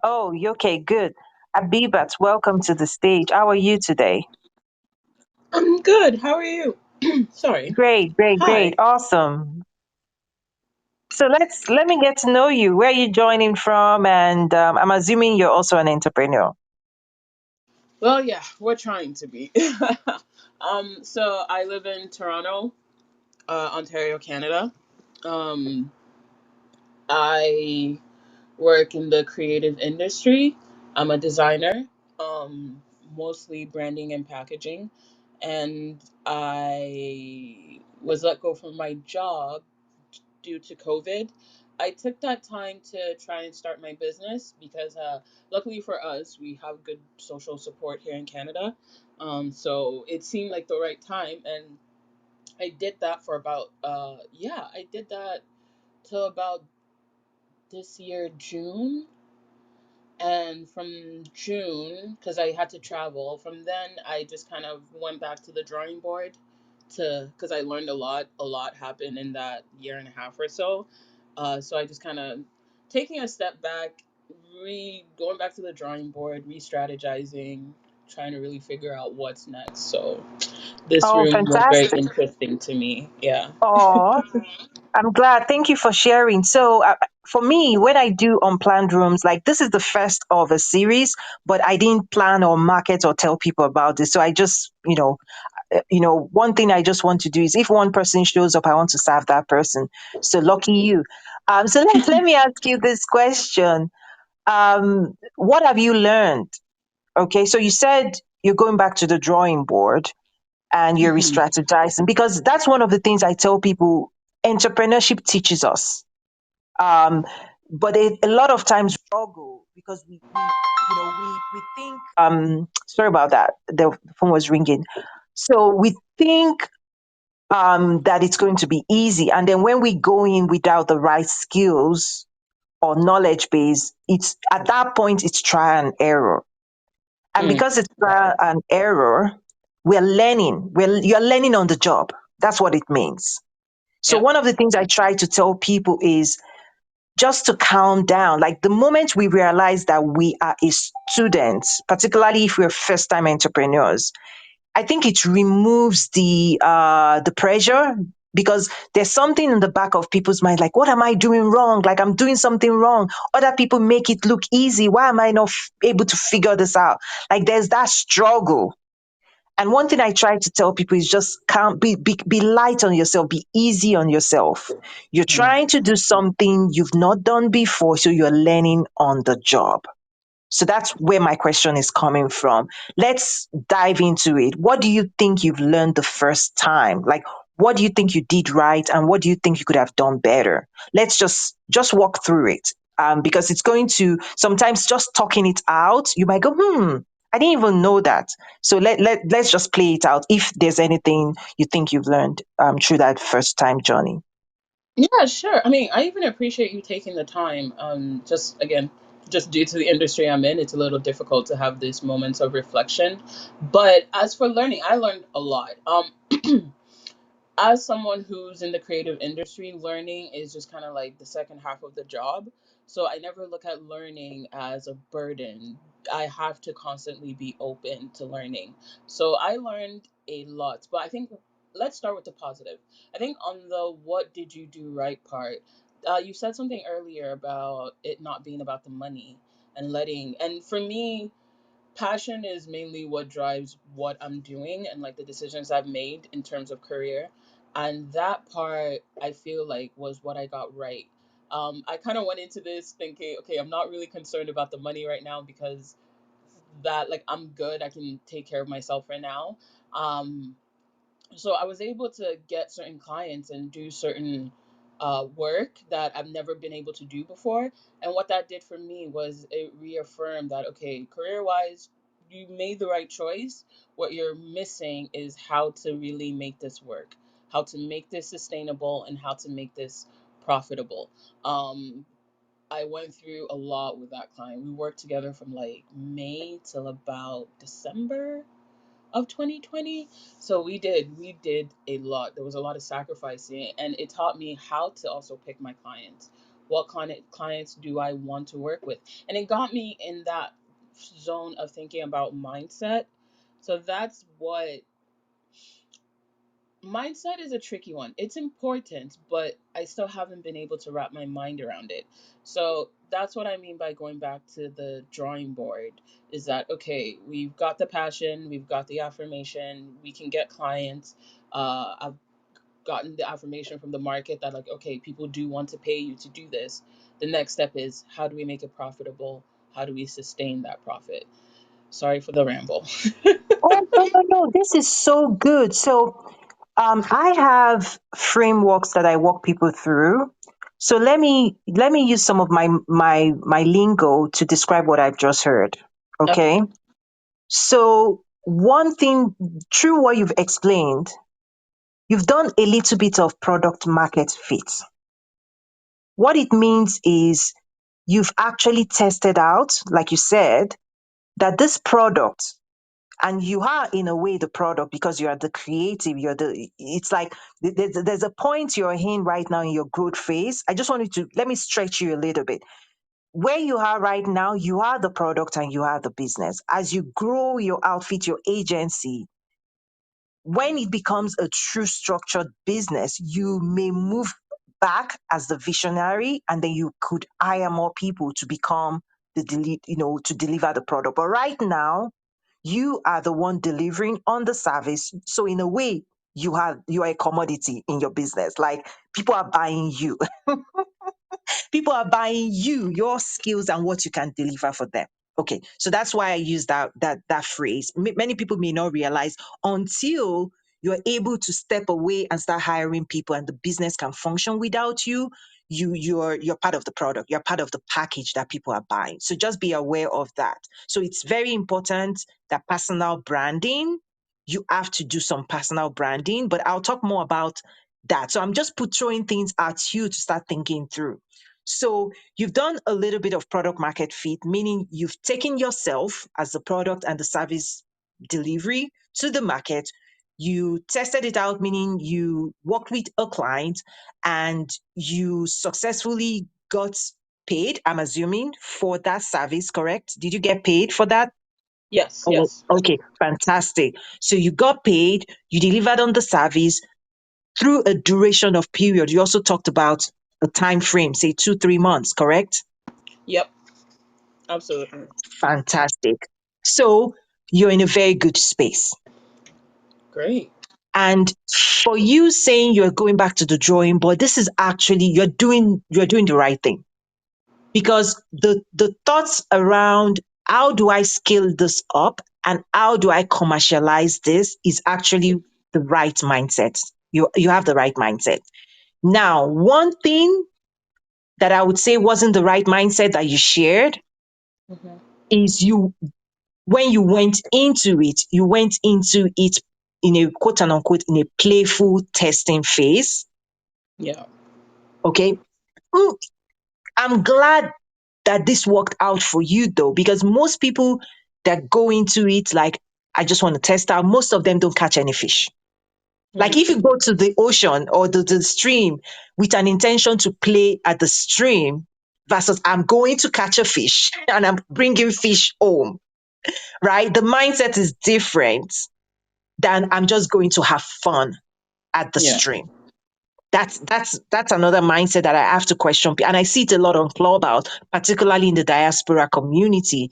Oh, okay, good. Abibat, welcome to the stage. How are you today? I'm good. How are you? Sorry. Great, great, great. Hi. Awesome. So let me get to know you. Where are you joining from? And I'm assuming you're also an entrepreneur. Well, yeah, we're trying to be. So I live in Toronto, Ontario, Canada. Um, I work in the creative industry. I'm a designer, um, mostly branding and packaging, and I was let go from my job due to COVID. I took that time to try and start my business because, luckily for us, we have good social support here in Canada. So it seemed like the right time, and I did that for about, yeah, I did that till about this year, June. And from June, because I had to travel, from then I just kind of went back to the drawing board because I learned a lot. A lot happened in that year and a half or so. So I just kind of taking a step back, going back to the drawing board, re-strategizing, trying to really figure out what's next. So this Oh, room was very fantastic. interesting to me. Yeah. Oh, I'm glad. Thank you for sharing. So, for me, when I do unplanned rooms, like this is the first of a series, but I didn't plan or market or tell people about this. So I just, one thing I just want to do is if one person shows up, I want to serve that person. So lucky you. So let me ask you this question. What have you learned? Okay, so you said you're going back to the drawing board and you're Hmm. re-strategizing because that's one of the things I tell people entrepreneurship teaches us. Um, but a lot of times struggle because we think sorry about that, the phone was ringing. So we think that it's going to be easy, and then when we go in without the right skills or knowledge base, it's at that point it's trial and error. And Mm. because it's trial and error, we're learning. You're learning on the job. That's what it means. So Yeah. one of the things I try to tell people is just to calm down. Like the moment we realize that we are a student, particularly if we're first time entrepreneurs, I think it removes the pressure because there's something in the back of people's mind like, what am I doing wrong? Like I'm doing something wrong. Other people make it look easy. Why am I not able to figure this out? Like there's that struggle. And one thing I try to tell people is just calm, be light on yourself, be easy on yourself. You're Mm. trying to do something you've not done before, so you're learning on the job. So that's where my question is coming from. Let's dive into it. What do you think you've learned the first time? Like, what do you think you did right, and what do you think you could have done better? Let's just walk through it, because it's going to sometimes just talking it out. You might go, I didn't even know that. So let's just play it out. If there's anything you think you've learned through that first time journey. Yeah, sure. I mean, I even appreciate you taking the time. Just again, just due to the industry I'm in, it's a little difficult to have these moments of reflection. But as for learning, I learned a lot. As someone who's in the creative industry, learning is just kind of like the second half of the job. So I never look at learning as a burden. I have to constantly be open to learning. So I learned a lot. But I think let's start with the positive. I think on the what did you do right part, you said something earlier about it not being about the money and letting, and for me, passion is mainly what drives what I'm doing and like the decisions I've made in terms of career. And that part I feel like was what I got right. I kind of went into this thinking, okay, I'm not really concerned about the money right now because that like I'm good. I can take care of myself right now. Um, so I was able to get certain clients and do certain work that I've never been able to do before. And what that did for me was it reaffirmed that, okay, career wise, you made the right choice. What you're missing is how to really make this work, how to make this sustainable, and how to make this profitable. Um, I went through a lot with that client. We worked together from like May till about December of 2020. So we did a lot. There was a lot of sacrificing, and it taught me how to also pick my clients, what clients do I want to work with? And it got me in that zone of thinking about mindset. So that's what mindset is, a tricky one. It's important, but I still haven't been able to wrap my mind around it. So that's what I mean by going back to the drawing board, is that okay, we've got the passion, we've got the affirmation, we can get clients. I've gotten the affirmation from the market that like okay, people do want to pay you to do this. The next step is how do we make it profitable? How do we sustain that profit? Sorry for the ramble. Oh, no, no, no. This is so good. So, I have frameworks that I walk people through. So let me use some of my lingo to describe what I've just heard. Okay. Okay. So one thing, through what you've explained, you've done a little bit of product market fit. What it means is you've actually tested out, like you said, that this product, and you are in a way the product because you are the creative, it's like there's a point you're in right now in your growth phase. I just wanted to let me stretch you a little bit. Where you are right now, you are the product and you are the business. As you grow your outfit, your agency, when it becomes a true structured business, you may move back as the visionary, and then you could hire more people to become to deliver the product. But right now, you are the one delivering on the service. So in a way, you are a commodity in your business. Like, people are buying you. People are buying you, your skills, and what you can deliver for them. Okay, so that's why I use that phrase. Many people may not realize until you're able to step away and start hiring people, and the business can function without you. You're part of the product. You're part of the package that people are buying. So just be aware of that. So it's very important that personal branding. You have to do some personal branding, but I'll talk more about that. So I'm just throwing things at you to start thinking through. So you've done a little bit of product market fit, meaning you've taken yourself as the product and the service delivery to the market. You tested it out, meaning you worked with a client and you successfully got paid, I'm assuming, for that service, correct? Did you get paid for that? Yes, Oh, yes. okay, fantastic. So you got paid, you delivered on the service through a duration of period. You also talked about a time frame, say 2, 3 months, correct? Yep, absolutely. Fantastic. So you're in a very good space. Great. And for you saying you're going back to the drawing board, this is actually you're doing the right thing, because the thoughts around how do I scale this up and how do I commercialize this is actually the right mindset. You have the right mindset. Now, one thing that I would say wasn't the right mindset that you shared Hmm. is when you went into it in a quote and unquote in a playful testing phase. Yeah. Okay. Mm, I'm glad that this worked out for you though, because most people that go into it like, I just want to test out, most of them don't catch any fish. Like, Hmm. if you go to the ocean or the stream with an intention to play at the stream versus I'm going to catch a fish and I'm bringing fish home, right? The mindset is different than I'm just going to have fun at the Yeah. stream. That's another mindset that I have to question, and I see it a lot on Clubhouse, particularly in the diaspora community.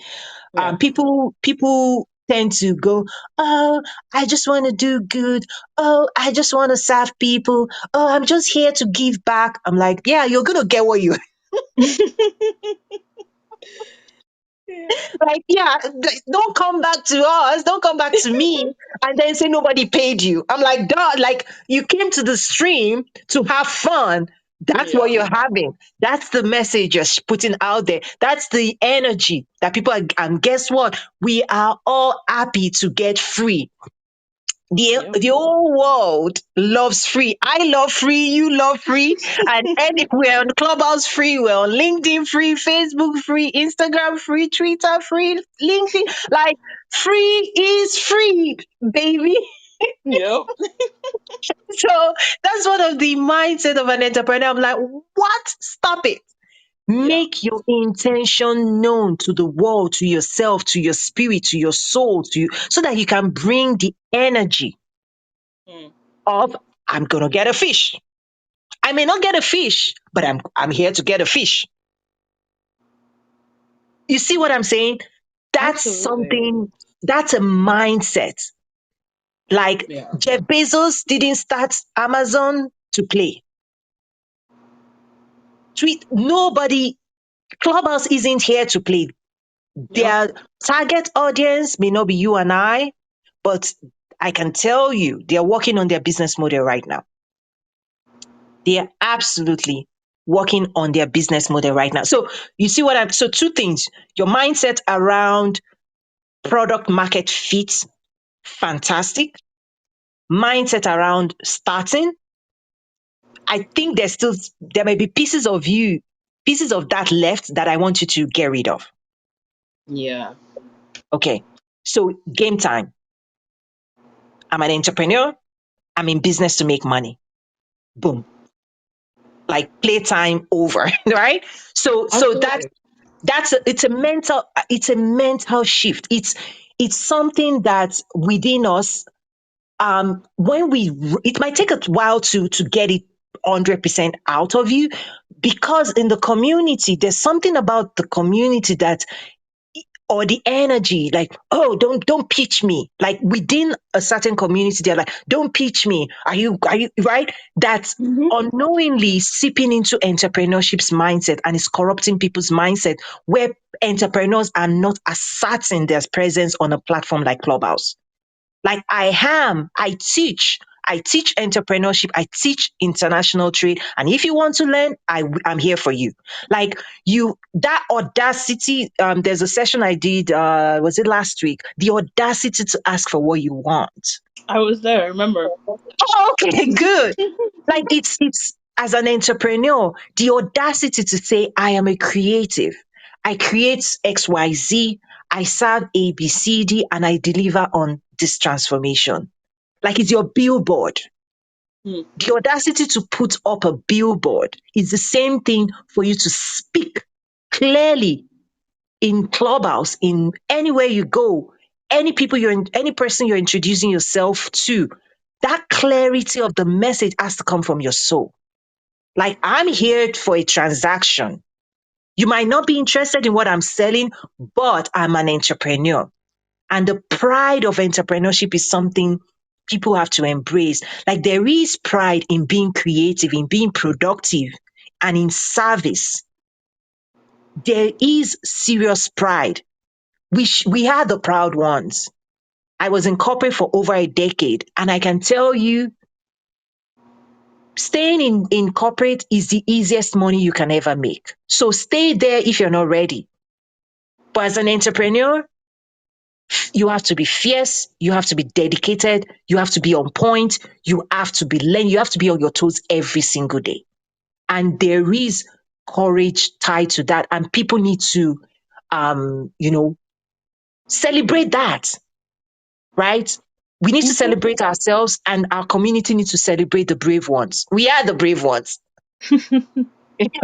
Yeah. People tend to go, oh, I just want to do good. Oh, I just want to serve people. Oh, I'm just here to give back. I'm like, yeah, you're gonna get what you Yeah. like. Yeah, don't come back to us. Don't come back to me, and then say nobody paid you. I'm like, duh. Like, you came to the stream to have fun. That's what Yeah. you're having. That's the message you're putting out there. That's the energy that people are. And guess what? We are all happy to get free. the Yep. the whole world loves free. I love free, you love free, and we're on Clubhouse free, we're on LinkedIn free, Facebook free, Instagram free, Twitter free, LinkedIn, like, free is free, baby. Yep. So that's one of the mindset of an entrepreneur. I'm like, what? Stop it. Yeah. Make your intention known to the world, to yourself, to your spirit, to your soul, to you, so that you can bring the energy Mm. of, I'm going to get a fish. I may not get a fish, but I'm here to get a fish. You see what I'm saying? That's Absolutely. something, that's a mindset. Like Yeah. Jeff Bezos didn't start Amazon to play. Tweet, nobody, Clubhouse isn't here to play. Yep. Their target audience may not be you and I, but I can tell you they're working on their business model right now. They are absolutely working on their business model right now. So you see what I'm, so two things, your mindset around product market fit, fantastic. Mindset around starting, I think there may be pieces of that left that I want you to get rid of. Yeah. Okay. So game time. I'm an entrepreneur. I'm in business to make money. Boom. Like playtime over, right? So Absolutely. it's a mental shift. It's something that within us, when it might take a while to get it 100% out of you, because in the community there's something about the community that, or the energy, like, oh, don't pitch me, like within a certain community they're like, don't pitch me, are you right, that's Hmm. unknowingly seeping into entrepreneurship's mindset, and it's corrupting people's mindset, where entrepreneurs are not asserting their presence on a platform like Clubhouse. Like I teach entrepreneurship, I teach international trade. And if you want to learn, I'm here for you. Like that audacity, there's a session I did, was it last week? The audacity to ask for what you want. I was there. Remember? Oh, okay, good. Like it's as an entrepreneur, the audacity to say, I am a creative. I create XYZ, I serve ABCD, and I deliver on this transformation. Like it's your billboard. Mm. The audacity to put up a billboard is the same thing for you to speak clearly in Clubhouse, in anywhere you go, any person you're introducing yourself to. That clarity of the message has to come from your soul. Like, I'm here for a transaction. You might not be interested in what I'm selling, but I'm an entrepreneur. And the pride of entrepreneurship is something people have to embrace. Like, there is pride in being creative, in being productive, and in service. There is serious pride. We are the proud ones. I was in corporate for over a decade, and I can tell you, staying in corporate is the easiest money you can ever make. So stay there if you're not ready. But as an entrepreneur, you have to be fierce, you have to be dedicated, you have to be on point, you have to be learn, you have to be on your toes every single day. And there is courage tied to that. And people need to you know, celebrate that, right? We need to Okay. celebrate ourselves, and our community needs to celebrate the brave ones. We are the brave ones.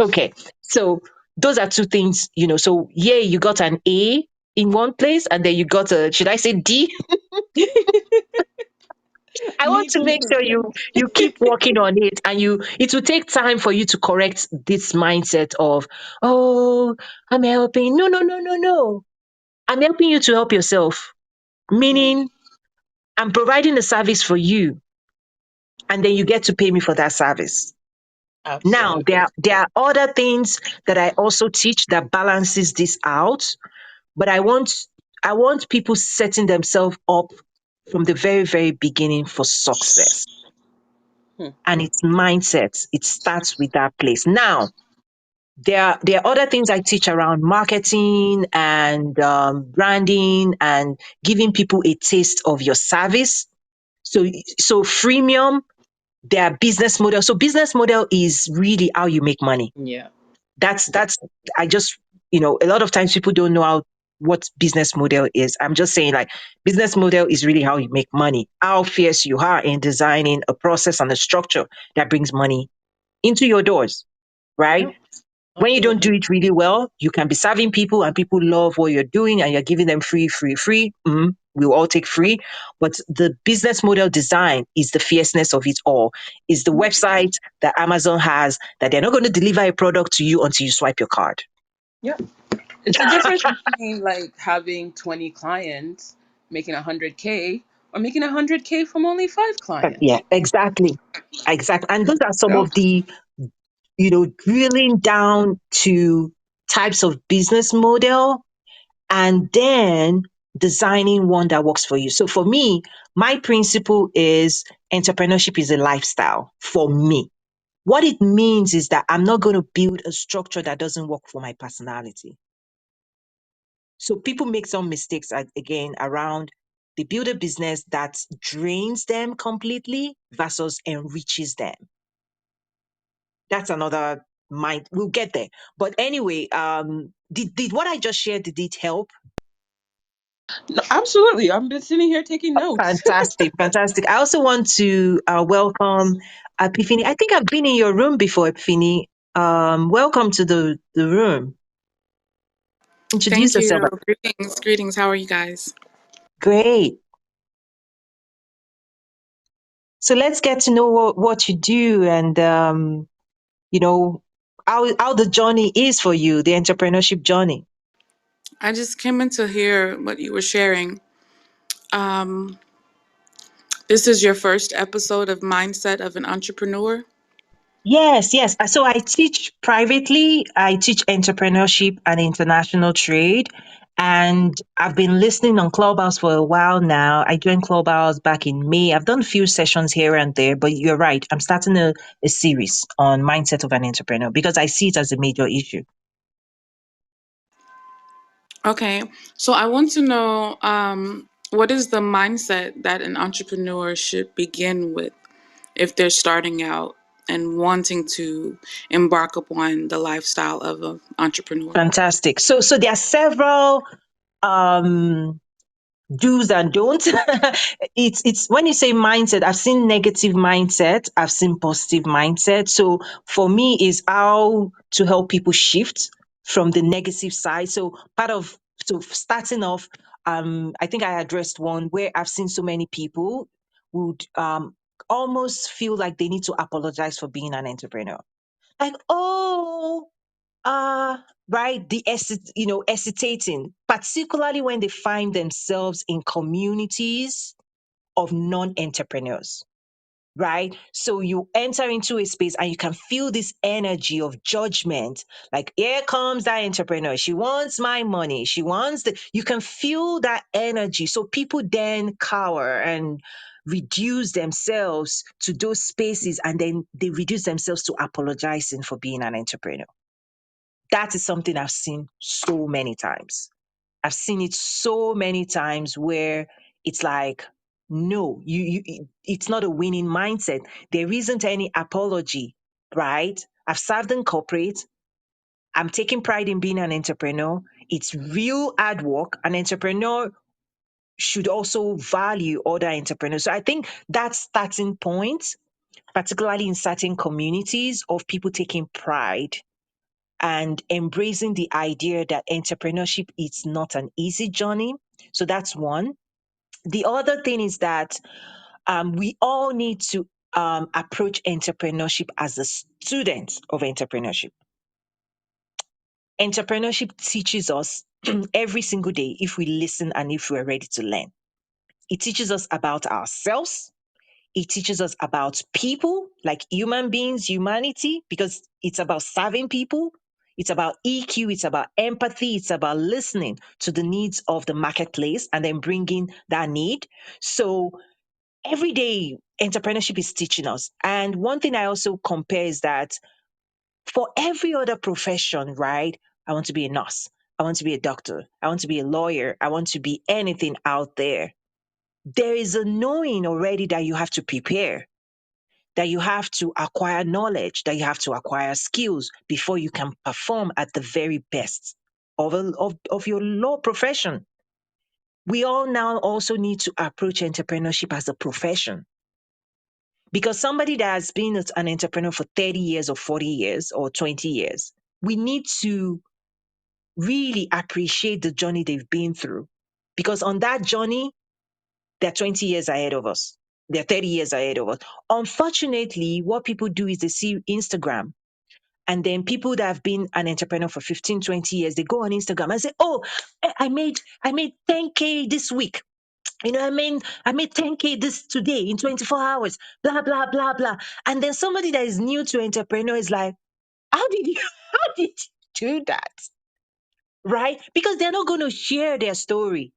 Okay. So those are two things, So yeah, you got an A in one place, and then you got a, should I say D? I want Need to make sure improvement. you keep working on it, and it will take time for you to correct this mindset of, oh, I'm helping. No, no, no, no, no. I'm helping you to help yourself. Mm. Meaning, I'm providing a service for you, and then you get to pay me for that service. Now, Absolutely. there are other things that I also teach that balances this out, but I want people setting themselves up from the very, very beginning for success. Hmm. And it's mindset. It starts with that place. Now, there are other things I teach around marketing and branding and giving people a taste of your service. So freemium, their business model. So business model is really how you make money. Yeah. That's I just, a lot of times people don't know what business model is. I'm just saying, like, business model is really how you make money, how fierce you are in designing a process and a structure that brings money into your doors, right? Yep. When you don't do Absolutely. it really well, you can be serving people and people love what you're doing and you're giving them free, free, free. We will all take free. But the business model design is the fierceness of it all. Is the website that Amazon has that they're not going to deliver a product to you until you swipe your card. Yeah. It's the difference between like having 20 clients making 100K or making 100K from only five Yeah, clients. exactly. Exactly. And those are some So, of the, drilling down to types of business model and then designing one that works for you. So for me, my principle is entrepreneurship is a lifestyle for me. What it means is that I'm not going to build a structure that doesn't work for my personality. So people make some mistakes again around they build a business that drains them completely versus enriches them. That's another mind. We'll get there. But anyway, did what I just shared, did it help? no, absolutely. I'm just sitting here taking notes. Fantastic, fantastic. I also want to welcome Epiphany. I think I've been in your room before, Epiphany. Welcome to the room. Introduce Thank yourself. you. Greetings. Greetings. How are you guys? Great. So let's get to know what you do and you know how the journey is for you, the entrepreneurship journey. I just came in to hear what you were sharing. Um, this is your first episode of Mindset of an Entrepreneur. Yes, yes. So I teach privately, I teach entrepreneurship and international trade. And I've been listening on Clubhouse for a while now. I joined Clubhouse back in May. I've done a few sessions here and there, but you're right. I'm starting a series on mindset of an entrepreneur because I see it as a major issue. Okay. So I want to know what is the mindset that an entrepreneur should begin with if they're starting out and wanting to embark upon the lifestyle of an entrepreneur? Fantastic. So there are several um do's and don'ts. It's when you say mindset, I've seen negative mindset, I've seen positive mindset. So for me is how to help people shift from the negative side. So part of so starting off, I think I addressed one where I've seen so many people would almost feel like they need to apologize for being an entrepreneur. Like, oh, uh, right, hesitating, particularly when they find themselves in communities of non-entrepreneurs, right? So you enter into a space and you can feel this energy of judgment. Like, here comes that entrepreneur. She wants my money. She wants you can feel that energy. So people then cower and reduce themselves to those spaces and then they reduce themselves to apologizing for being an entrepreneur. That is something I've seen so many times. I've seen it so many times where it's like, no, it's not a winning mindset. There isn't any apology, right? I've served in corporate. I'm taking pride in being an entrepreneur. It's real hard work. An entrepreneur should also value other entrepreneurs. So I think that's starting point, particularly in certain communities of people taking pride and embracing the idea that entrepreneurship is not an easy journey. So that's one. The other thing is that we all need to approach entrepreneurship as a student of entrepreneurship. Entrepreneurship teaches us every single day if we listen and if we're ready to learn. It teaches us about ourselves. It teaches us about people, like human beings, humanity, because it's about serving people. It's about EQ. It's about empathy. It's about listening to the needs of the marketplace and then bringing that need. So every day, entrepreneurship is teaching us. And one thing I also compare is that for every other profession, right? I want to be a nurse. I want to be a doctor. I want to be a lawyer. I want to be anything out there. There is a knowing already that you have to prepare, that you have to acquire knowledge, that you have to acquire skills before you can perform at the very best of your law profession. We all now also need to approach entrepreneurship as a profession because somebody that has been an entrepreneur for 30 years or 40 years or 20 years, we need to really appreciate the journey they've been through. Because on that journey, they're 20 years ahead of us. They're 30 years ahead of us. Unfortunately, what people do is they see Instagram, and then people that have been an entrepreneur for 15, 20 years, they go on Instagram and say, oh, I made 10K this week. I made 10K this today in 24 hours, blah, blah, blah, blah. And then somebody that is new to entrepreneur is like, how did you, how did you do that? Right? Because they're not going to share their story.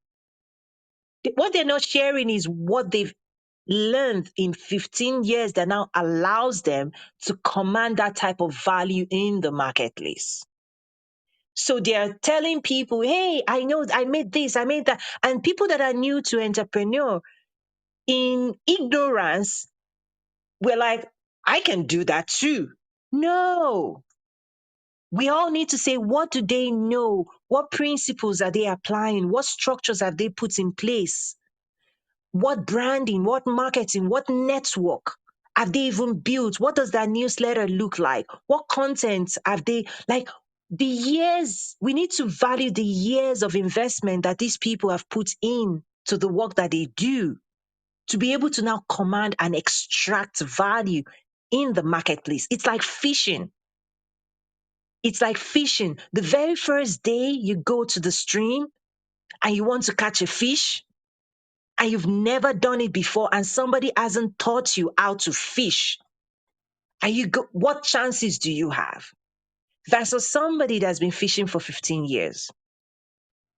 What they're not sharing is what they've learned in 15 years that now allows them to command that type of value in the marketplace. So they're telling people, hey, I know I made this, I made that. And people that are new to entrepreneur in ignorance, we're like, I can do that too. No, we all need to say, what do they know? What principles are they applying? What structures have they put in place? What branding, what marketing, what network have they even built? What does that newsletter look like? What content have they, like, the years, we need to value the years of investment that these people have put in to the work that they do to be able to now command and extract value in the marketplace. It's like fishing. It's like fishing. The very first day you go to the stream and you want to catch a fish, and you've never done it before, and somebody hasn't taught you how to fish, and what chances do you have? Versus somebody that's been fishing for 15 years.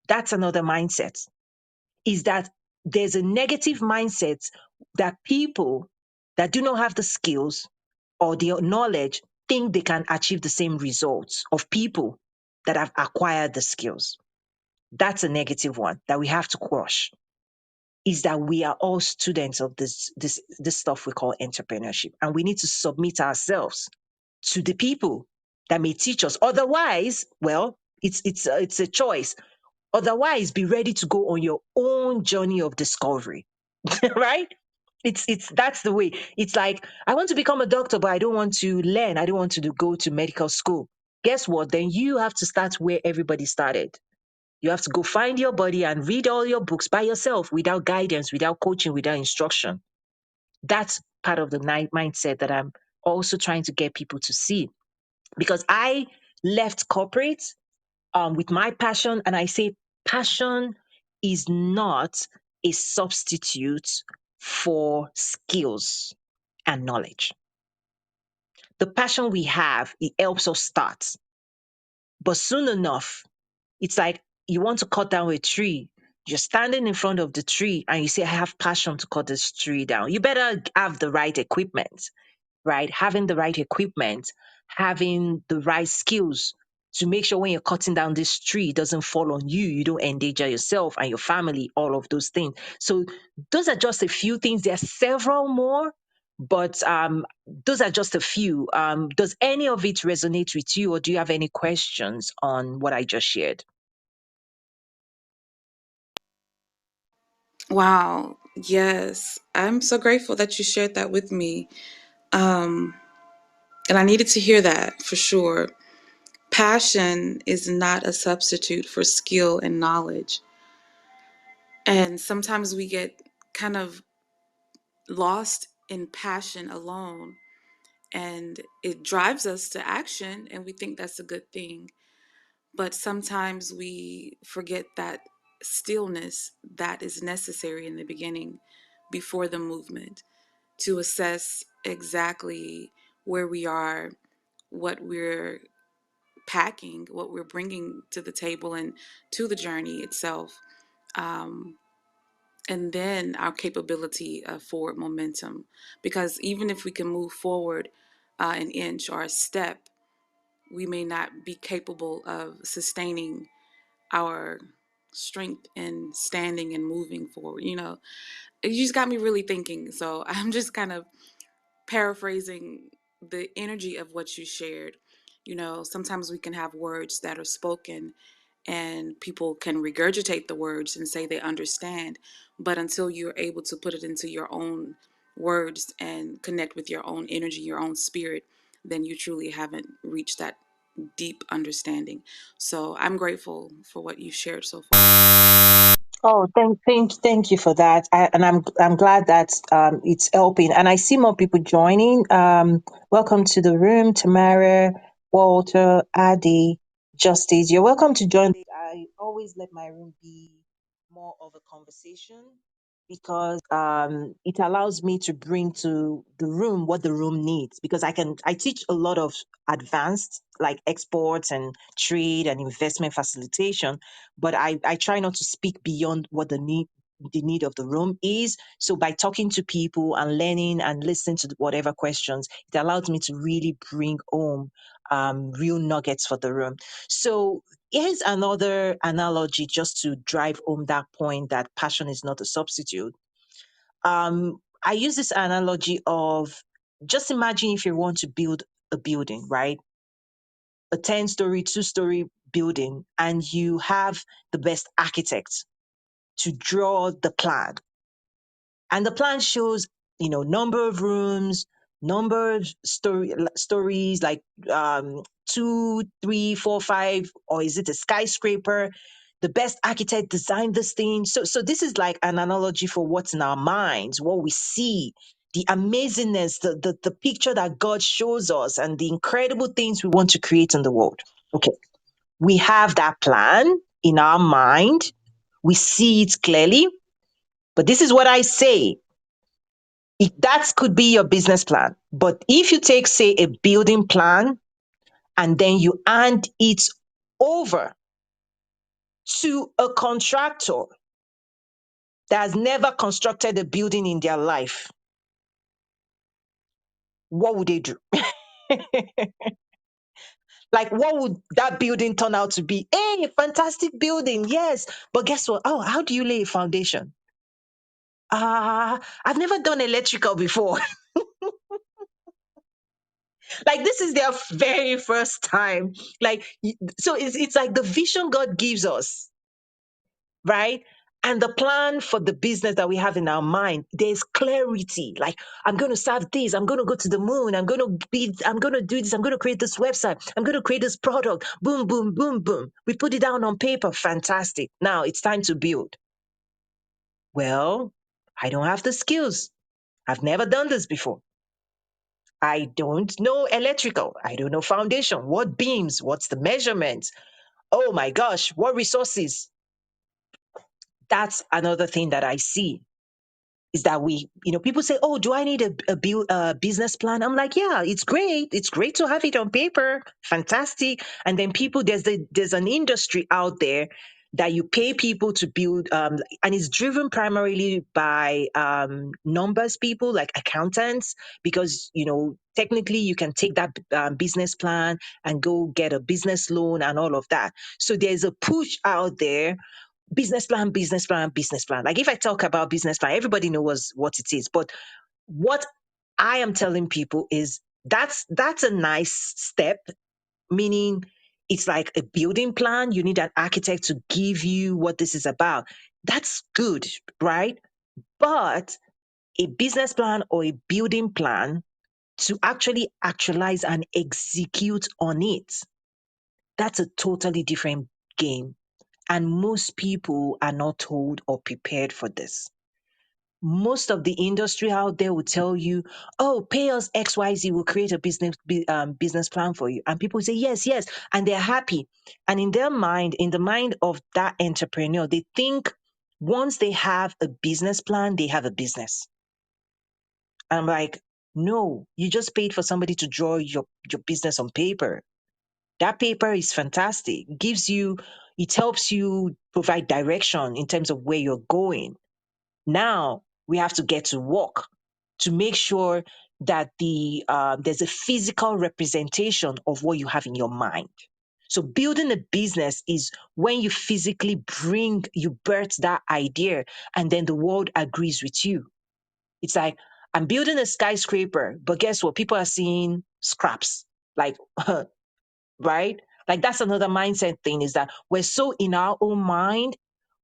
That's another mindset. Is that there's a negative mindset that people that do not have the skills or the knowledge think they can achieve the same results of people that have acquired the skills. That's a negative one that we have to crush. Is that we are all students of this stuff we call entrepreneurship, and we need to submit ourselves to the people that may teach us. Otherwise, well, it's a choice. Otherwise, be ready to go on your own journey of discovery, right? It's that's the way. It's like, I want to become a doctor, but I don't want to learn. I don't want to go to medical school. Guess what? Then you have to start where everybody started. You have to go find your body and read all your books by yourself without guidance, without coaching, without instruction. That's part of the mindset that I'm also trying to get people to see. Because I left corporate with my passion, and I say passion is not a substitute for skills and knowledge. The passion we have, it helps us start. But soon enough, it's like you want to cut down a tree. You're standing in front of the tree and you say, I have passion to cut this tree down. You better have the right equipment, right? Having the right equipment, having the right skills to make sure when you're cutting down this tree, it doesn't fall on you. You don't endanger yourself and your family, all of those things. So those are just a few things. There are several more, but those are just a few. Does any of it resonate with you, or do you have any questions on what I just shared? Wow. Yes. I'm so grateful that you shared that with me. Um, and I needed to hear that for sure. Passion is not a substitute for skill and knowledge. And sometimes we get kind of lost in passion alone, and it drives us to action, and we think that's a good thing. But sometimes we forget that stillness that is necessary in the beginning before the movement to assess exactly where we are, what we're packing, what we're bringing to the table and to the journey itself. Um, and then our capability of forward momentum. Because even if we can move forward an inch or a step, we may not be capable of sustaining our strength in standing and moving forward. You know, you just got me really thinking. So I'm just kind of paraphrasing the energy of what you shared. You know, sometimes we can have words that are spoken and people can regurgitate the words and say they understand, but until you're able to put it into your own words and connect with your own energy, your own spirit, then you truly haven't reached that deep understanding. So I'm grateful for what you shared so far. Oh, thank you for that. And I'm glad that it's helping. And I see more people joining. Welcome to the room, Tamara, Walter, Adi, Justice. You're welcome to join. I always let my room be more of a conversation because it allows me to bring to the room what the room needs. Because I teach a lot of advanced like exports and trade and investment facilitation, but I try not to speak beyond what the need of the room is. So by talking to people and learning and listening to whatever questions, it allows me to really bring home real nuggets for the room. So here's another analogy just to drive home that point that passion is not a substitute. I use this analogy of just imagine if you want to build a building, right? A 10-story, two-story building, and you have the best architect to draw the plan. And the plan shows, number of rooms, number of stories, like two, three, four, five, or is it a skyscraper? The best architect designed this thing. So this is like an analogy for what's in our minds, what we see, the amazingness, the picture that God shows us, and the incredible things we want to create in the world. Okay, we have that plan in our mind. We see it clearly. But this is what I say. That could be your business plan. But if you take, say, a building plan and then you hand it over to a contractor that has never constructed a building in their life, what would they do? Like, what would that building turn out to be? Hey, fantastic building, yes. But guess what? Oh, how do you lay a foundation? I've never done electrical before. Like, this is their very first time. Like, so it's like the vision God gives us, right? And the plan for the business that we have in our mind, there's clarity. Like, I'm going to serve this. I'm going to go to the moon. I'm going to do this. I'm going to create this website. I'm going to create this product. Boom, boom, boom, boom. We put it down on paper. Fantastic. Now it's time to build. Well, I don't have the skills. I've never done this before. I don't know electrical. I don't know foundation. What beams? What's the measurement? Oh my gosh, what resources? That's another thing that I see is that people say, oh, do I need a business plan? I'm like, yeah, it's great. It's great to have it on paper. Fantastic. And then there's an industry out there that you pay people to build, and it's driven primarily by numbers people like accountants, because, technically you can take that business plan and go get a business loan and all of that. So there's a push out there. Business plan, business plan, business plan. Like, if I talk about business plan, everybody knows what it is. But what I am telling people is that's a nice step, meaning it's like a building plan. You need an architect to give you what this is about. That's good, right? But a business plan or a building plan to actually actualize and execute on it, that's a totally different game. And most people are not told or prepared for this. Most of the industry out there will tell you, oh, pay us XYZ, we'll create a business plan for you. And people say, yes, yes. And they're happy. And in their mind, in the mind of that entrepreneur, they think once they have a business plan, they have a business. I'm like, no, you just paid for somebody to draw your business on paper. That paper is fantastic. It helps you provide direction in terms of where you're going. Now we have to get to work to make sure that there's a physical representation of what you have in your mind. So building a business is when you birth that idea, and then the world agrees with you. It's like, I'm building a skyscraper, but guess what? People are seeing scraps. Like, right? Like, that's another mindset thing, is that we're so in our own mind.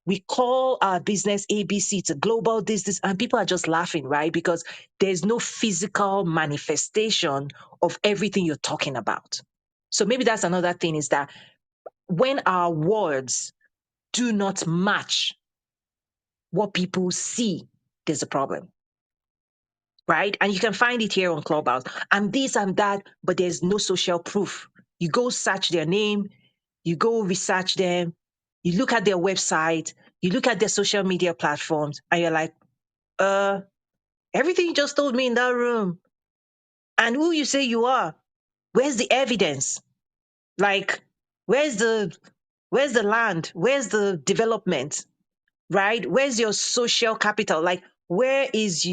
We call our business ABC to global this, and people are just laughing, right? Because there's no physical manifestation of everything you're talking about. So maybe that's another thing, is that when our words do not match what people see, there's a problem, right? And you can find it here on Clubhouse. I'm this, I'm that, but there's no social proof. You go search their name, you go research them, you look at their website, you look at their social media platforms, and you're like, everything you just told me in that room, and who you say you are, where's the evidence? Like, where's the where's the land? Where's the development? Right? Where's your social capital? Like, where is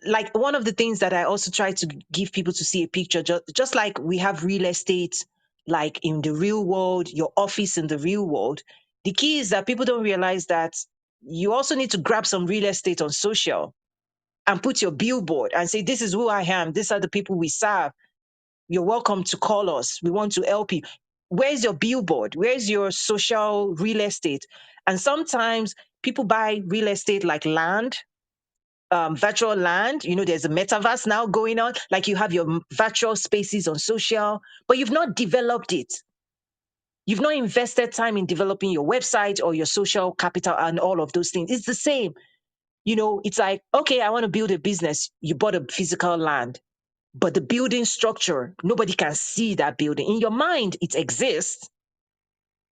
like one of the things that I also try to give people to see a picture, just like we have real estate, like in the real world, your office in the real world. The key is that people don't realize that you also need to grab some real estate on social and put your billboard and say, this is who I am. These are the people we serve. You're welcome to call us. We want to help you. Where's your billboard? Where's your social real estate? And sometimes people buy real estate like land, virtual land. There's a metaverse now going on. Like, you have your virtual spaces on social, but you've not developed it. You've not invested time in developing your website or your social capital and all of those things. It's the same. It's like, okay, I want to build a business. You bought a physical land, but the building structure, nobody can see that building. In your mind, it exists,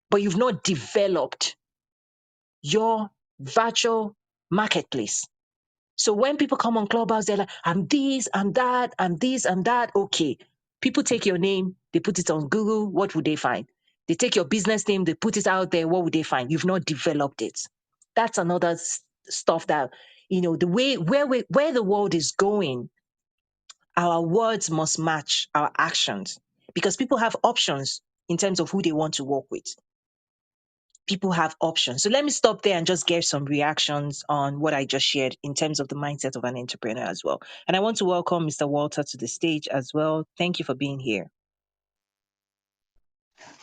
but you've not developed your virtual marketplace. So when people come on Clubhouse, they're like, I'm this, I'm that, I'm this, I'm that. Okay. People take your name, they put it on Google. What would they find? They take your business name, they put it out there. What would they find? You've not developed it. That's another stuff that, the way where the world is going, our words must match our actions, because people have options in terms of who they want to work with. People have options. So let me stop there and just get some reactions on what I just shared in terms of the mindset of an entrepreneur as well. And I want to welcome Mr. Walter to the stage as well. Thank you for being here.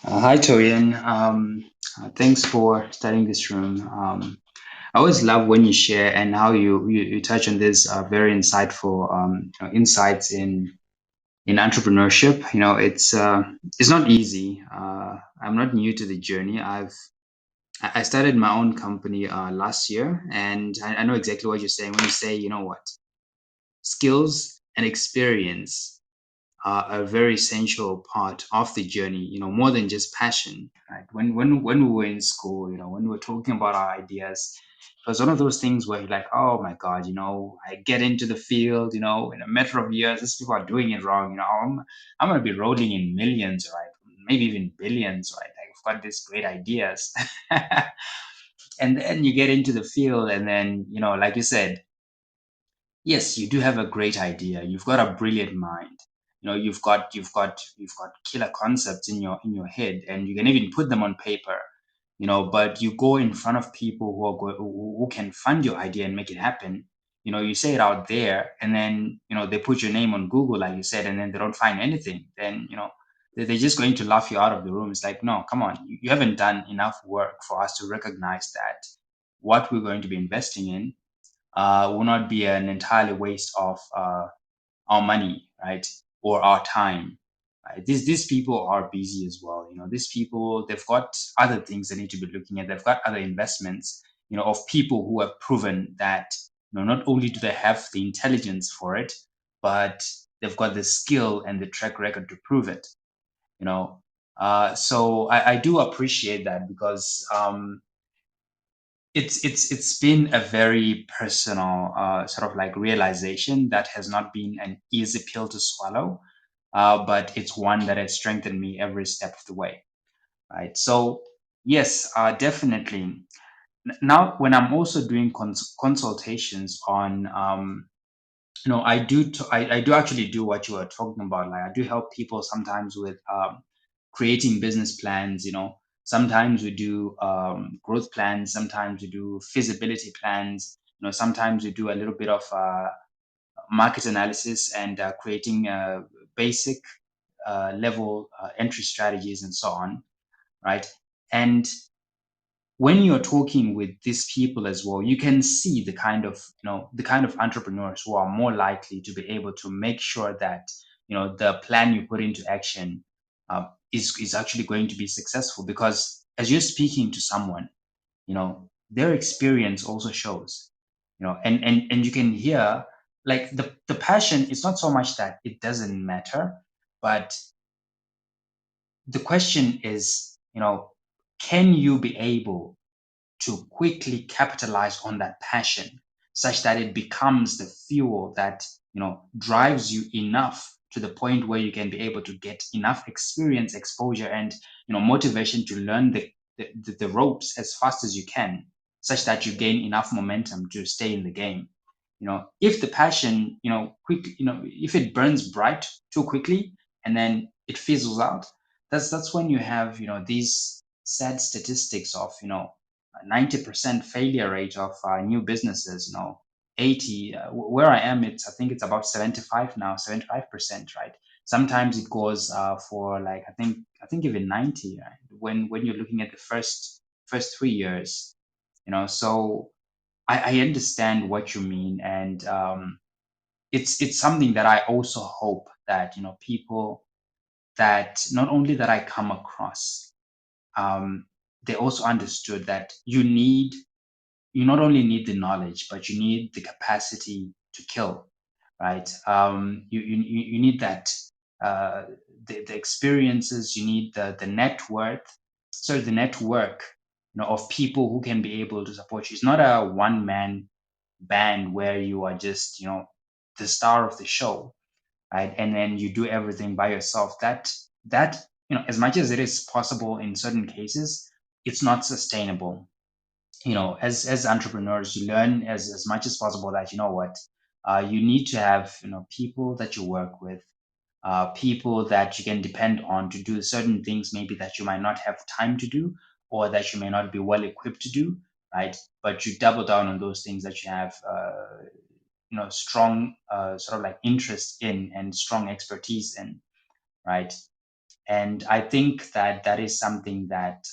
Hi, Torian. Thanks for starting this room. I always love when you share and how you touch on this very insightful insights in entrepreneurship. It's not easy. I'm not new to the journey. I started my own company last year, and I know exactly what you're saying when you say, skills and experience are a very essential part of the journey, more than just passion, right? When we were in school, when we were talking about our ideas, it was one of those things where you're like, oh my God, I get into the field, in a matter of years, these people are doing it wrong, I'm going to be rolling in millions, right? Maybe even billions, right? I've got these great ideas. And then you get into the field, and then, like you said, yes, you do have a great idea. You've got a brilliant mind. You've got killer concepts in your head, and you can even put them on paper. But you go in front of people who can fund your idea and make it happen. You say it out there, and then they put your name on Google, like you said, and then they don't find anything. Then they're just going to laugh you out of the room. It's like, no, come on, you haven't done enough work for us to recognize that what we're going to be investing in will not be an entirely waste of our money, right, or our time. Right? These people are busy as well. These people, they've got other things they need to be looking at. They've got other investments, of people who have proven that not only do they have the intelligence for it, but they've got the skill and the track record to prove it. So I do appreciate that, because it's been a very personal sort of like realization that has not been an easy pill to swallow, but it's one that has strengthened me every step of the way, right? So yes, definitely. Now, when I'm also doing consultations on I do actually do what you are talking about. Like, I do help people sometimes with creating business plans. Sometimes we do growth plans. Sometimes we do feasibility plans. Sometimes we do a little bit of market analysis and creating basic level entry strategies and so on, right? And when you're talking with these people as well, you can see the kind of entrepreneurs who are more likely to be able to make sure that the plan you put into action is actually going to be successful, because as you're speaking to someone, their experience also shows, and you can hear, like, the passion is not so much that it doesn't matter, but the question is, can you be able to quickly capitalize on that passion such that it becomes the fuel that drives you enough to the point where you can be able to get enough experience, exposure, and motivation to learn the ropes as fast as you can, such that you gain enough momentum to stay in the game. If the passion, if it burns bright too quickly and then it fizzles out, that's when you have these sad statistics of 90% failure rate of new businesses, 80, where I am, I think it's about 75 now, 75%, right? Sometimes it goes for, like, I think even 90, right? When you're looking at the first 3 years, so I understand what you mean, and it's something that I also hope that people, that not only that I come across, they also understood that you not only need the knowledge, but you need the capacity to kill, right? You need that, uh, the experiences, you need the net worth, so the network, of people who can be able to support you. It's not a one man band where you are just the star of the show, right? And then you do everything by yourself. That as much as it is possible in certain cases, it's not sustainable. As entrepreneurs, you learn as much as possible that what, you need to have people that you work with, people that you can depend on to do certain things, maybe that you might not have time to do, or that you may not be well equipped to do, right? But you double down on those things that you have strong, sort of like interest in, and strong expertise in, right? And I think that that is something that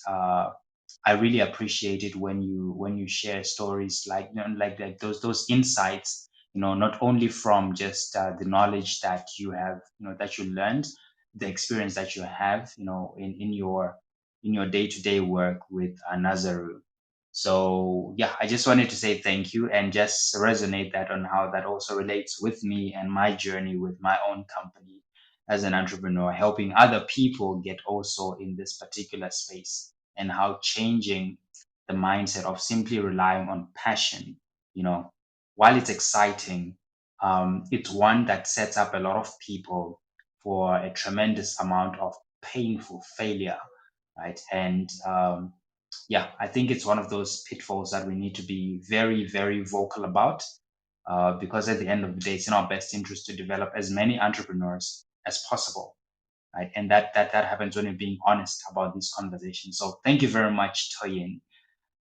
I really appreciated when you share stories like like those insights. Not only from just the knowledge that you have, that you learned, the experience that you have, in your day to day work with Nazaru. So yeah, I just wanted to say thank you and just resonate that on how that also relates with me and my journey with my own company as an entrepreneur, helping other people get also in this particular space, and how changing the mindset of simply relying on passion, while it's exciting, it's one that sets up a lot of people for a tremendous amount of painful failure, right? And yeah, I think it's one of those pitfalls that we need to be very, very vocal about, because at the end of the day, it's in our best interest to develop as many entrepreneurs as possible, right? And that happens when you're being honest about these conversations. So thank you very much, Toyin.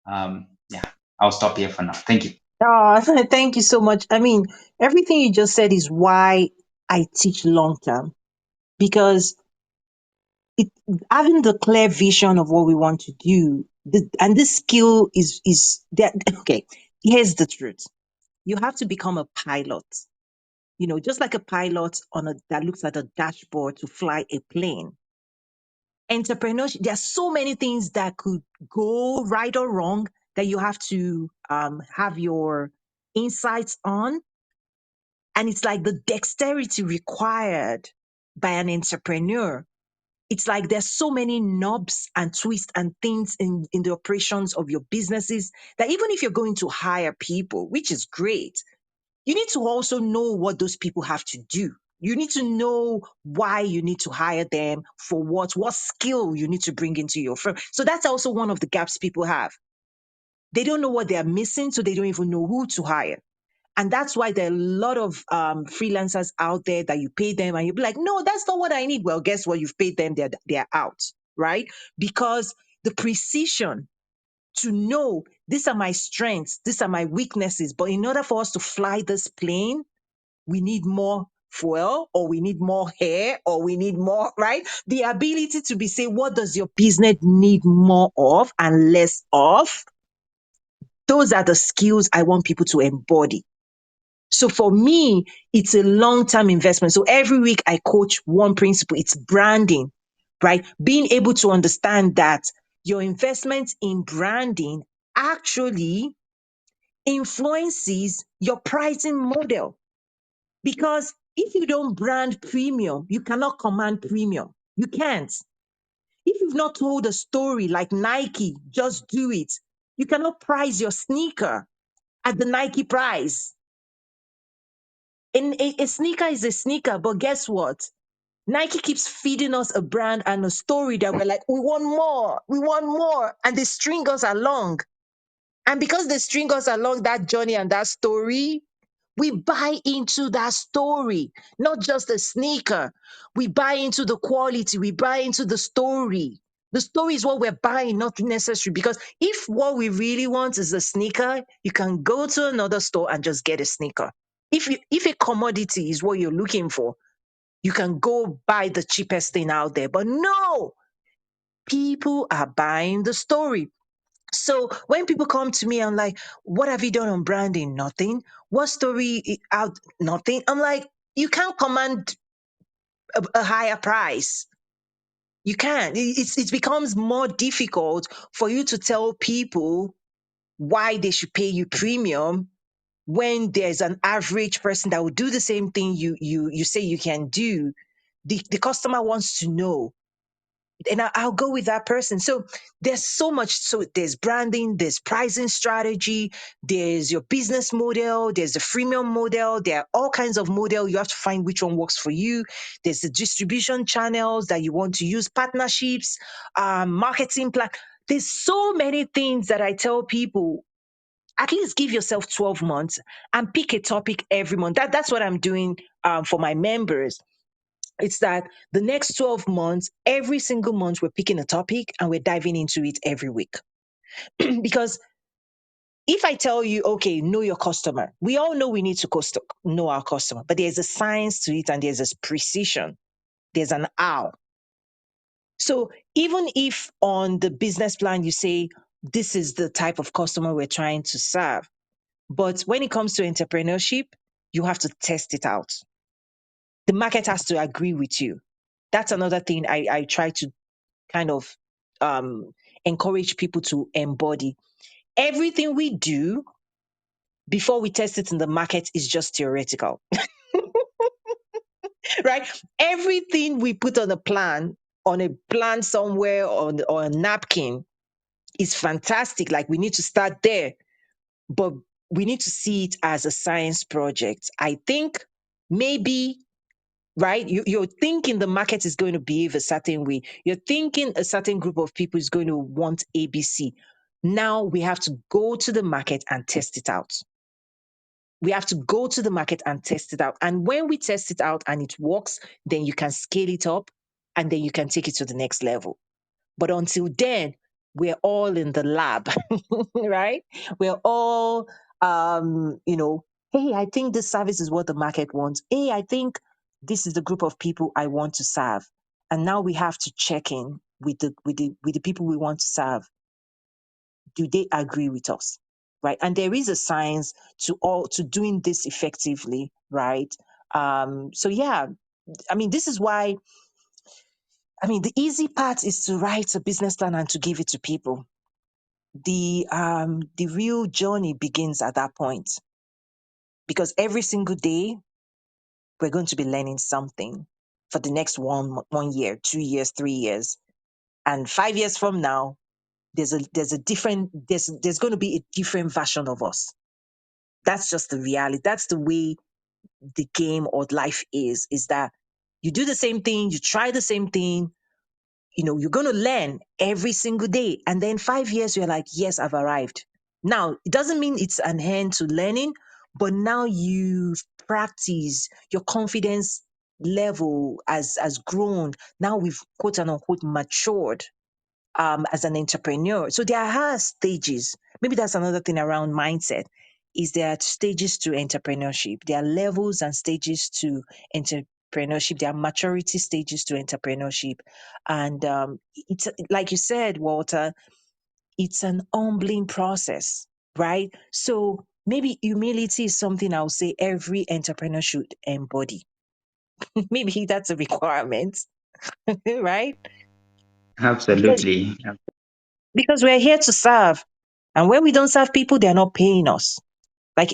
Yeah, I'll stop here for now. Thank you. Oh, thank you so much. I mean, everything you just said is why I teach long term, because it, having the clear vision of what we want to do, and this skill is that. Okay, here's the truth: you have to become a pilot. Just like a pilot that looks at a dashboard to fly a plane. Entrepreneurship, there are so many things that could go right or wrong that you have to have your insights on. And it's like the dexterity required by an entrepreneur. It's like there's so many knobs and twists and things in the operations of your businesses that even if you're going to hire people, which is great, you need to also know what those people have to do. You need to know why you need to hire them, for what skill you need to bring into your firm. So that's also one of the gaps people have. They don't know what they're missing, so they don't even know who to hire. And that's why there are a lot of freelancers out there that you pay them and you'll be like, no, that's not what I need. Well, guess what? You've paid them, they're out, right? Because the precision to know these are my strengths, these are my weaknesses. But in order for us to fly this plane, we need more fuel, or we need more hair, or we need more, right? The ability to be say, what does your business need more of and less of? Those are the skills I want people to embody. So for me, it's a long-term investment. So every week I coach one principle. It's branding. right? Being able to understand that your investment in branding actually influences your pricing model. Because if you don't brand premium, you cannot command premium. You can't. If you've not told a story like Nike, just do it. You cannot price your sneaker at the Nike price. And a sneaker is a sneaker, but guess what? Nike keeps feeding us a brand and a story that we're like, we want more. And they string us along. And because they string us along that journey and that story, we buy into that story, not just a sneaker. We buy into the quality, we buy into the story. The story is what we're buying, not necessary. Because if what we really want is a sneaker, you can go to another store and just get a sneaker. If a commodity is what you're looking for, you can go buy the cheapest thing out there. But no, people are buying the story. So when people come to me, I'm like, what have you done on branding? Nothing. What story out? Nothing. I'm like, you can't command a higher price. You can't. It becomes more difficult for you to tell people why they should pay you premium when there's an average person that will do the same thing you say you can do. The customer wants to know, and I'll go with that person. So there's so much. So there's branding, there's pricing strategy, there's your business model, there's the freemium model. There are all kinds of model. You have to find which one works for you. There's the distribution channels that you want to use, partnerships, marketing plan. There's so many things that I tell people. At least give yourself 12 months and pick a topic every month. That's what I'm doing for my members. It's that the next 12 months, every single month, we're picking a topic and we're diving into it every week. Because if I tell you, okay, know your customer, we all know we need to know our customer, but there's a science to it and there's a precision, there's an how. So even if on the business plan you say, this is the type of customer we're trying to serve, but when it comes to entrepreneurship, you have to test it out. The market has to agree with you. That's another thing I try to kind of um, encourage people to embody. Everything we do before we test it in the market is just theoretical, right? Everything we put on a plan somewhere on a napkin is fantastic. Like we need to start there, but we need to see it as a science project. I think maybe, right? You're thinking the market is going to behave a certain way. You're thinking a certain group of people is going to want ABC. Now we have to go to the market and test it out. We have to go to the market and test it out. And when we test it out and it works, then you can scale it up and then you can take it to the next level. But until then, we're all in the lab, right? We're all, hey, I think this service is what the market wants. Hey, I think this is the group of people I want to serve. And now we have to check in with the people we want to serve. Do they agree with us? Right. And there is a science to doing this effectively, right? So yeah, I mean, this is why the easy part is to write a business plan and to give it to people. The real journey begins at that point, because every single day we're going to be learning something for the next 1 year, 2 years, 3 years, and 5 years from now there's going to be a different version of us. That's just the reality. That's the way the game or life is that you do the same thing, you try the same thing, you're going to learn every single day. And then 5 years, you're like, yes, I've arrived. Now, it doesn't mean it's an end to learning, but now you've practiced, your confidence level has grown. Now we've quote unquote matured as an entrepreneur. So there are stages. Maybe that's another thing around mindset. Is there are stages to entrepreneurship. There are levels and stages to entrepreneurship. There are maturity stages to entrepreneurship, and it's like you said, Walter. It's an humbling process, right? So maybe humility is something I'll say every entrepreneur should embody. Maybe that's a requirement, right? Because, Absolutely. because we're here to serve. And when we don't serve people, they're not paying us. Like,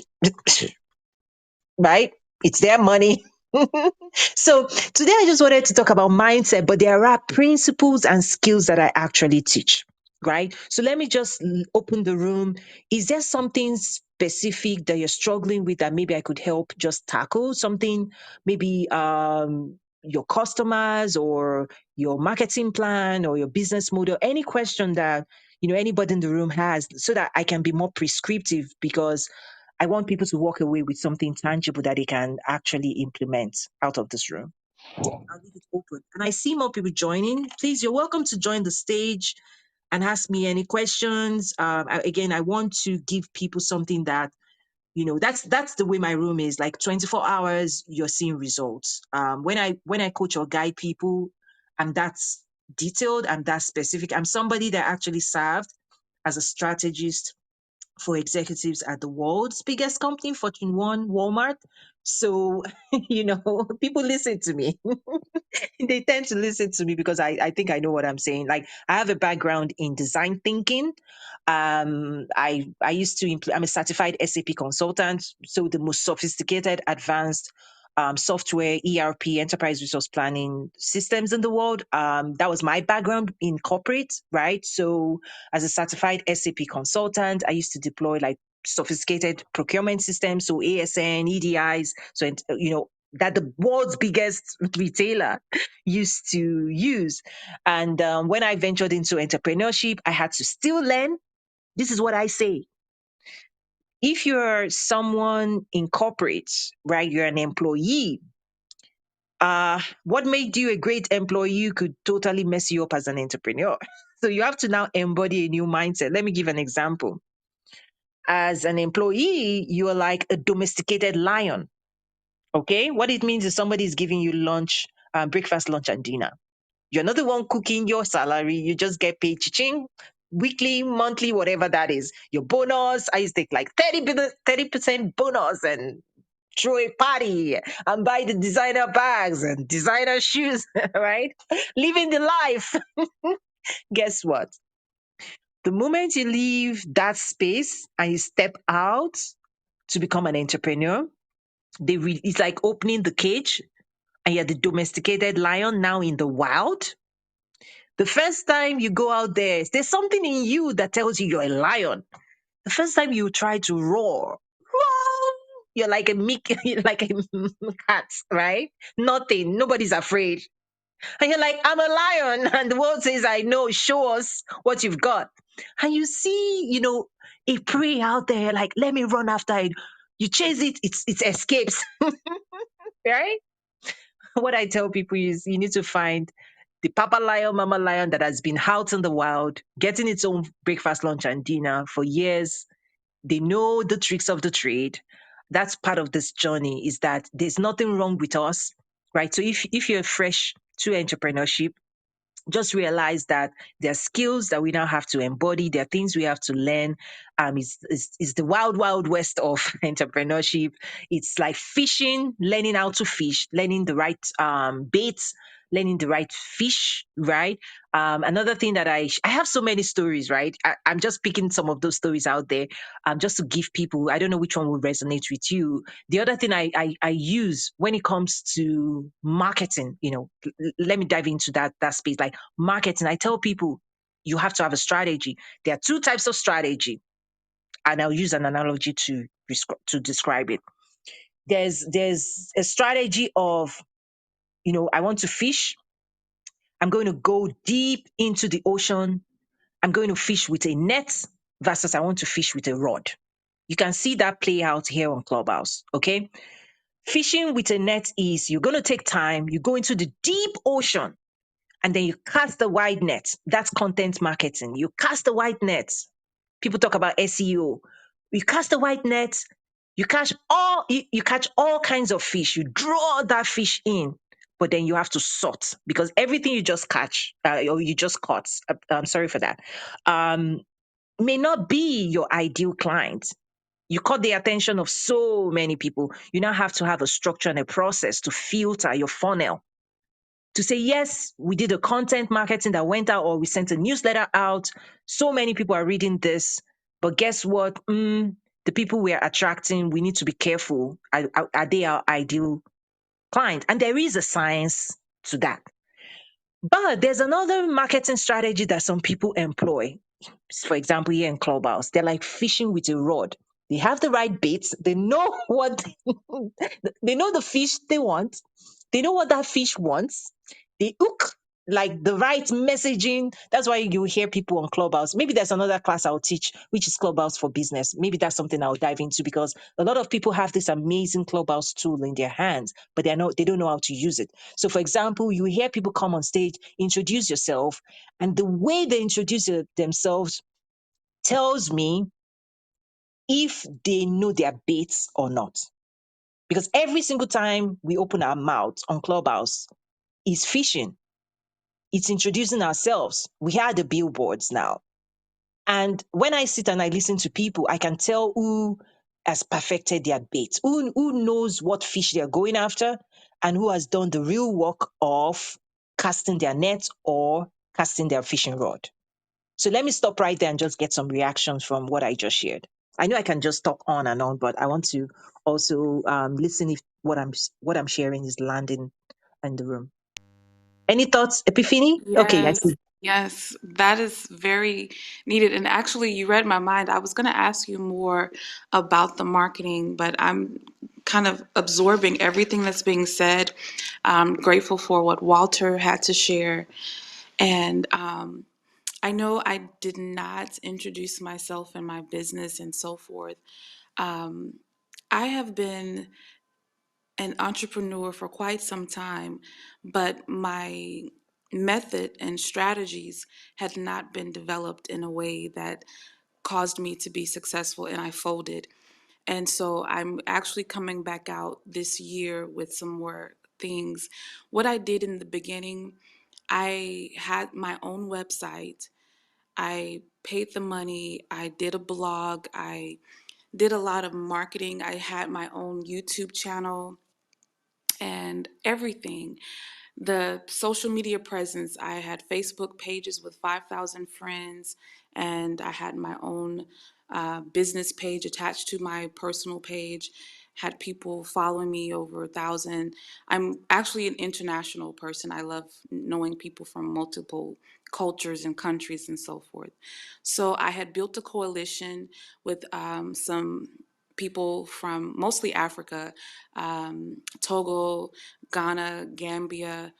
right? It's their money. So today I just wanted to talk about mindset, but there are principles and skills that I actually teach, right? So let me just open the room. Is there something specific that you're struggling with that maybe I could help just tackle? Something maybe your customers or your marketing plan or your business model, any question that anybody in the room has, so that I can be more prescriptive, because I want people to walk away with something tangible that they can actually implement out of this room. I'll leave it open. And I see more people joining. Please, you're welcome to join the stage and ask me any questions. Again, I want to give people something that, that's the way my room is. Like 24 hours, you're seeing results. When I coach or guide people, I'm that detailed, I'm that specific. I'm somebody that actually served as a strategist for executives at the world's biggest company, Fortune 1, Walmart. So, people listen to me. They tend to listen to me because I think I know what I'm saying. Like, I have a background in design thinking. I used to I'm a certified SAP consultant, so the most sophisticated, advanced software, ERP, enterprise resource planning systems in the world. That was my background in corporate, right? So as a certified SAP consultant, I used to deploy like sophisticated procurement systems, so ASN, EDIs, so that the world's biggest retailer used to use. And when I ventured into entrepreneurship, I had to still learn. This is what I say. If you're someone in corporate, right, you're an employee, what made you a great employee could totally mess you up as an entrepreneur. So you have to now embody a new mindset. Let me give an example. As an employee, you are like a domesticated lion. Okay. What it means is somebody is giving you lunch, breakfast, lunch, and dinner. You're not the one cooking your salary. You just get paid ching weekly, monthly, whatever that is. Your bonus, I used to take like 30% bonus and throw a party and buy the designer bags and designer shoes, right? Living the life. Guess what? The moment you leave that space and you step out to become an entrepreneur, it's like opening the cage and you're the domesticated lion now in the wild. The first time you go out there's something in you that tells you you're a lion. The first time you try to roar, you're like a you're like a cat, right? Nothing, nobody's afraid. And you're like, I'm a lion. And the world says, I know, show us what you've got. And you see, a prey out there, like, let me run after it. You chase it, it escapes, right? What I tell people is you need to find the papa lion, mama lion that has been out in the wild, getting its own breakfast, lunch, and dinner for years. They know the tricks of the trade. That's part of this journey, is that there's nothing wrong with us, right? So if you're fresh to entrepreneurship, just realize that there are skills that we now have to embody. There are things we have to learn. It's the wild, wild west of entrepreneurship. It's like fishing, learning how to fish, learning the right baits, learning the right fish, right? Another thing that I have so many stories, right? I'm just picking some of those stories out there, just to give people. I don't know which one will resonate with you. The other thing I use when it comes to marketing, let me dive into that space. Like marketing, I tell people you have to have a strategy. There are two types of strategy, and I'll use an analogy to describe it. There's a strategy of, I want to fish. I'm going to go deep into the ocean. I'm going to fish with a net versus I want to fish with a rod. You can see that play out here on Clubhouse. Okay. Fishing with a net is you're going to take time, you go into the deep ocean, and then you cast the wide net. That's content marketing. You cast the wide net. People talk about SEO. You cast the wide net, you catch all kinds of fish. You draw that fish in, but then you have to sort, because everything you just catch or you just caught, I'm sorry for that, um, may not be your ideal client. You caught the attention of so many people. You now have to have a structure and a process to filter your funnel to say, yes, we did a content marketing that went out, or we sent a newsletter out. So many people are reading this. But guess what? The people we are attracting, we need to be careful. Are they our ideal client? And there is a science to that. But there's another marketing strategy that some people employ. For example, here in Clubhouse, they're like fishing with a rod. They have the right baits. They know what they know the fish they want. They know what that fish wants. They hook like the right messaging. That's why you hear people on Clubhouse. Maybe there's another class I'll teach, which is Clubhouse for Business. Maybe that's something I'll dive into, because a lot of people have this amazing Clubhouse tool in their hands, but they don't know how to use it. So, for example, you hear people come on stage, introduce yourself, and the way they introduce themselves tells me if they know their baits or not. Because every single time we open our mouth on Clubhouse is fishing. It's introducing ourselves. We are the billboards now. And when I sit and I listen to people, I can tell who has perfected their bait, who knows what fish they're going after, and who has done the real work of casting their net or casting their fishing rod. So let me stop right there and just get some reactions from what I just shared. I know I can just talk on and on, but I want to also listen if what I'm sharing is landing in the room. Any thoughts, Epiphany? Okay, I Yes, see. yes, that is very needed. And actually, you read my mind. I was going to ask you more about the marketing, but I'm kind of absorbing everything that's being said. I'm grateful for what Walter had to share. And I know I did not introduce myself and my business and so forth. Um, I have been an entrepreneur for quite some time, but my method and strategies had not been developed in a way that caused me to be successful, and I folded. And so I'm actually coming back out this year with some more things. What I did in the beginning, I had my own website. I paid the money. I did a blog. I did a lot of marketing. I had my own YouTube channel and everything. The social media presence, I had Facebook pages with 5,000 friends, and I had my own business page attached to my personal page. Had people following me over 1,000. I'm actually an international person. I love knowing people from multiple cultures and countries and so forth. So I had built a coalition with some people from mostly Africa, Togo, Ghana, Gambia,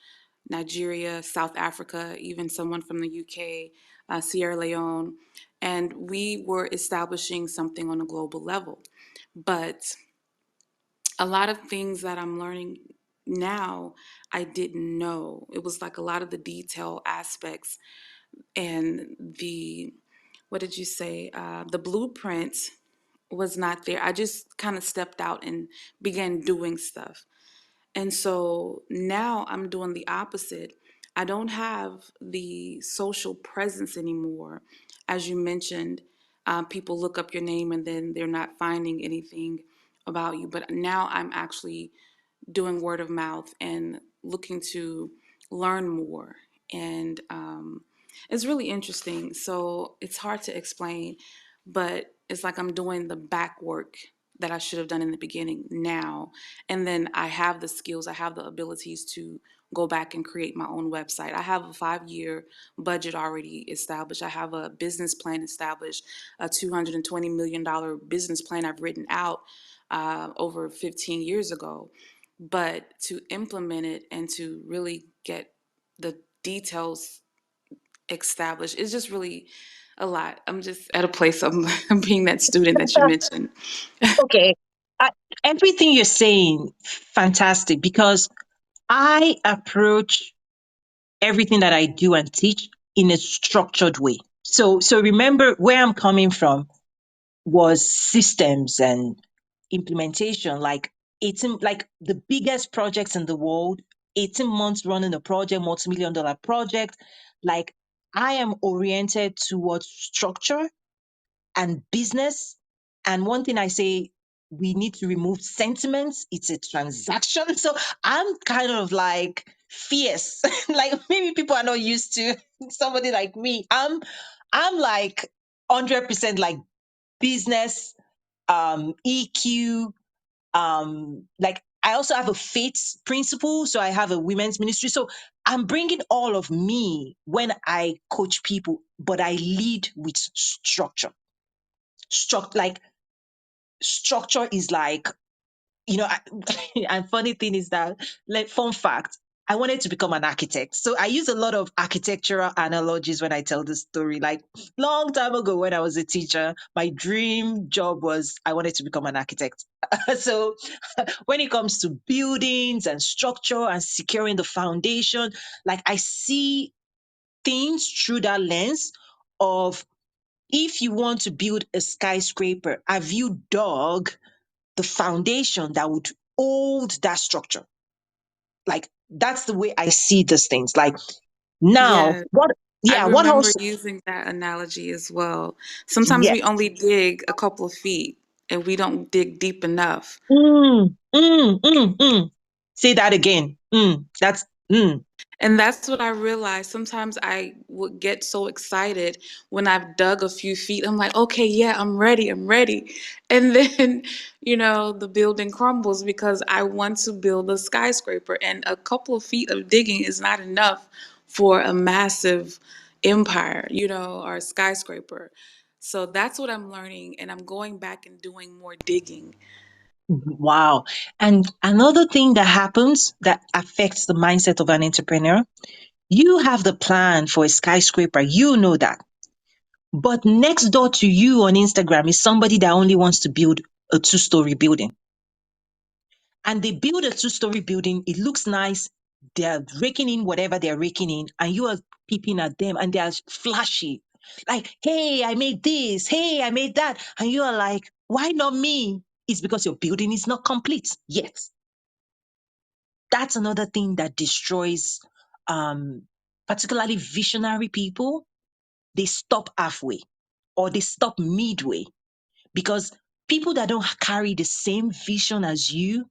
Nigeria, South Africa, even someone from the UK, Sierra Leone. And we were establishing something on a global level. But a lot of things that I'm learning now, I didn't know. It was like a lot of the detail aspects and what did you say? The blueprint was not there. I just kind of stepped out and began doing stuff. And so now I'm doing the opposite. I don't have the social presence anymore. As you mentioned, people look up your name and then they're not finding anything about you. But now I'm actually doing word of mouth and looking to learn more. And it's really interesting. So it's hard to explain, but it's like I'm doing the back work that I should have done in the beginning now. And then I have the skills, I have the abilities to go back and create my own website. I have a 5-year budget already established. I have a business plan established, a $220 million business plan I've written out over 15 years ago. But to implement it and to really get the details established is just really a lot. I'm just at a place of being that student that you mentioned. Okay. I, everything you're saying, fantastic, because I approach everything that I do and teach in a structured way. So remember where I'm coming from was systems and implementation, like 18, like the biggest projects in the world, 18 months running a project, multi-million dollar project. Like I am oriented towards structure and business. And one thing I say, we need to remove sentiments. It's a transaction. So I'm kind of like fierce. Like maybe people are not used to somebody like me. I'm like 100% like business, EQ, like I also have a faith principle, so I have a women's ministry. So I'm bringing all of me when I coach people, but I lead with structure. Like structure is like, and funny thing is that, like, fun fact, I wanted to become an architect. So I use a lot of architectural analogies when I tell this story. Like, long time ago when I was a teacher, my dream job was I wanted to become an architect. So when it comes to buildings and structure and securing the foundation, like I see things through that lens of, if you want to build a skyscraper, have you dug the foundation that would hold that structure? Like that's the way I see these things. Like now, Yeah, what? I Yeah, what remember else? using that analogy as well. Sometimes Yeah. we only dig a couple of feet and we don't dig deep enough. Mm. Say that again. That's And that's what I realized. Sometimes I would get so excited when I've dug a few feet. I'm like, okay, yeah, I'm ready, I'm ready. And then, the building crumbles because I want to build a skyscraper. And a couple of feet of digging is not enough for a massive empire, or a skyscraper. So that's what I'm learning. And I'm going back and doing more digging. wow. And another thing that happens that affects the mindset of an entrepreneur, you have the plan for a skyscraper, you know that. But next door to you on Instagram is somebody that only wants to build a two-story building. And they build a two-story building. It looks nice. They're raking in whatever they're raking in, and you are peeping at them, and they're flashy. Like, hey, I made this. Hey, I made that. And you are like, why not me? It's because your building is not complete yet. That's another thing that destroys, um, particularly visionary people. They stop halfway or they stop midway because people that don't carry the same vision as you,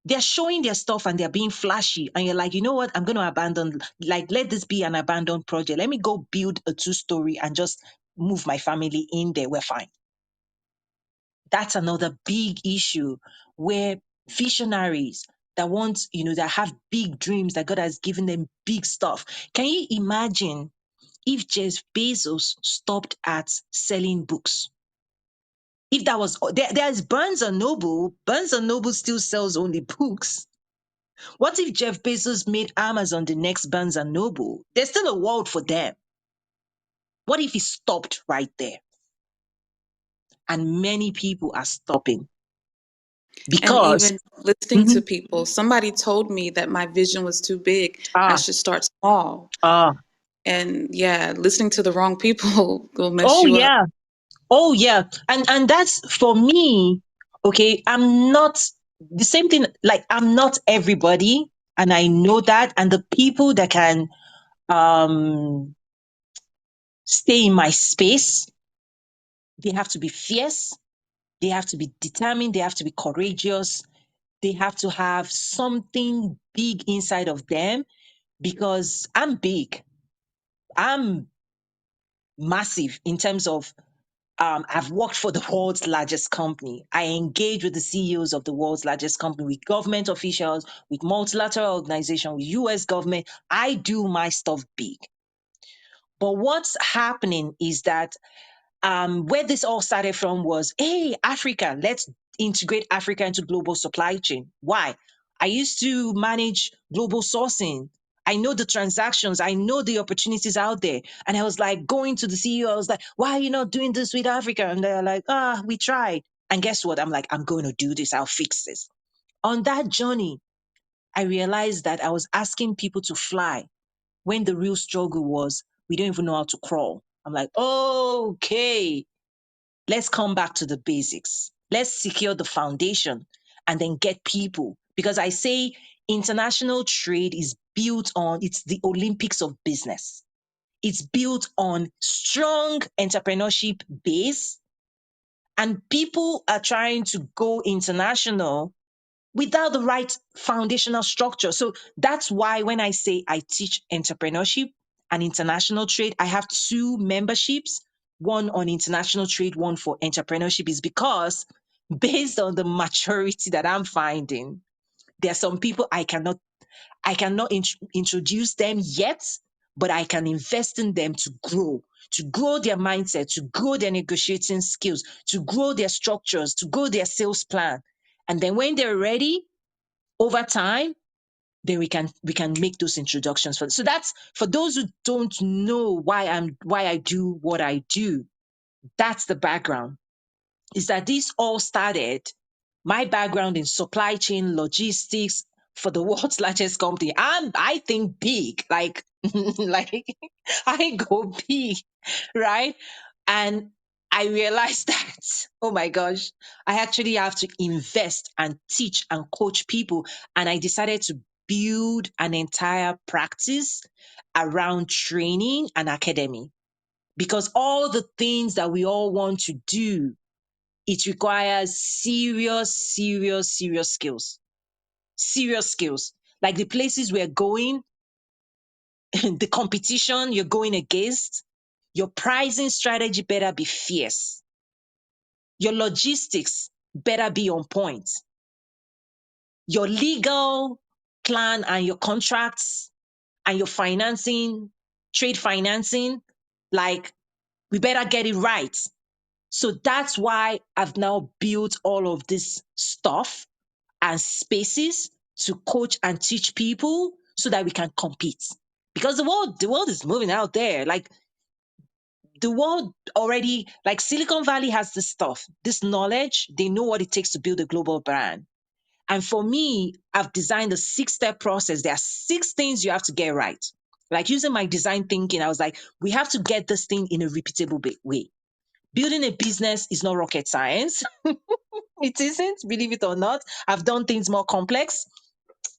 they're showing their stuff and they're being flashy. And you're like, you know what? I'm going to abandon, like, let this be an abandoned project. Let me go build a two-story and just move my family in there. We're fine. That's another big issue where visionaries that want, that have big dreams, that God has given them big stuff. Can you imagine if Jeff Bezos stopped at selling books? If that was, there's Barnes and Noble still sells only books. What if Jeff Bezos made Amazon the next Barnes and Noble? There's still a world for them. What if he stopped right there? And many people are stopping And because, even listening to mhm, people, somebody told me that my vision was too big. I ah, should start small. ah, And yeah, listening to the wrong people will mess oh you up. yeah, oh yeah, and that's for me. Okay, I'm not the same thing. Like I'm not everybody, and I know that. And the people that can um stay in my space, they have to be fierce. They have to be determined. They have to be courageous. They have to have something big inside of them because I'm big. I'm massive in terms of I've worked for the world's largest company. I engage with the CEOs of the world's largest company, with government officials, with multilateral organizations, with US government. I do my stuff big. But what's happening is that where this all started from was, hey, Africa, let's integrate Africa into global supply chain. Why? I used to manage global sourcing. I know the transactions. I know the opportunities out there. And I was like going to the CEO. I was like, why are you not doing this with Africa? And they're like, we tried. And guess what? I'm like, I'm going to do this. I'll fix this. On that journey, I realized that I was asking people to fly when the real struggle was, we don't even know how to crawl. I'm like, okay, let's come back to the basics. Let's secure the foundation and then get people. Because I say international trade is built on, it's the Olympics of business. It's built on strong entrepreneurship base, and people are trying to go international without the right foundational structure. So that's why when I say I teach entrepreneurship and international trade, I have two memberships, one on international trade, one for entrepreneurship, is because based on the maturity that I'm finding, there are some people I cannot introduce them yet, but I can invest in them to grow their mindset, to grow their negotiating skills, to grow their structures, to grow their sales plan. And then when they're ready, over time, then we can make those introductions for. So that's for those who don't know why I do what I do. That's the background. Is that this all started my background in supply chain logistics for the world's largest company. I think big, like like I go big, right? And I realized that, oh my gosh, I actually have to invest and teach and coach people. And I decided to build an entire practice around training and academy, because all the things that we all want to do, it requires serious skills. Serious skills. Like the places we're going, the competition you're going against, your pricing strategy better be fierce. Your logistics better be on point. Your legal plan and your contracts and your financing, trade financing, like we better get it right. So that's why I've now built all of this stuff and spaces to coach and teach people so that we can compete. Because the world is moving out there. Like the world already, like Silicon Valley has this stuff, this knowledge. They know what it takes to build a global brand. And for me, I've designed a 6-step process. There are 6 things you have to get right. Like using my design thinking, I was like, we have to get this thing in a repeatable way. Building a business is not rocket science. It isn't, believe it or not. I've done things more complex.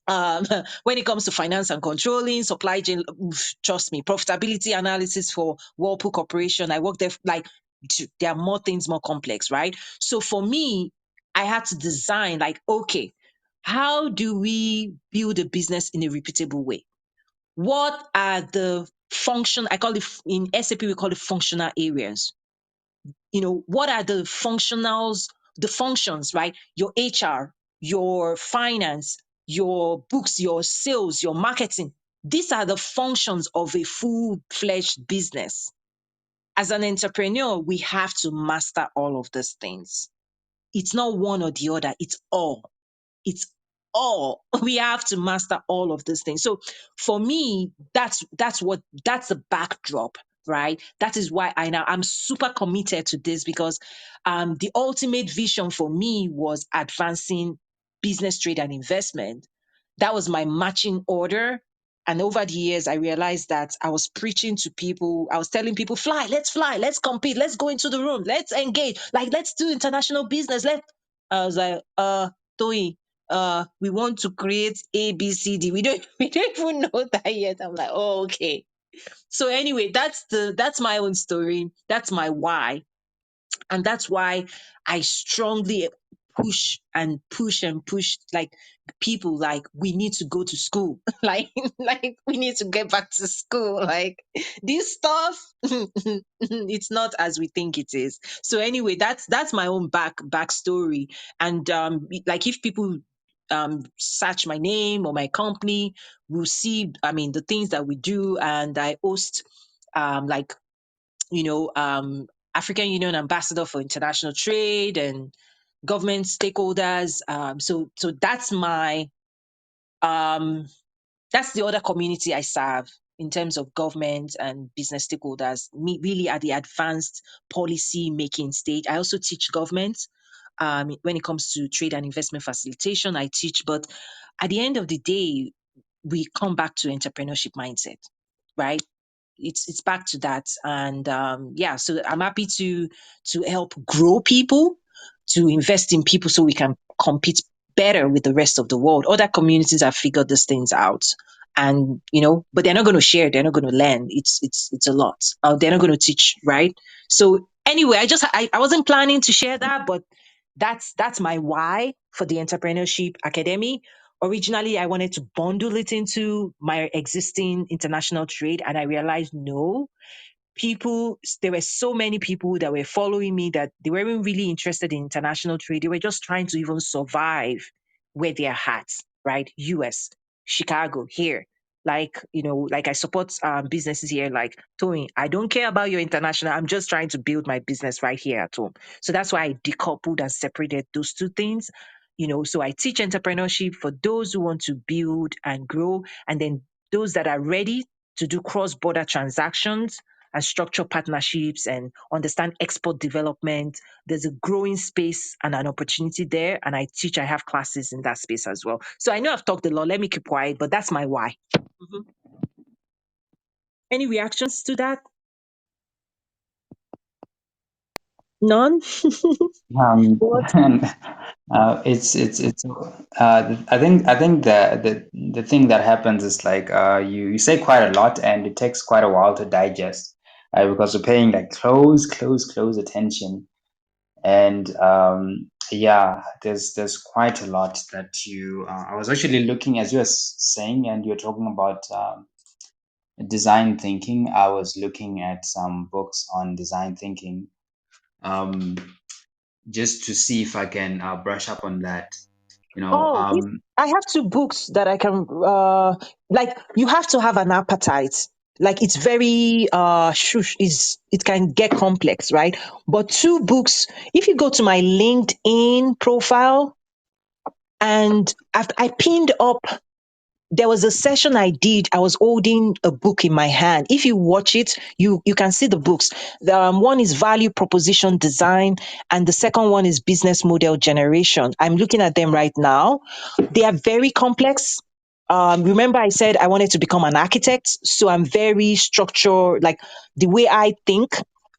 um, when it comes to finance and controlling, supply chain, oof, trust me, profitability analysis for Whirlpool Corporation. I worked there, like, there are more things more complex, right? So for me, I had to design, like, okay, how do we build a business in a repeatable way? What are the function, I call it in SAP, we call it functional areas. What are the functions, right? Your HR, your finance, your books, your sales, your marketing. These are the functions of a full-fledged business. As an entrepreneur, we have to master all of these things. It's not one or the other, it's all. It's all. We have to master all of these things. So for me, that's the backdrop, right? That is why I'm super committed to this, because the ultimate vision for me was advancing business, trade, and investment. That was my matching order. And over the years, I realized that I was preaching to people. I was telling people, fly, let's compete, let's go into the room, let's engage, like, let's do international business. I was like, Toy, we want to create ABCD. We don't even know that yet. I'm like, oh, okay. So anyway, that's my own story. That's my why. And that's why I strongly push like people, like, we need to go to school. like we need to get back to school. Like this stuff, it's not as we think it is. So anyway, that's my own backstory. And like if people search my name or my company, will see, I mean, the things that we do. And I host like, you know, African Union Ambassador for International Trade and government stakeholders. So um, that's the other community I serve in terms of government and business stakeholders, me really at the advanced policy making stage. I also teach government when it comes to trade and investment facilitation. I teach, but at the end of the day, we come back to entrepreneurship mindset, right? It's back to that. And yeah, so I'm happy to help grow people, to invest in people so we can compete better with the rest of the world. Other communities have figured these things out, and but they're not going to share, they're not going to learn. It's a lot. They're not going to teach, right? So anyway, I wasn't planning to share that, but That's my why for the Entrepreneurship Academy. Originally, I wanted to bundle it into my existing international trade, and I realized no, there were so many people that were following me that they weren't really interested in international trade. They were just trying to even survive where they're at, right? US, Chicago, here. Like, like I support businesses here, like Tony, I don't care about your international. I'm just trying to build my business right here at home. So that's why I decoupled and separated those two things. So I teach entrepreneurship for those who want to build and grow, and then those that are ready to do cross-border transactions and structure partnerships and understand export development. There's a growing space and an opportunity there. And I have classes in that space as well. So I know I've talked a lot. Let me keep quiet, but that's my why. Mhm. Any reactions to that? None? What? And it's I think the thing that happens is like you say quite a lot and it takes quite a while to digest, because we're paying like close attention. And yeah, there's quite a lot that you I was actually looking as you were saying, and you're talking about design thinking. I was looking at some books on design thinking, um, just to see if I can brush up on that. You know, Oh, if I have two books that I can like you have to have an appetite. Like it's very shush is it can get complex, right? But two books, if you go to my LinkedIn profile and after I pinned up there was a session I did. I was holding a book in my hand. If you watch it, you can see the books. One is value proposition design, and the second one is business model generation. I'm looking at them right now. They are very complex. Remember, I said I wanted to become an architect, so I'm very structured. Like the way I think,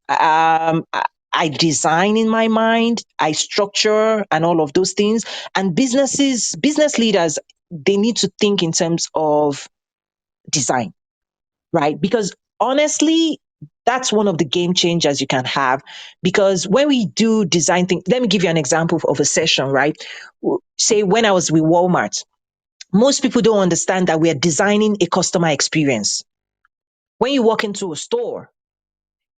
I design in my mind, I structure, and all of those things. And business leaders, they need to think in terms of design, right? Because honestly, that's one of the game changers you can have. Because when we do design things, let me give you an example of a session, right? Say when I was with Walmart, most people don't understand that we are designing a customer experience. When you walk into a store,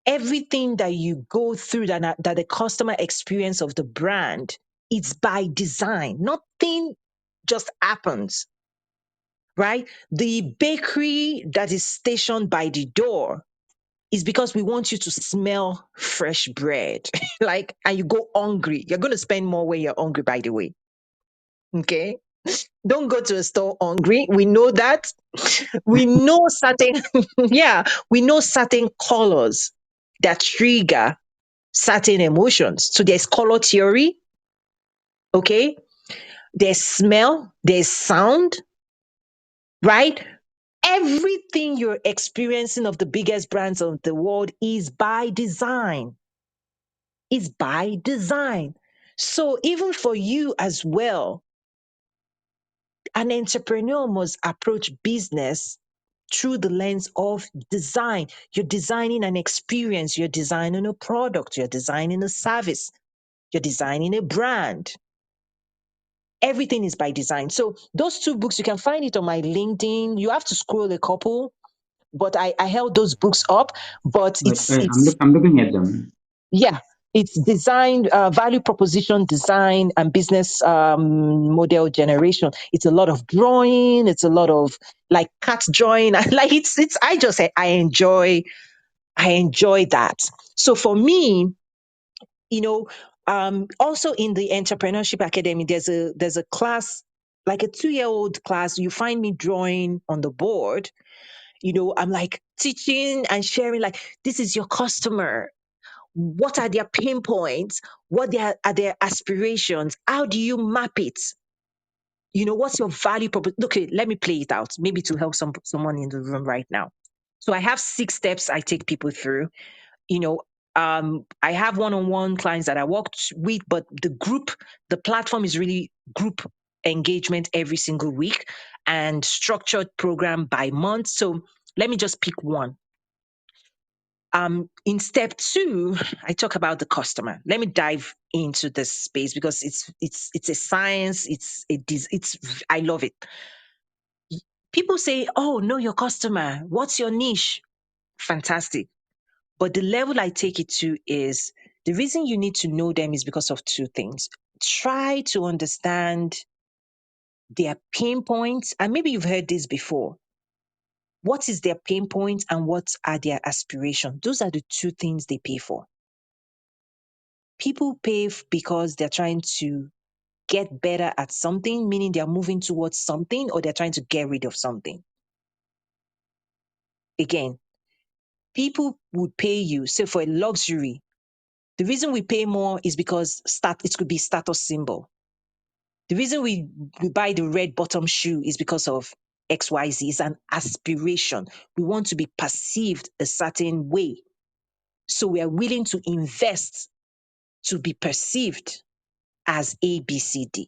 everything that you go through that the customer experience of the brand, it's by design. Nothing just happens, right? The bakery that is stationed by the door is because we want you to smell fresh bread. Like, and you go hungry. You're going to spend more when you're hungry, by the way. Okay. Don't go to a store hungry. We know that. We know certain, yeah, we know certain colors that trigger certain emotions. So there's color theory. Okay. There's smell, there's sound, right? Everything you're experiencing of the biggest brands of the world is by design. Is by design. So even for you as well, an entrepreneur must approach business through the lens of design. You're designing an experience, you're designing a product, you're designing a service, you're designing a brand. Everything is by design. So those two books, you can find it on my LinkedIn. You have to scroll a couple, but I held those books up. But wait, I'm looking at them. yeah, it's design, value proposition design, and business model generation. It's a lot of drawing. It's a lot of like cat drawing. Like it's. I just say I enjoy that. So for me, you know, also in the Entrepreneurship Academy, there's a class, like a 2-year-old class. You find me drawing on the board. I'm like teaching and sharing. Like this is your customer. What are their pain points? Are their aspirations? How do you map it? What's your value proposition? Okay, let me play it out, maybe to help someone in the room right now. So I have 6 steps I take people through. You know, I have one-on-one clients that I worked with, but the platform is really group engagement every single week and structured program by month. So let me just pick one. In step 2, I talk about the customer. Let me dive into this space because it's a science. It's I love it. People say, "Oh, know your customer. What's your niche?" Fantastic. But the level I take it to is the reason you need to know them is because of two things. Try to understand their pain points, and maybe you've heard this before. What is their pain points and what are their aspirations? Those are the two things they pay for. People pay because they're trying to get better at something, meaning they're moving towards something, or they're trying to get rid of something. Again, people would pay you, say for a luxury. The reason we pay more is because it could be status symbol. The reason we buy the red bottom shoe is because of XYZ. It's an aspiration. We want to be perceived a certain way. So we are willing to invest to be perceived as ABCD.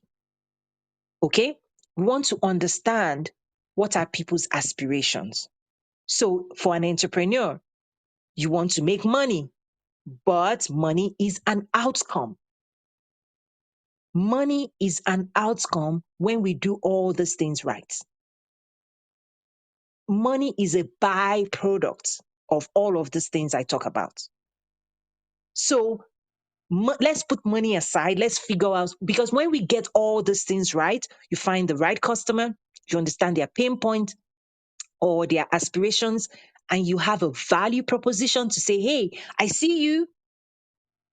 Okay? We want to understand what are people's aspirations. So for an entrepreneur, you want to make money, but money is an outcome. Money is an outcome when we do all these things right. Money is a byproduct of all of these things I talk about. So let's put money aside. Let's figure out, because when we get all these things right, you find the right customer, you understand their pain point or their aspirations, and you have a value proposition to say, hey, I see you.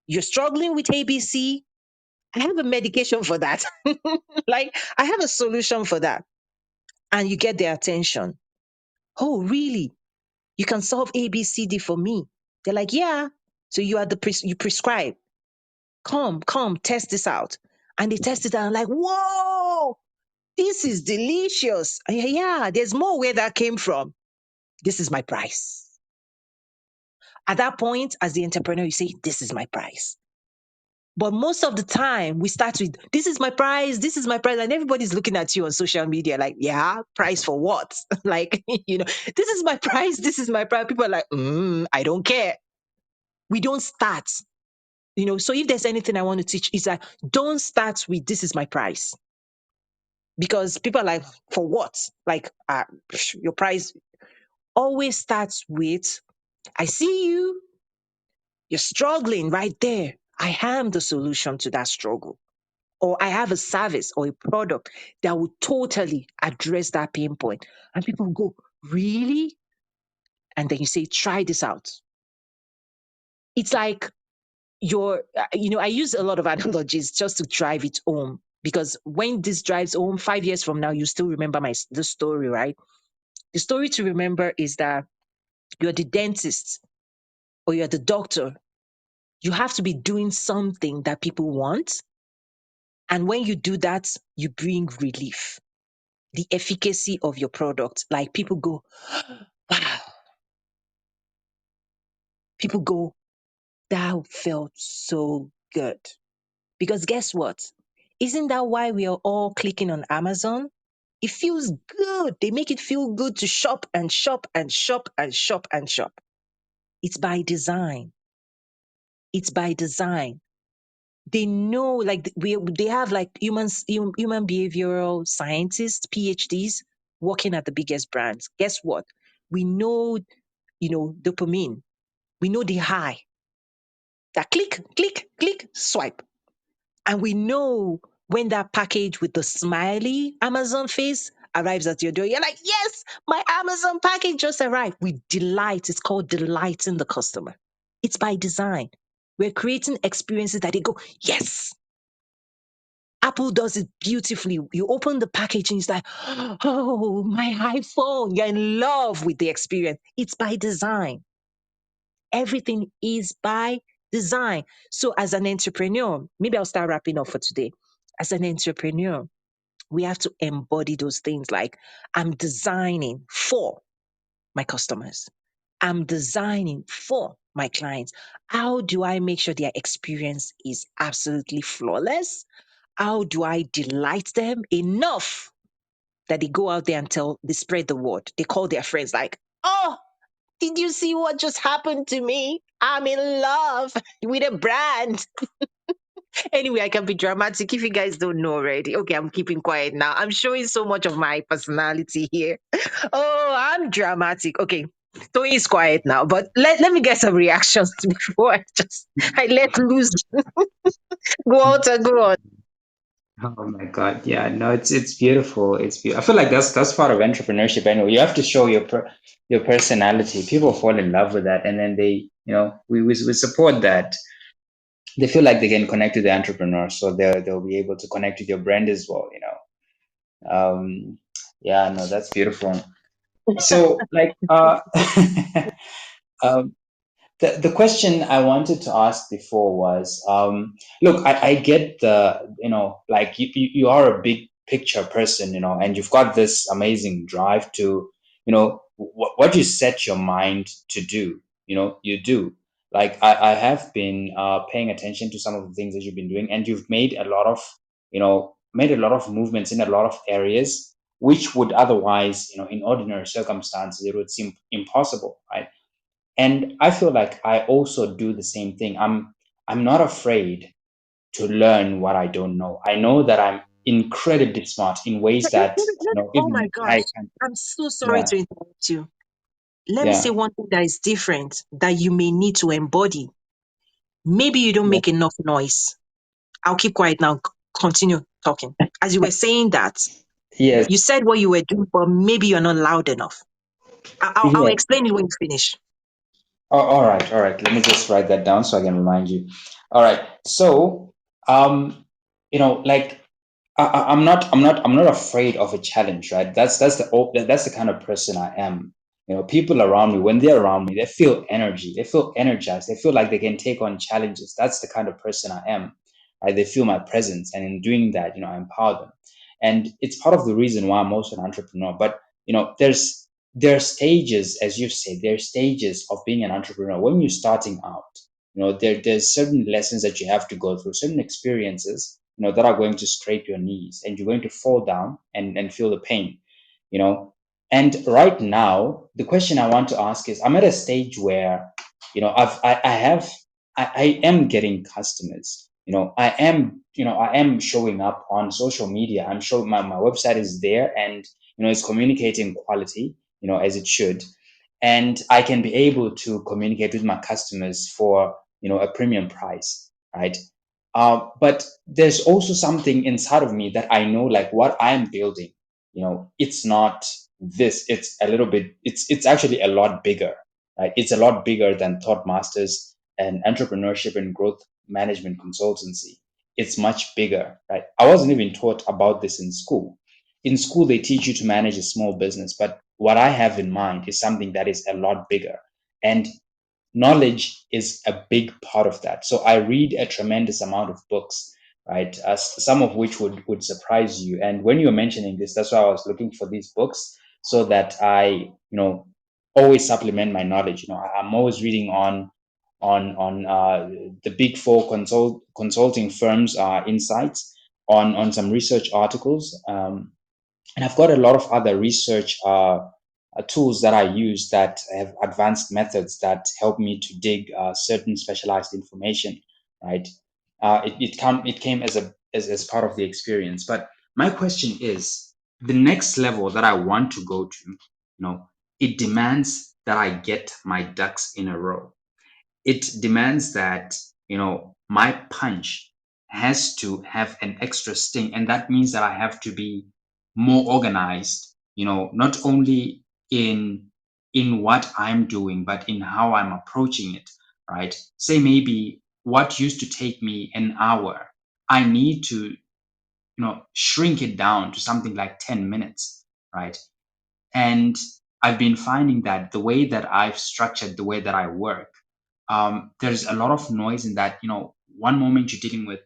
You're struggling with ABC. I have a medication for that. Like, I have a solution for that. And you get their attention. Oh, really? You can solve ABCD for me? They're like, yeah. So you are you prescribe. Come, test this out. And they test it out. I'm like, whoa, this is delicious. Yeah, there's more where that came from. This is my price. At that point, as the entrepreneur, you say, this is my price. But most of the time, we start with, this is my price, this is my price. And everybody's looking at you on social media like, yeah, price for what? Like, this is my price, this is my price. People are like, I don't care. We don't start. So if there's anything I want to teach, is that don't start with, this is my price. Because people are like, for what? Like, your price always starts with, I see you, you're struggling right there. I am the solution to that struggle. Or I have a service or a product that will totally address that pain point. And people go, really? And then you say, try this out. It's like I use a lot of analogies just to drive it home. Because when this drives home, 5 years from now, you still remember the story, right? The story to remember is that you're the dentist or you're the doctor. You have to be doing something that people want. And when you do that, you bring relief, the efficacy of your product. Like people go, wow. People go, that felt so good. Because guess what? Isn't that why we are all clicking on Amazon? It feels good. They make it feel good to shop and shop and shop and shop and shop. It's by design. It's by design. They know, like they have like human behavioral scientists, PhDs, working at the biggest brands. Guess what? We know, dopamine. We know the high. That click, click, click, swipe. And we know when that package with the smiley Amazon face arrives at your door, you're like, yes, my Amazon package just arrived. We delight. It's called delighting the customer. It's by design. We're creating experiences that they go, yes. Apple does it beautifully. You open the package and it's like, oh, my iPhone. You're in love with the experience. It's by design. Everything is by design. So as an entrepreneur, maybe I'll start wrapping up for today. As an entrepreneur, we have to embody those things like I'm designing for my customers. I'm designing for my clients. How do I make sure their experience is absolutely flawless? How do I delight them enough that they go out there and they spread the word? They call their friends like, oh, did you see what just happened to me? I'm in love with a brand. Anyway, I can be dramatic if you guys don't know already. Okay, I'm keeping quiet now. I'm showing so much of my personality here. Oh, I'm dramatic. Okay. Tony is quiet now, but let me get some reactions before I let loose. Go out and go on. Oh my God. Yeah, no, it's beautiful. I feel like that's part of entrepreneurship anyway. You have to show your personality. People fall in love with that, and then we support that. They feel like they can connect to the entrepreneur, so they'll be able to connect with your brand as well, you know. Yeah, no, that's beautiful. So like um the question I wanted to ask before was, look, I get like you are a big picture person, and you've got this amazing drive to, what you set your mind to do, you do. Like I have been paying attention to some of the things that you've been doing, and you've made a lot of movements in a lot of areas, which would otherwise, in ordinary circumstances, it would seem impossible, right? And I feel like I also do the same thing. I'm not afraid to learn what I don't know. I know that I'm incredibly smart in ways that, Oh my even I gosh. can. I'm so sorry Yeah, to interrupt you. Let me say yeah, one thing that is different that you may need to embody. Maybe you don't yeah. make enough noise. I'll keep quiet now. Continue talking. As you were saying that, Yes, you said what you were doing, but maybe you're not loud enough. I'll yes. explain it when you finish. Oh, all right, all right. Let me just write that down so I can remind you. All right. So, um, like I'm not afraid of a challenge, right? That's the kind of person I am. People around me, when they're around me, they feel energy, they feel energized, they feel like they can take on challenges. That's the kind of person I am. Right? They feel my presence, and in doing that, I empower them. And it's part of the reason why I'm also an entrepreneur. But there are stages, as you say, there are stages of being an entrepreneur. When you're starting out, there's certain lessons that you have to go through, certain experiences, that are going to scrape your knees, and you're going to fall down and feel the pain, you know. And right now, the question I want to ask is, I'm at a stage where, I am getting customers. I am showing up on social media. I'm showing my website is there, and it's communicating quality, as it should. And I can be able to communicate with my customers for, a premium price, right? But there's also something inside of me that I know, like what I'm building, it's not this. It's a little bit. It's actually a lot bigger, right? It's a lot bigger than Thought Masters and entrepreneurship and growth management consultancy. It's much bigger, right? I wasn't even taught about this in school. In school, they teach you to manage a small business, but what I have in mind is something that is a lot bigger. And knowledge is a big part of that. So I read a tremendous amount of books, right? Some of which would surprise you. And when you were mentioning this, that's why I was looking for these books, so that I, always supplement my knowledge. I'm always reading on the big four consulting firms insights, on some research articles. And I've got a lot of other research tools that I use that have advanced methods that help me to dig certain specialized information. Right? It came as part of the experience. But my question is, the next level that I want to go to, it demands that I get my ducks in a row. It demands that, my punch has to have an extra sting, and that means that I have to be more organized, not only in what I'm doing, but in how I'm approaching it, right? Say maybe what used to take me an hour, I need to, shrink it down to something like 10 minutes, right? And I've been finding that the way that I've structured the way that I work, there's a lot of noise in that. One moment you're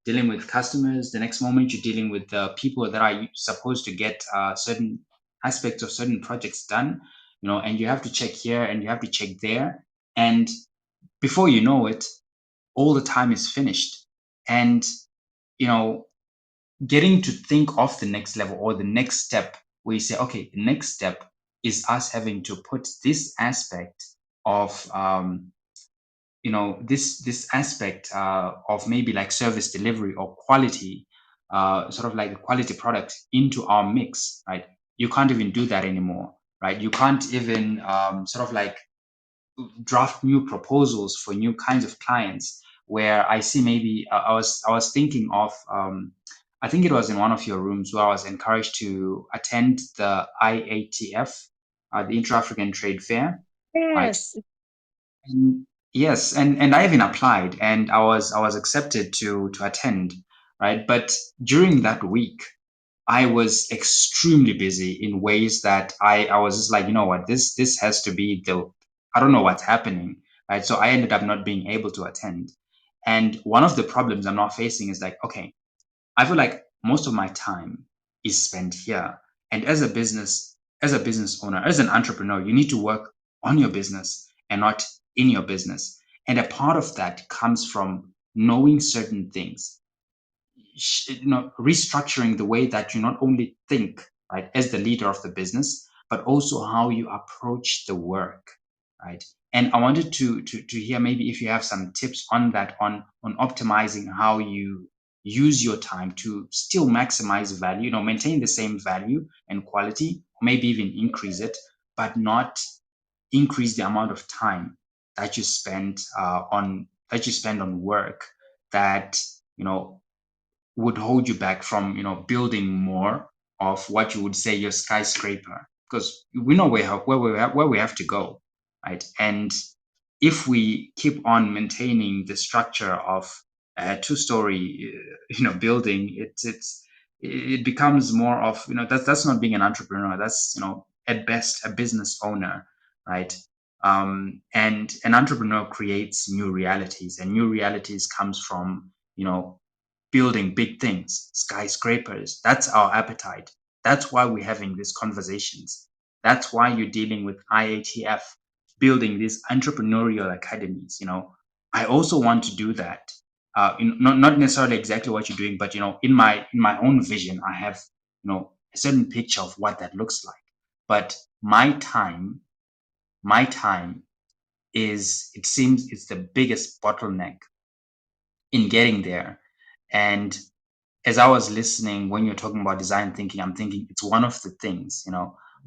dealing with customers, the next moment you're dealing with the people that are supposed to get certain aspects of certain projects done, and you have to check here and you have to check there, and before you know it, all the time is finished. And you know getting to think of the next level or the next step, where you say, okay, the next step is us having to put this aspect of this aspect of maybe like service delivery or quality, sort of like a quality product into our mix, right? You can't even do that anymore, right? You can't even sort of like draft new proposals for new kinds of clients. Where I see maybe I was thinking of I think it was in one of your rooms where I was encouraged to attend the IATF, the Intra-African Trade Fair, right? Yes. And yes, and I even applied, and I was accepted to attend, right? But during that week, I was extremely busy in ways that I was just like, you know what, this has to be the, I don't know what's happening, right? So I ended up not being able to attend. And one of the problems I'm now facing is like, okay, I feel like most of my time is spent here. And as a business owner, as an entrepreneur, you need to work on your business and not in your business. And a part of that comes from knowing certain things, restructuring the way that you not only think, right, as the leader of the business, but also how you approach the work, right? And I wanted to hear maybe if you have some tips on that, on optimizing how you use your time to still maximize value, maintain the same value and quality, or maybe even increase it, but not increase the amount of time that you spend on work that you know would hold you back from building more of what you would say your skyscraper, because we know where we have to go, right? And if we keep on maintaining the structure of a two-story building, it becomes more of that's not being an entrepreneur. That's at best a business owner, right? And an entrepreneur creates new realities, and new realities comes from building big things, skyscrapers. That's our appetite. That's why we're having these conversations. That's why you're dealing with IATF, building these entrepreneurial academies. I also want to do that. Not necessarily exactly what you're doing, but in my own vision, I have a certain picture of what that looks like. But my time is, it seems, it's the biggest bottleneck in getting there. And as I was listening, when you're talking about design thinking, I'm thinking it's one of the things.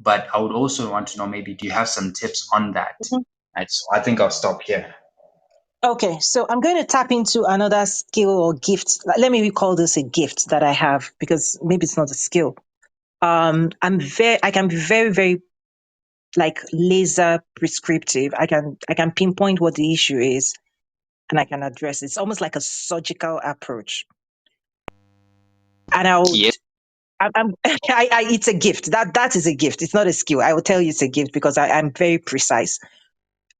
But I would also want to know, maybe, do you have some tips on that? Mhm. Right. So I think I'll stop here. Okay, so I'm going to tap into another skill or gift. Let me call this a gift that I have because maybe it's not a skill. I can be very, very like laser prescriptive. I can pinpoint what the issue is and I can address it. It's almost like a surgical approach. And I would, Yes. it's a gift. That is a gift. It's not a skill. I will tell you it's a gift because I'm very precise.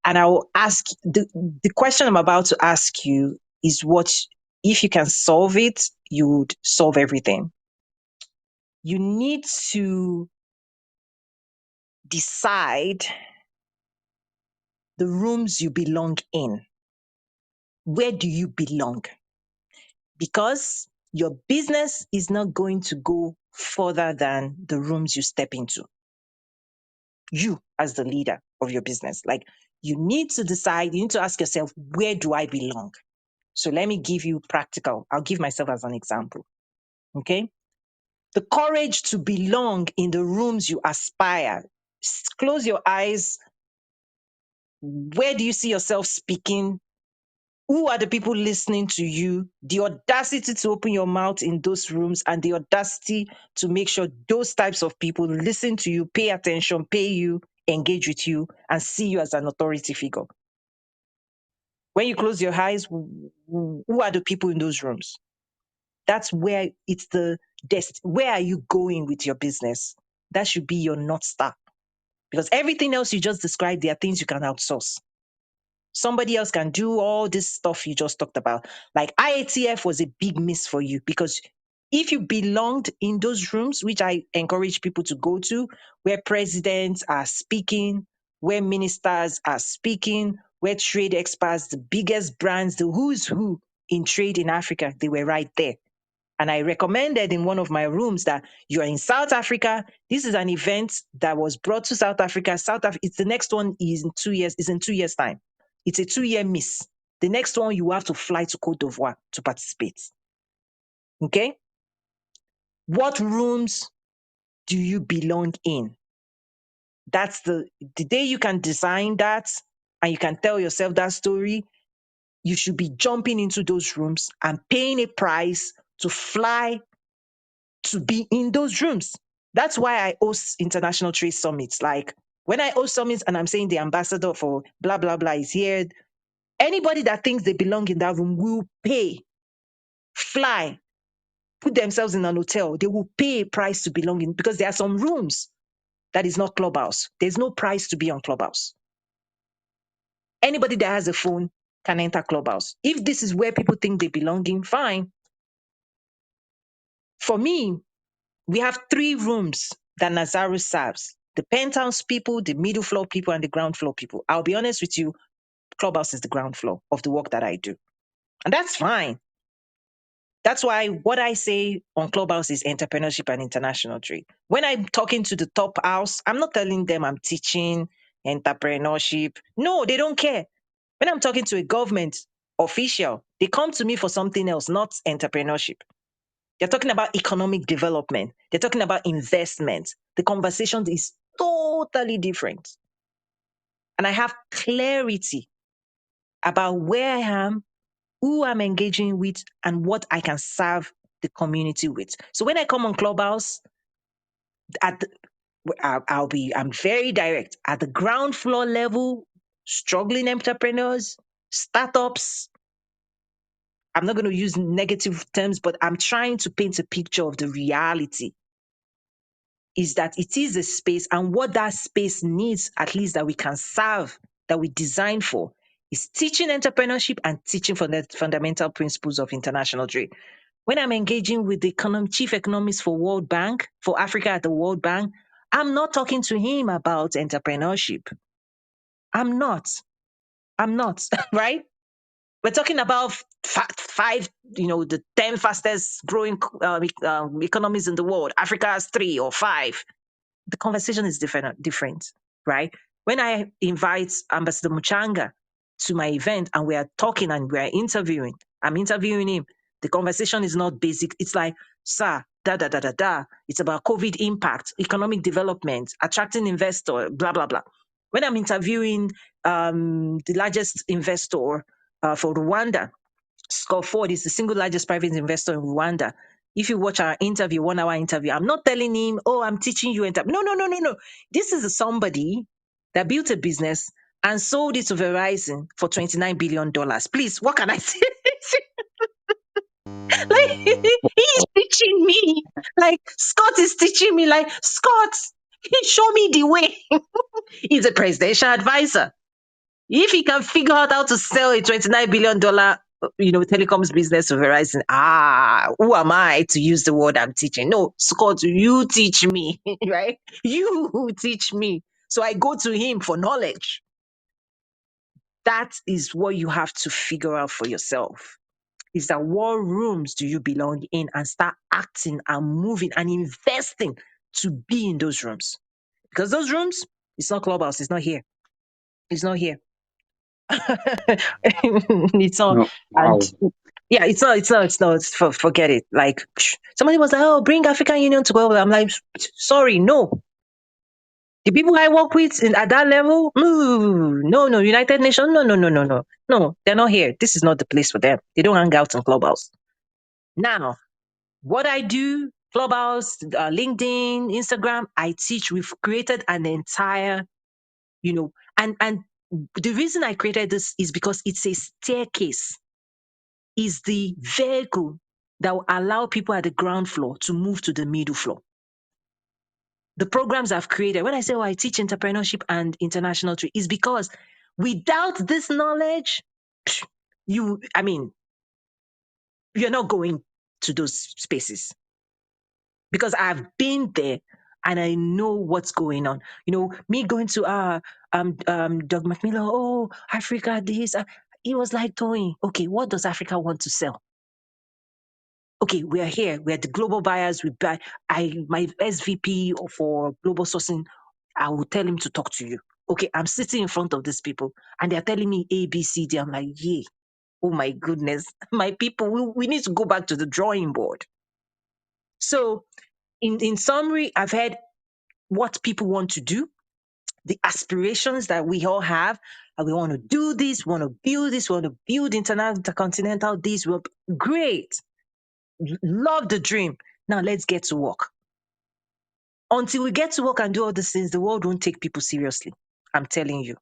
And I will ask the question I'm about to ask you is what, if you can solve it, you would solve everything. You need to decide the rooms you belong in. Where do you belong? Because your business is not going to go further than the rooms you step into. You, as the leader of your business, like you need to decide, you need to ask yourself, where do I belong? So let me give you practical. I'll give myself as an example. Okay. The courage to belong in the rooms you aspire. Close your eyes. Where do you see yourself speaking? Who are the people listening to you? The audacity to open your mouth in those rooms and the audacity to make sure those types of people listen to you, pay attention, pay you, engage with you, and see you as an authority figure. When you close your eyes, who are the people in those rooms? That's where it's where are you going with your business? That should be your North Star. Because everything else you just described, there are things you can outsource. Somebody else can do all this stuff you just talked about. Like IATF was a big miss for you because if you belonged in those rooms, which I encourage people to go to, where presidents are speaking, where ministers are speaking, where trade experts, the biggest brands, the who's who in trade in Africa, they were right there. And I recommended in one of my rooms that you're in South Africa. This is an event that was brought to South Africa. It's the next one is in 2 years, is in 2 years' time. It's a 2-year miss. The next one, you have to fly to Cote d'Ivoire to participate. Okay? What rooms do you belong in? That's the day you can design that and you can tell yourself that story. You should be jumping into those rooms and paying a price to fly to be in those rooms. That's why I host international trade summits. Like when I host summits and I'm saying the ambassador for blah, blah, blah is here, anybody that thinks they belong in that room will pay, fly, put themselves in an hotel. They will pay a price to belong in because there are some rooms that is not Clubhouse. There's no price to be on Clubhouse. Anybody that has a phone can enter Clubhouse. If this is where people think they belong in, fine. For me, we have 3 rooms that Nazaru serves. The penthouse people, the middle floor people, and the ground floor people. I'll be honest with you, Clubhouse is the ground floor of the work that I do. And that's fine. That's why what I say on Clubhouse is entrepreneurship and international trade. When I'm talking to the top house, I'm not telling them I'm teaching entrepreneurship. No, they don't care. When I'm talking to a government official, they come to me for something else, not entrepreneurship. They're talking about economic development. They're talking about investment. The conversation is totally different. And I have clarity about where I am, who I'm engaging with, and what I can serve the community with. So when I come on Clubhouse, at the, I'm very direct. At the ground floor level, struggling entrepreneurs, startups, I'm not going to use negative terms, but I'm trying to paint a picture of the reality is that it is a space, and what that space needs, at least that we can serve, that we design for, is teaching entrepreneurship and teaching for the fundamental principles of international trade. When I'm engaging with the chief economist for World Bank, for Africa at the World Bank, I'm not talking to him about entrepreneurship. I'm not, right? We're talking about 5, the 10 fastest growing economies in the world. Africa has 3 or 5. The conversation is different, right? When I invite Ambassador Muchanga to my event and we are talking and we are interviewing, I'm interviewing him. The conversation is not basic. It's like, sir, da, da, da, da, da. It's about COVID impact, economic development, attracting investor, blah, blah, blah. When I'm interviewing the largest investor for Rwanda, Scott Ford is the single largest private investor in Rwanda. If you watch our interview, 1-hour interview, I'm not telling him, oh, I'm teaching you. No, no, no, no, no. This is somebody that built a business and sold it to Verizon for $29 billion. Please, what can I say? Like, he's teaching me. Like, Scott is teaching me. Like, Scott, he show me the way. He's a presidential advisor. If he can figure out how to sell a $29 billion telecoms business to Verizon, who am I to use the word I'm teaching? No, Scott, you teach me, right? You teach me. So I go to him for knowledge. That is what you have to figure out for yourself. Is that what rooms do you belong in, and start acting and moving and investing to be in those rooms? Because those rooms, it's not Clubhouse, it's not here. It's not here. It's not, No, and wow. yeah, it's not. Forget it. Like somebody was like, "Oh, bring African Union to go." I'm like, sorry, no. The people I work with at that level, no, United Nations, no, they're not here. This is not the place for them. They don't hang out in Clubhouse. Now, what I do, Clubhouse, LinkedIn, Instagram, I teach. We've created an entire, and the reason I created this is because it's a staircase, is the vehicle that will allow people at the ground floor to move to the middle floor. The programs I've created, when I say, I teach entrepreneurship and international trade, is because without this knowledge, you're not going to those spaces, because I've been there and I know what's going on. Me going to Doug McMillan, oh, Africa, this. He was like, Tony, okay, what does Africa want to sell? Okay, we are here. We are the global buyers. We buy. My SVP for global sourcing, I will tell him to talk to you. Okay, I'm sitting in front of these people and they're telling me A, B, C, D. I'm like, yeah. Oh my goodness, my people, we need to go back to the drawing board. So, in summary, I've heard what people want to do, the aspirations that we all have, and we want to do this, we want to build this, we want to build international, intercontinental this. Great, love the dream. Now let's get to work. Until we get to work and do all these things, the world won't take people seriously. I'm telling you,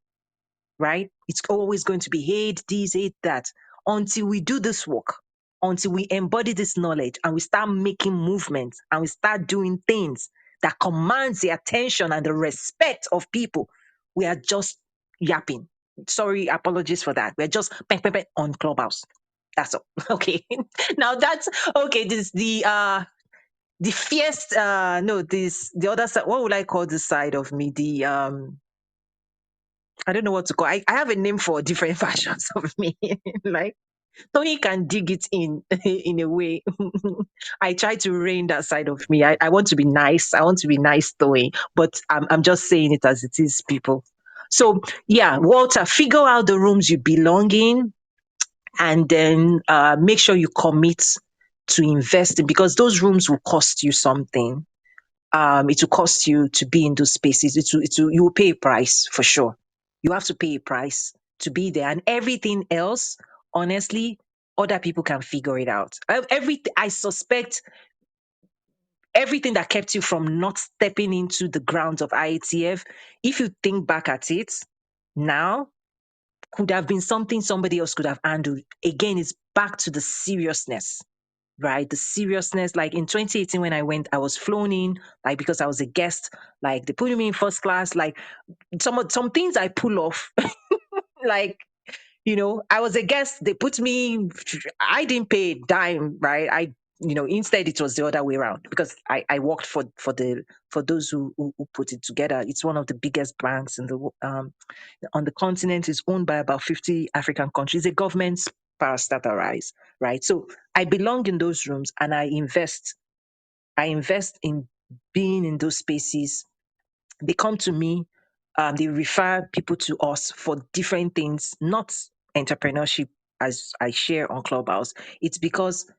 right? It's always going to be hate this, hate that. Until we do this work, until we embody this knowledge and we start making movements and we start doing things that commands the attention and the respect of people, we are just yapping. Sorry, apologies for that. We're just bang, bang, bang on Clubhouse. That's all. Okay. Now that's okay. This is the fierce no, this the other side. What would I call this side of me? The I don't know what to call. I have a name for different versions of me. Like Tony can dig it in in a way. I try to rein that side of me. I want to be nice. I want to be nice, Tony, but I'm just saying it as it is, people. So yeah, Walter, figure out the rooms you belong in, and then make sure you commit to invest in, because those rooms will cost you something. It will cost you to be in those spaces. You will pay a price for sure. You have to pay a price to be there, and everything else, honestly, other people can figure it out. I suspect everything that kept you from not stepping into the grounds of IATF, if you think back at it now, could have been something somebody else could have handled. Again, it's back to the seriousness, right? The seriousness. Like in 2018, when I went, I was flown in, like because I was a guest, like they put me in first class, like some things I pull off, like, I was a guest, they put me, I didn't pay a dime, right? Instead it was the other way around, because I worked for those who put it together. It's one of the biggest banks on the continent. Is owned by about 50 African countries, a government parastatalized, right? So I belong in those rooms, and I invest in being in those spaces. They come to me, they refer people to us for different things, not entrepreneurship as I share on Clubhouse. It's because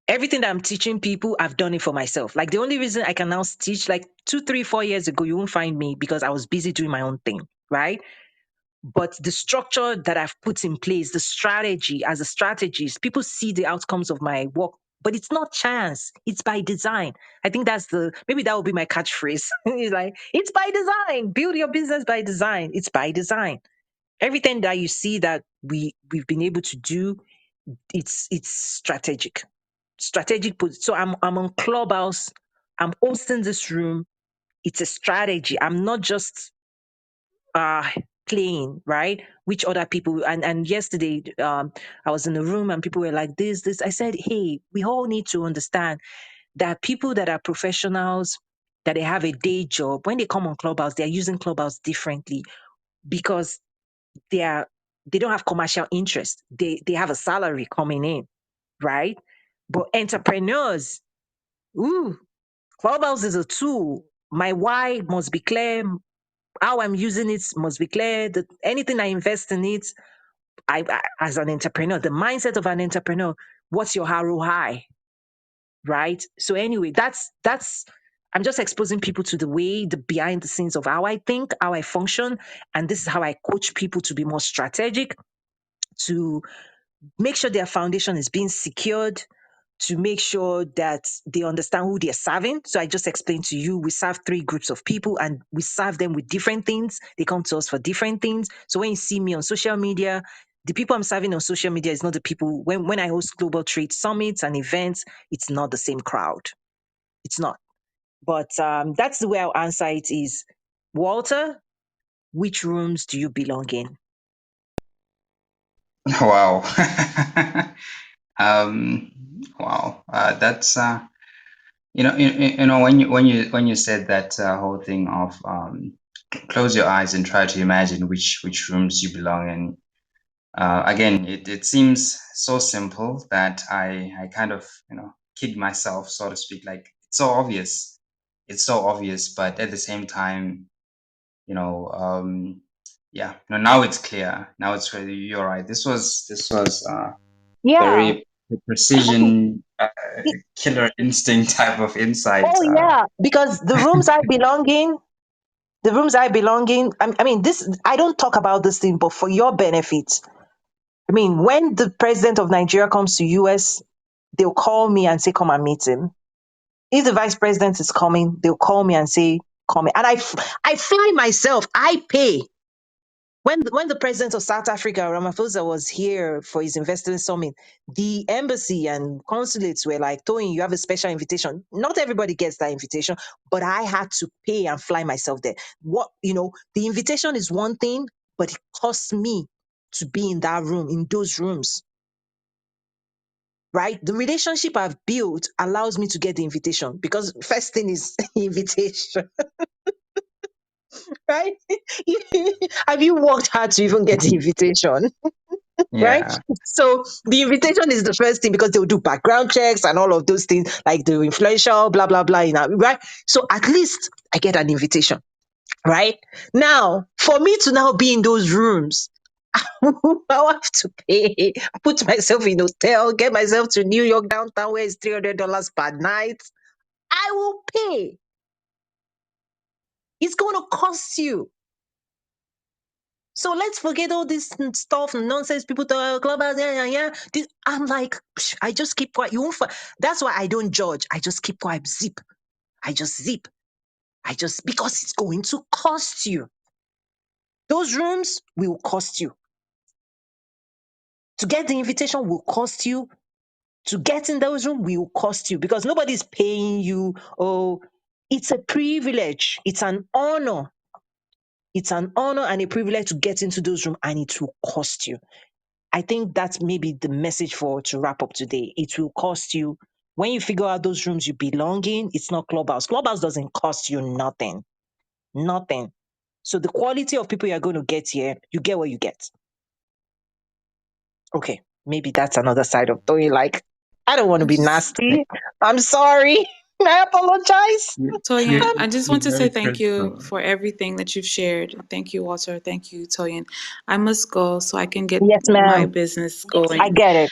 everything that I'm teaching people, I've done it for myself. Like the only reason I can now teach, like 2, 3, 4 years ago, you won't find me because I was busy doing my own thing, right? But the structure that I've put in place, the strategy as a strategist, people see the outcomes of my work, but it's not chance. It's by design. I think maybe that will be my catchphrase. It's like, it's by design. Build your business by design. It's by design. Everything that you see that we've been able to do, it's strategic. So I'm on Clubhouse. I'm hosting this room. It's a strategy. I'm not just uh playing, right? Which other people, and yesterday I was in a room and people were like this. I said, hey, we all need to understand that people that are professionals, that they have a day job, when they come on Clubhouse, they're using Clubhouse differently, because they are they don't have commercial interest. They have a salary coming in, right? But entrepreneurs, ooh, Clubhouse is a tool. My why must be clear. How I'm using it must be clear. That anything I invest in it, as an entrepreneur, the mindset of an entrepreneur, what's your ROI, right? So anyway, that's I'm just exposing people to the behind the scenes of how I think, how I function, and this is how I coach people to be more strategic, to make sure their foundation is being secured, to make sure that they understand who they're serving. So I just explained to you, we serve 3 groups of people and we serve them with different things. They come to us for different things. So when you see me on social media, the people I'm serving on social media is not the people, when I host global trade summits and events, it's not the same crowd. It's not. But that's the way I'll answer it is, Walter, which rooms do you belong in? Wow. um, wow. That's when you said that whole thing of close your eyes and try to imagine which rooms you belong in. Again, it seems so simple that I kind of kid myself, so to speak. Like it's so obvious, but at the same time, you know, um, Yeah, no, now it's clear. Now it's really, you're right. This was Yeah. very precision, killer instinct type of insight. Oh yeah, because the rooms I belong in, I mean, this, I don't talk about this thing, but for your benefit, I mean, when the president of Nigeria comes to US, they'll call me and say, come and meet him. If the vice president is coming, they'll call me and say, come in. And I fly myself, I pay. When the president of South Africa, Ramaphosa, was here for his investment summit, the embassy and consulates were like, Tony, you have a special invitation. Not everybody gets that invitation, but I had to pay and fly myself there. The invitation is one thing, but it costs me to be in that room, in those rooms, right? The relationship I've built allows me to get the invitation because first thing is invitation, right? Have you worked hard to even get the invitation? Right? Yeah. So the invitation is the first thing because they'll do background checks and all of those things, like the influential, blah, blah, blah, right? So at least I get an invitation, right? Now, for me to now be in those rooms, I'll have to pay, put myself in hotel, get myself to New York downtown where it's $300 per night. I will pay. It's going to cost you. So let's forget all this stuff and nonsense people talk clubhouse. Yeah, yeah, yeah. I'm like, I just keep quiet. You won't. That's why I don't judge. I just keep quiet. Zip. I just zip. Because it's going to cost you. Those rooms will cost you. To get the invitation will cost you. To get in those rooms will cost you because nobody's paying you. Oh, it's a privilege. It's an honor. It's an honor and a privilege to get into those rooms, and it will cost you. I think that's maybe the message for to wrap up today. It will cost you when you figure out those rooms you belong in. It's not Clubhouse. Clubhouse doesn't cost you nothing, nothing. So the quality of people you're going to get here, you get what you get. Okay, maybe that's another side of Tony. Like, I don't want to be nasty. I'm sorry. I apologize. Toyin, I just want You're to say very thank you truthful. for everything that you've shared. Thank you, Walter. Thank you, Toyin. I must go so I can get Yes, my ma'am. business I going. get it.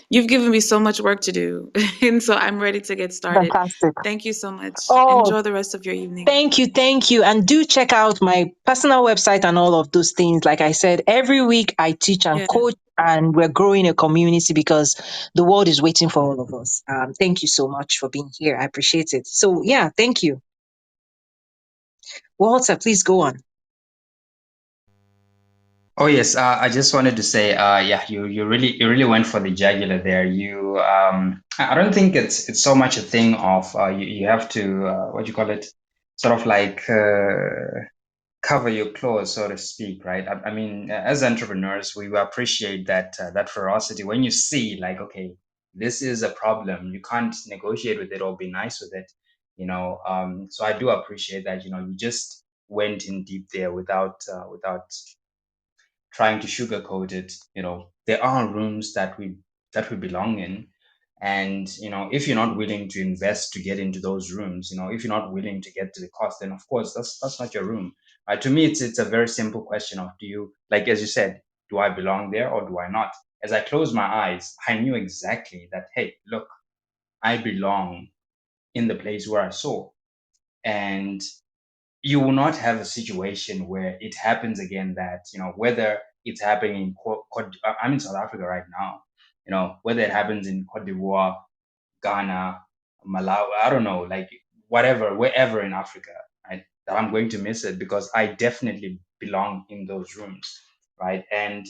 You've given me so much work to do, and so I'm ready to get started. Fantastic. Thank you so much. Oh, Enjoy the rest of your evening. thank you, thank you. And do check out my personal website and all of those things. Like I said, every week I teach and Yeah. coach, and we're growing a community because the world is waiting for all of us. Thank you so much for being here. I appreciate it. So, yeah, thank you. Walter, please go on. Oh yes, I just wanted to say, yeah, you really went for the jugular there. I don't think it's so much a thing of you have to what do you call it, sort of like cover your claws, so to speak, right? I mean, as entrepreneurs, we appreciate that ferocity when you see like, okay, this is a problem, you can't negotiate with it or be nice with it, you know. So I do appreciate that, you know, you just went in deep there without trying to sugarcoat it. You know, there are rooms that we belong in, and you know, if you're not willing to invest to get into those rooms, you know, if you're not willing to get to the cost, then of course that's not your room. To me, it's a very simple question of, do you, like as you said, do I belong there or do I not? As I closed my eyes, I knew exactly that, hey, look, I belong in the place where I saw. And you will not have a situation where it happens again, that, you know, whether it's happening in I'm in South Africa right now, you know, whether it happens in Cote d'Ivoire, Ghana, Malawi, I don't know, like whatever, wherever in Africa, right, that I'm going to miss it because I definitely belong in those rooms, right? And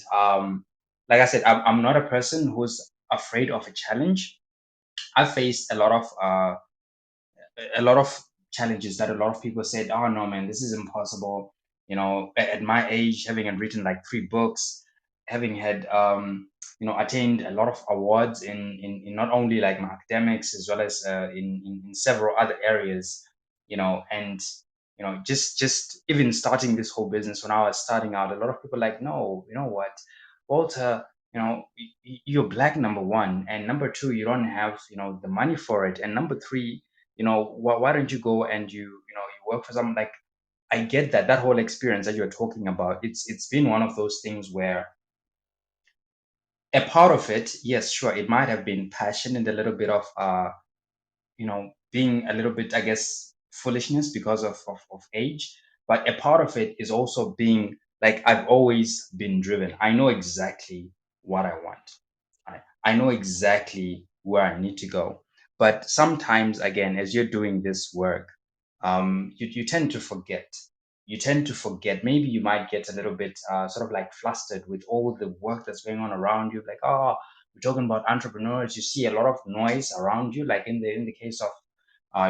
like I said, I'm not a person who's afraid of a challenge. I've faced a lot of challenges that a lot of people said, oh no, man, this is impossible. You know, at my age, having had written like 3 books, having had, attained a lot of awards in not only like my academics as well as in several other areas, you know, and, you know, just even starting this whole business when I was starting out, a lot of people like, no, you know what, Walter, you know, you're black, number one, and number two, you don't have, you know, the money for it, and number three, you know, why don't you go and you work for someone like, I get that whole experience that you're talking about. It's been one of those things where a part of it, yes, sure, it might have been passion and a little bit of being a little bit, I guess, foolishness because of age. But a part of it is also being like, I've always been driven. I know exactly what I want. I know exactly where I need to go. But sometimes, again, as you're doing this work, you tend to forget. You tend to forget. Maybe you might get a little bit sort of like flustered with all the work that's going on around you. Like, oh, we're talking about entrepreneurs. You see a lot of noise around you. Like in the case of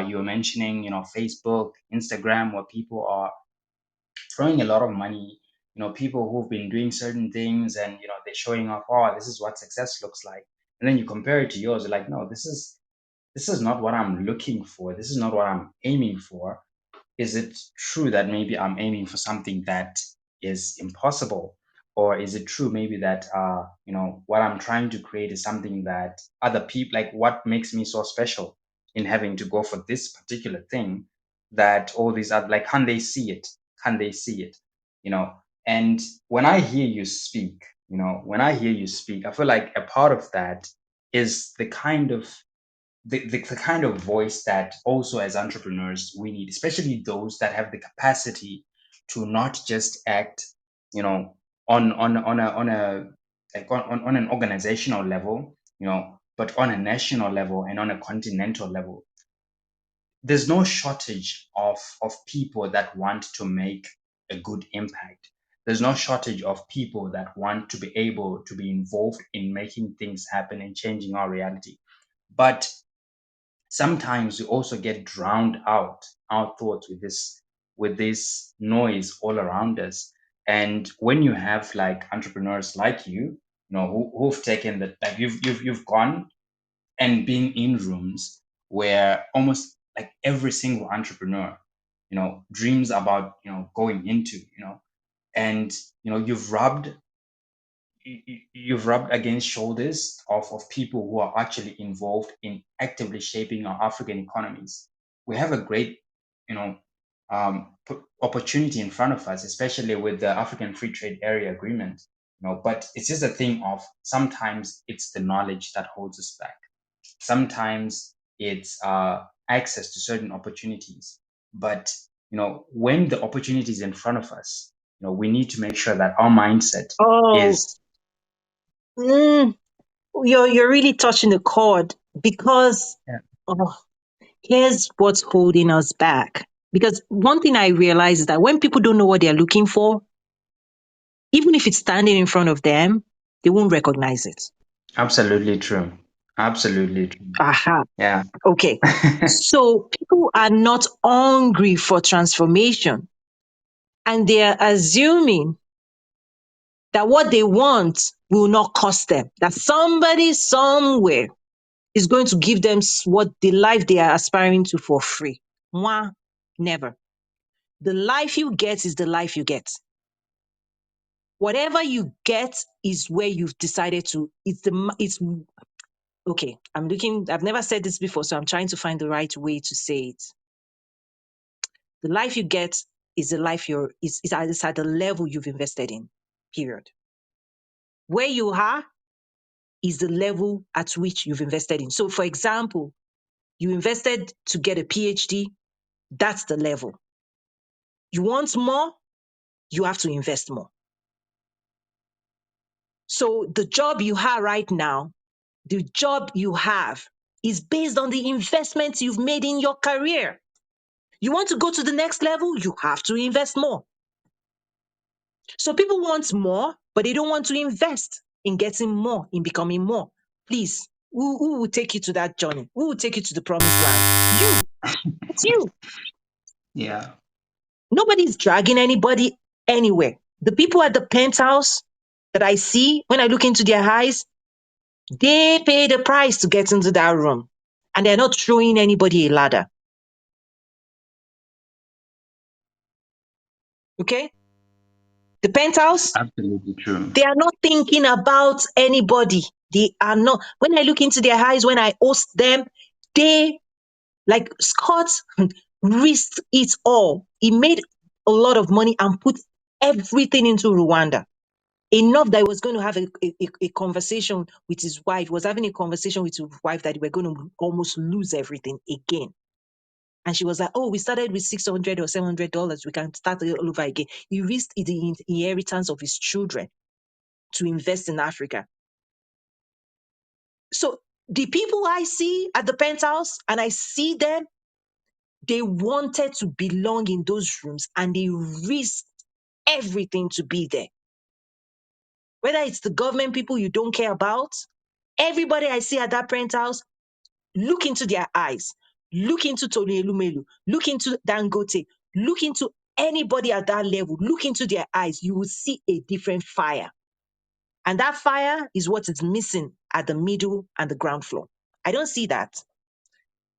you were mentioning, Facebook, Instagram, where people are throwing a lot of money. People who've been doing certain things, and they're showing off. Oh, this is what success looks like. And then you compare it to yours. You're like, no, this is not what I'm looking for. This is not what I'm aiming for. Is it true that maybe I'm aiming for something that is impossible? Or is it true maybe that what I'm trying to create is something that other people, like, what makes me so special in having to go for this particular thing, that all these other, like, can they see it? Can they see it? And when I hear you speak, I feel like a part of that is the kind of voice that also as entrepreneurs we need, especially those that have the capacity to not just act, on a like on an organizational level, but on a national level and on a continental level. There's no shortage of people that want to make a good impact. There's no shortage of people that want to be able to be involved in making things happen and changing our reality. But sometimes we also get drowned out our thoughts with this noise all around us. And when you have like entrepreneurs like who've taken that, like you've gone and been in rooms where almost like every single entrepreneur dreams about going into, and you've rubbed against shoulders of people who are actually involved in actively shaping our African economies. We have a great, you know, opportunity in front of us, especially with the African Free Trade Area Agreement. But it's just a thing of sometimes it's the knowledge that holds us back. Sometimes it's access to certain opportunities. But when the opportunity is in front of us, we need to make sure that our mindset Oh, is. mm, you're really touching a chord because Yeah. oh, here's what's holding us back. Because one thing I realize is that when people don't know what they're looking for, even if it's standing in front of them, they won't recognize it. Absolutely true. Absolutely true. Aha. Yeah. Okay. So people are not hungry for transformation, and they are assuming that what they want will not cost them, that somebody somewhere is going to give them what the life they are aspiring to for free. Mwah, never. The life you get is the life you get. Whatever you get is where you've decided to. It's okay. I've never said this before, so I'm trying to find the right way to say it. The life you get is the life is at the level you've invested in. Period. Where you are is the level at which you've invested in. So, for example, you invested to get a PhD, that's the level. You want more, you have to invest more. So, the job you have right now, the job you have is based on the investments you've made in your career. You want to go to the next level, you have to invest more. So, people want more, but they don't want to invest in getting more, in becoming more. Please, who will take you to that journey? Who will take you to the promised land? You. It's you. Yeah. Nobody's dragging anybody anywhere. The people at the penthouse that I see, when I look into their eyes, they pay the price to get into that room. And they're not throwing anybody a ladder. Okay? The penthouse, Absolutely true. they are not thinking about anybody. They are not. When I look into their eyes, when I host them, they, like Scott, risked it all. He made a lot of money and put everything into Rwanda. Enough that he was going to have a conversation with his wife. He was having a conversation with his wife that they were going to almost lose everything again. And she was like, "Oh, we started with $600 or $700. We can start all over again." He risked the inheritance of his children to invest in Africa. So the people I see at the penthouse, and I see them, they wanted to belong in those rooms and they risked everything to be there. Whether it's the government people you don't care about, everybody I see at that penthouse, look into their eyes, look into Tony Elumelu, look into Dangote, look into anybody at that level, look into their eyes, you will see a different fire. And that fire is what is missing at the middle and the ground floor. I don't see that.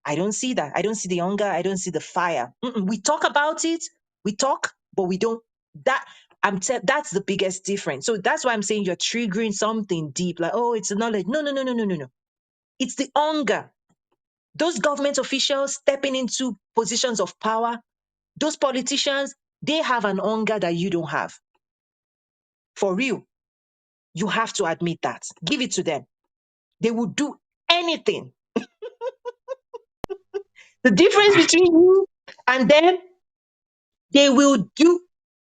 I don't see that. I don't see the hunger. I don't see the fire. We talk about it. We talk, but we don't. That that's the biggest difference. So that's why I'm saying you're triggering something deep, like, oh, it's the knowledge. No, no, no, no, no, no, no. It's the hunger. Those government officials stepping into positions of power, those politicians, they have an hunger that you don't have. For real. You have to admit that. Give it to them. They will do anything. The difference between you and them, they will do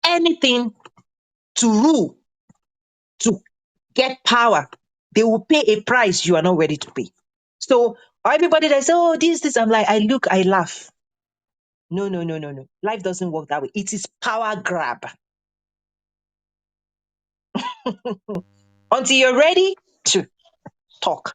anything to rule, to get power. They will pay a price you are not ready to pay. So everybody that says, "Oh, this," I'm like, I look, I laugh. No, no, no, no, no. Life doesn't work that way. It is power grab. Until you're ready to talk.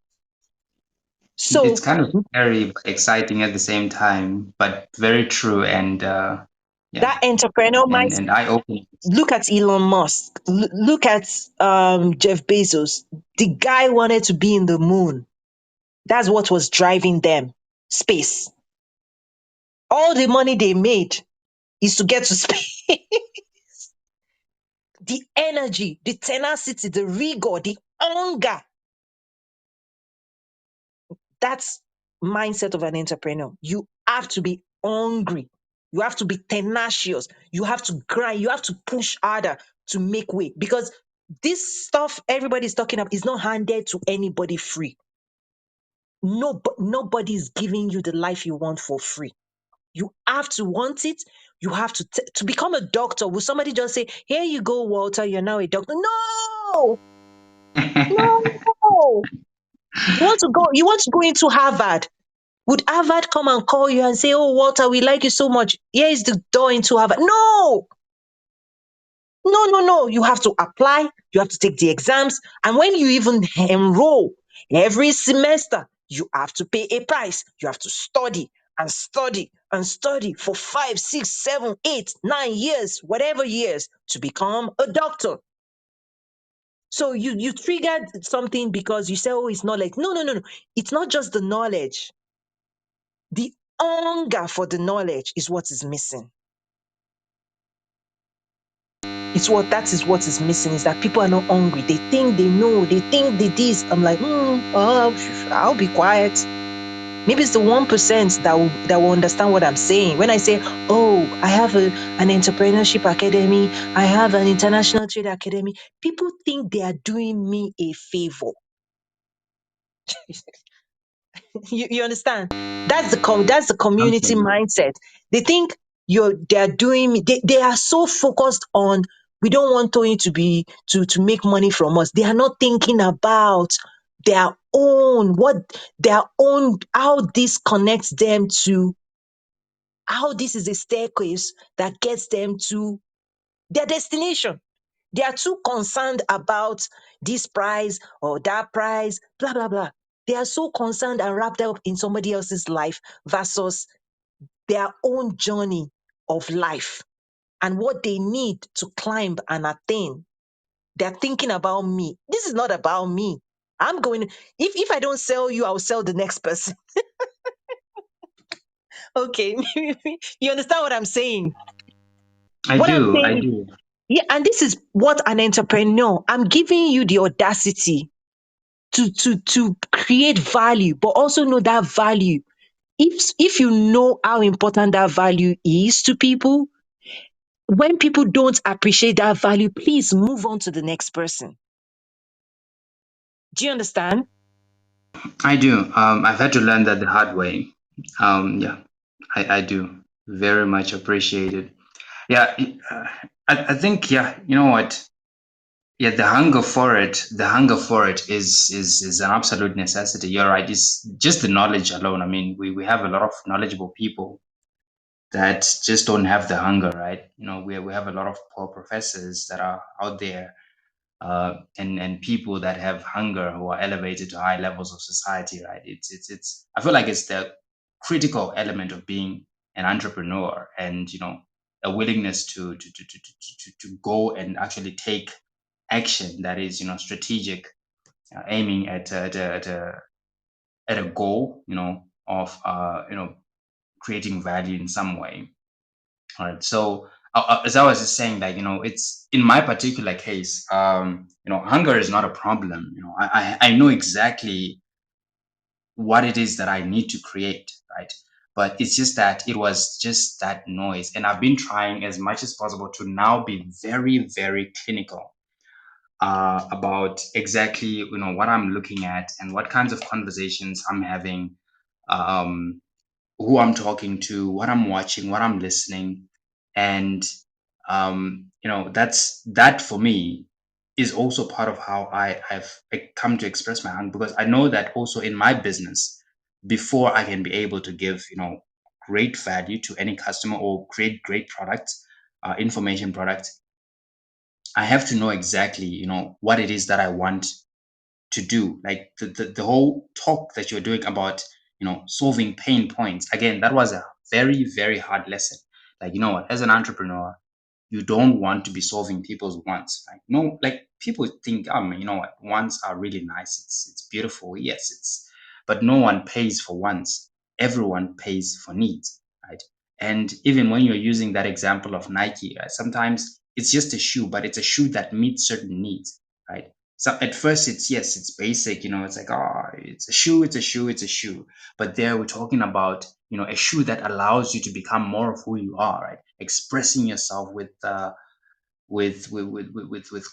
It's So kind of scary but exciting at the same time, but very true and yeah, that entrepreneur and mindset, eye opening. look at Elon Musk, look at Jeff Bezos. The guy wanted to be in the moon. That's what was driving them. Space. All the money they made is to get to space. The energy, the tenacity, the rigor, the hunger. That's mindset of an entrepreneur. You have to be hungry. You have to be tenacious. You have to grind. You have to push harder to make way, because this stuff everybody's talking about is not handed to anybody free. No, nobody's giving you the life you want for free. You have to want it. You have to become a doctor. Will somebody just say, "Here you go, Walter, you're now a doctor"? No, no. You want to go into Harvard. Would Harvard come and call you and say, "Oh, Walter, we like you so much. Here is the door into Harvard"? No, no, no, no. You have to apply. You have to take the exams. And when you even enroll every semester, you have to pay a price. You have to study and study and study for 5, 6, 7, 8, 9 years, whatever years, to become a doctor. So you triggered something because you say, "Oh, it's knowledge." No, no, no, no. It's not just the knowledge. The hunger for the knowledge is what is missing. That is what is missing, is that people are not hungry. They think they know, they think they this. I'm like, I'll be quiet. Maybe it's the 1% that will understand what I'm saying. When I say, "Oh, I have an entrepreneurship academy, I have an international trade academy," people think they are doing me a favor. You understand? That's the community Absolutely. mindset. They think they're doing me. They are so focused on, we don't want Tony to make money from us. They are not thinking about their own, how this connects them to, how this is a staircase that gets them to their destination. They are too concerned about this prize or that prize, blah, blah, blah. They are so concerned and wrapped up in somebody else's life versus their own journey of life and what they need to climb and attain. They're thinking about me. This is not about me. I'm going, if I don't sell you, I'll sell the next person. Okay. You understand what I'm saying? I What I'm do, I saying, do. yeah, and this is what an entrepreneur, I'm giving you the audacity to create value, but also know that value. If you know how important that value is to people, When people don't appreciate that value, please move on to the next person. Do you understand? I do. I've had to learn that the hard way. Yeah, I do very much appreciate it. Yeah, I think, yeah, you know what? Yeah, the hunger for it is an absolute necessity. You're right. It's just the knowledge alone. I mean, we have a lot of knowledgeable people that just don't have the hunger, right? You know, we have a lot of poor professors that are out there, and people that have hunger who are elevated to high levels of society, right? It's. I feel like it's the critical element of being an entrepreneur, and you know, a willingness to go and actually take action that is, you know, strategic, aiming at a goal, you know, of you know, creating value in some way. All right. So as I was just saying, like, you know, it's in my particular case, you know, hunger is not a problem. You know, I know exactly what it is that I need to create, right? But it's just that it was just that noise, and I've been trying as much as possible to now be very, very clinical about exactly, you know, what I'm looking at and what kinds of conversations I'm having, um, who I'm talking to, what I'm watching, what I'm listening, and you know, that for me is also part of how I've come to express my hunger, because I know that also in my business, before I can be able to give, you know, great value to any customer or create great products, information products, I have to know exactly, you know, what it is that I want to do. Like the whole talk that you're doing about, you know, solving pain points, again, that was a very, very hard lesson. Like, you know what, as an entrepreneur, you don't want to be solving people's wants. Like, no, like people think, you know what, wants are really nice, it's beautiful, yes, it's, but no one pays for wants, everyone pays for needs, right? And even when you're using that example of Nike, sometimes it's just a shoe, but it's a shoe that meets certain needs, right? So at first it's, yes, it's basic, you know, it's like, oh, it's a shoe, it's a shoe, it's a shoe. But there we're talking about, you know, a shoe that allows you to become more of who you are, right? Expressing yourself with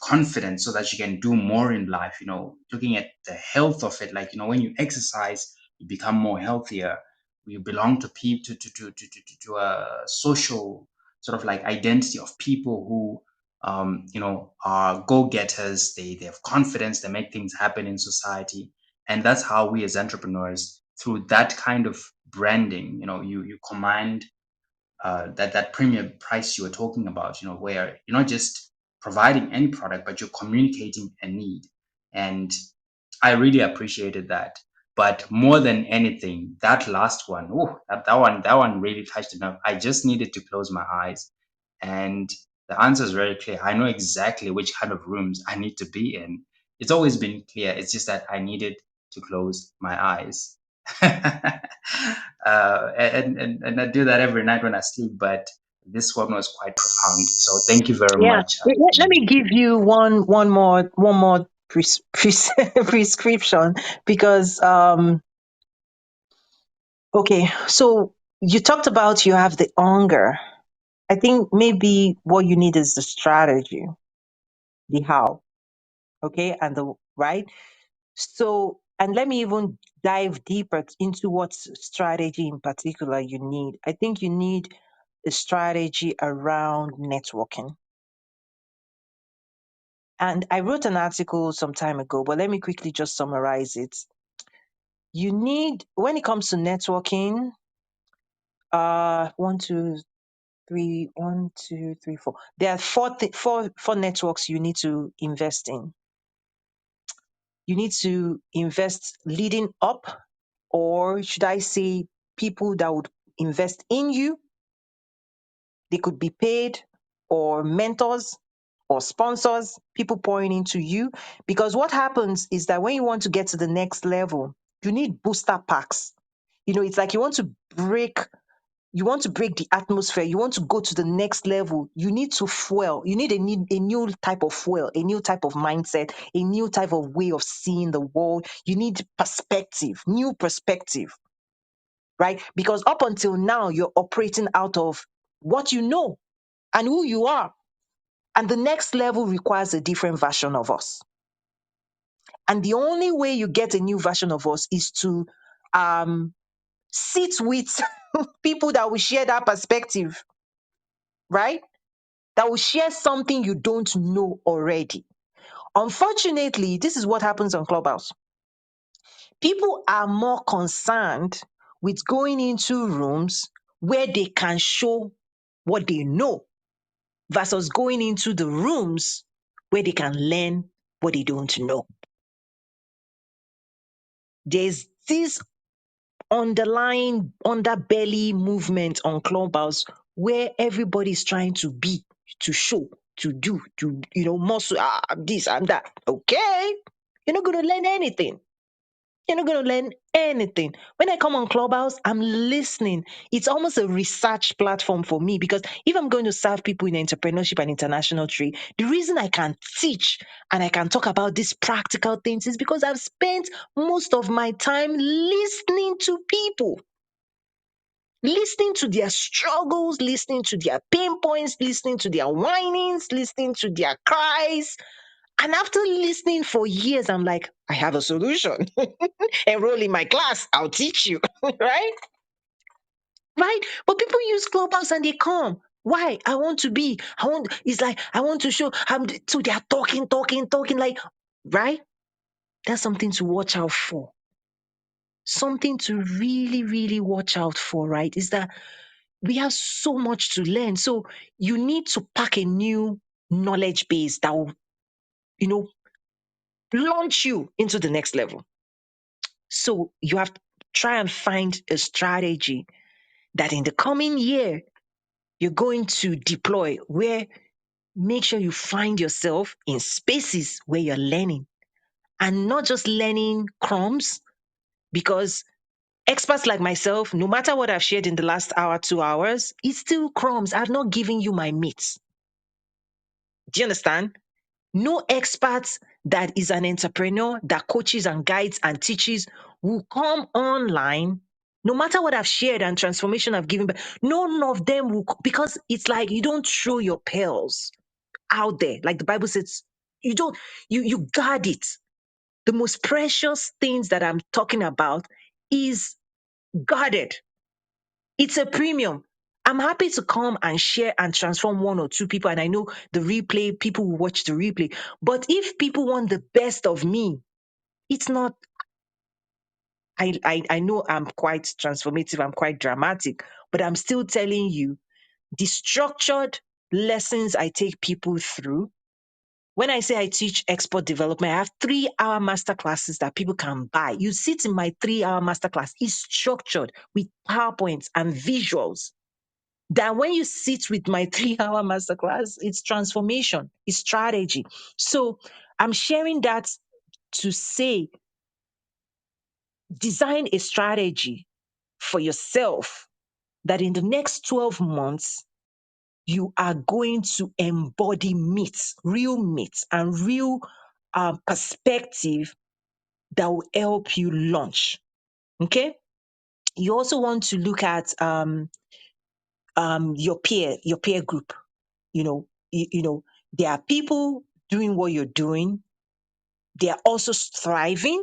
confidence so that you can do more in life. You know, looking at the health of it, like, you know, when you exercise, you become more healthier. You belong to people, to a social sort of like identity of people who, you know, are go-getters. They have confidence, they make things happen in society. And that's how we as entrepreneurs, through that kind of branding, you know, you command that premium price you were talking about, you know, where you're not just providing any product, but you're communicating a need. And I really appreciated that. But more than anything, that last one, oh, that one really touched enough. I just needed to close my eyes, and the answer is very clear. I know exactly which kind of rooms I need to be in. It's always been clear. It's just that I needed to close my eyes. And I do that every night when I sleep, but this one was quite profound. So thank you very Yeah. much. Let me give you one more prescription, because okay, so you talked about you have the hunger. I think maybe what you need is the strategy, the how, okay, and the right. So, and let me even dive deeper into what strategy in particular you need. I think you need a strategy around networking. And I wrote an article some time ago, but let me quickly just summarize it. You need, when it comes to networking, one, two, three, one, two, three, four. There are four networks you need to invest in. You need to invest leading up, or should I say, people that would invest in you. They could be paid, or mentors, or sponsors, people pouring into you. Because what happens is that when you want to get to the next level, you need booster packs. You know, it's like you want to break the atmosphere. You want to go to the next level. You need to fuel. You need a new type of fuel, a new type of mindset, a new type of way of seeing the world. You need perspective, new perspective, right? Because up until now, you're operating out of what you know. and who you are. And the next level requires a different version of us. And the only way you get a new version of us is to sit with people that will share that perspective, right? That will share something you don't know already. Unfortunately, this is what happens on Clubhouse. People are more concerned with going into rooms where they can show what they know versus going into the rooms where they can learn what they don't know. There's this underlying underbelly movement on Clubhouse where everybody's trying to be, to show, to do, to, muscle, this and that. Okay. You're not going to learn anything. You're not going to learn anything. When I come on Clubhouse, I'm listening. It's almost a research platform for me because if I'm going to serve people in entrepreneurship and international trade, the reason I can teach and I can talk about these practical things is because I've spent most of my time listening to people, listening to their struggles, listening to their pain points, listening to their whinings, listening to their cries. And after listening for years, I'm like, I have a solution. Enroll in my class, I'll teach you. Right? Right? But people use Clubhouse and they come. Why? It's like, I want to show, so they're talking, like, right? That's something to watch out for. Something to really, really watch out for, right? Is that we have so much to learn. So you need to pack a new knowledge base that will, you know, launch you into the next level. So you have to try and find a strategy that in the coming year you're going to deploy where make sure you find yourself in spaces where you're learning and not just learning crumbs because experts like myself, no matter what I've shared in the last hour, 2 hours, it's still crumbs. I've not given you my meat. Do you understand? No expert that is an entrepreneur that coaches and guides and teaches will come online, no matter what I've shared and transformation I've given, but none of them will, because it's like you don't throw your pearls out there. Like the Bible says, you don't, you guard it. The most precious things that I'm talking about is guarded. It's a premium. I'm happy to come and share and transform one or two people. And I know the replay, people will watch the replay. But if people want the best of me, it's not, I know I'm quite transformative, I'm quite dramatic, but I'm still telling you the structured lessons I take people through. When I say I teach export development, I have 3-hour master classes that people can buy. You sit in my 3-hour master class. It's structured with PowerPoints and visuals. That when you sit with my 3-hour masterclass, it's transformation, it's strategy. So I'm sharing that to say, design a strategy for yourself that in the next 12 months, you are going to embody meat, and real perspective that will help you launch. Okay. You also want to look at your peer group. There are people doing what you're doing. They are also thriving.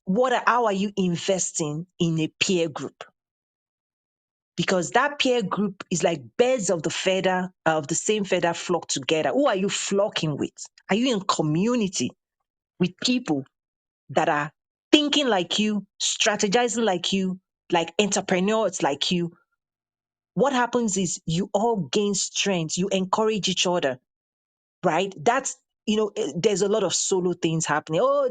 How are you investing in a peer group? Because that peer group is like birds of the same feather flock together. Who are you flocking with? Are you in community with people that are thinking like you, strategizing like you, like entrepreneurs like you? What happens is you all gain strength. You encourage each other, right? There's a lot of solo things happening. Oh,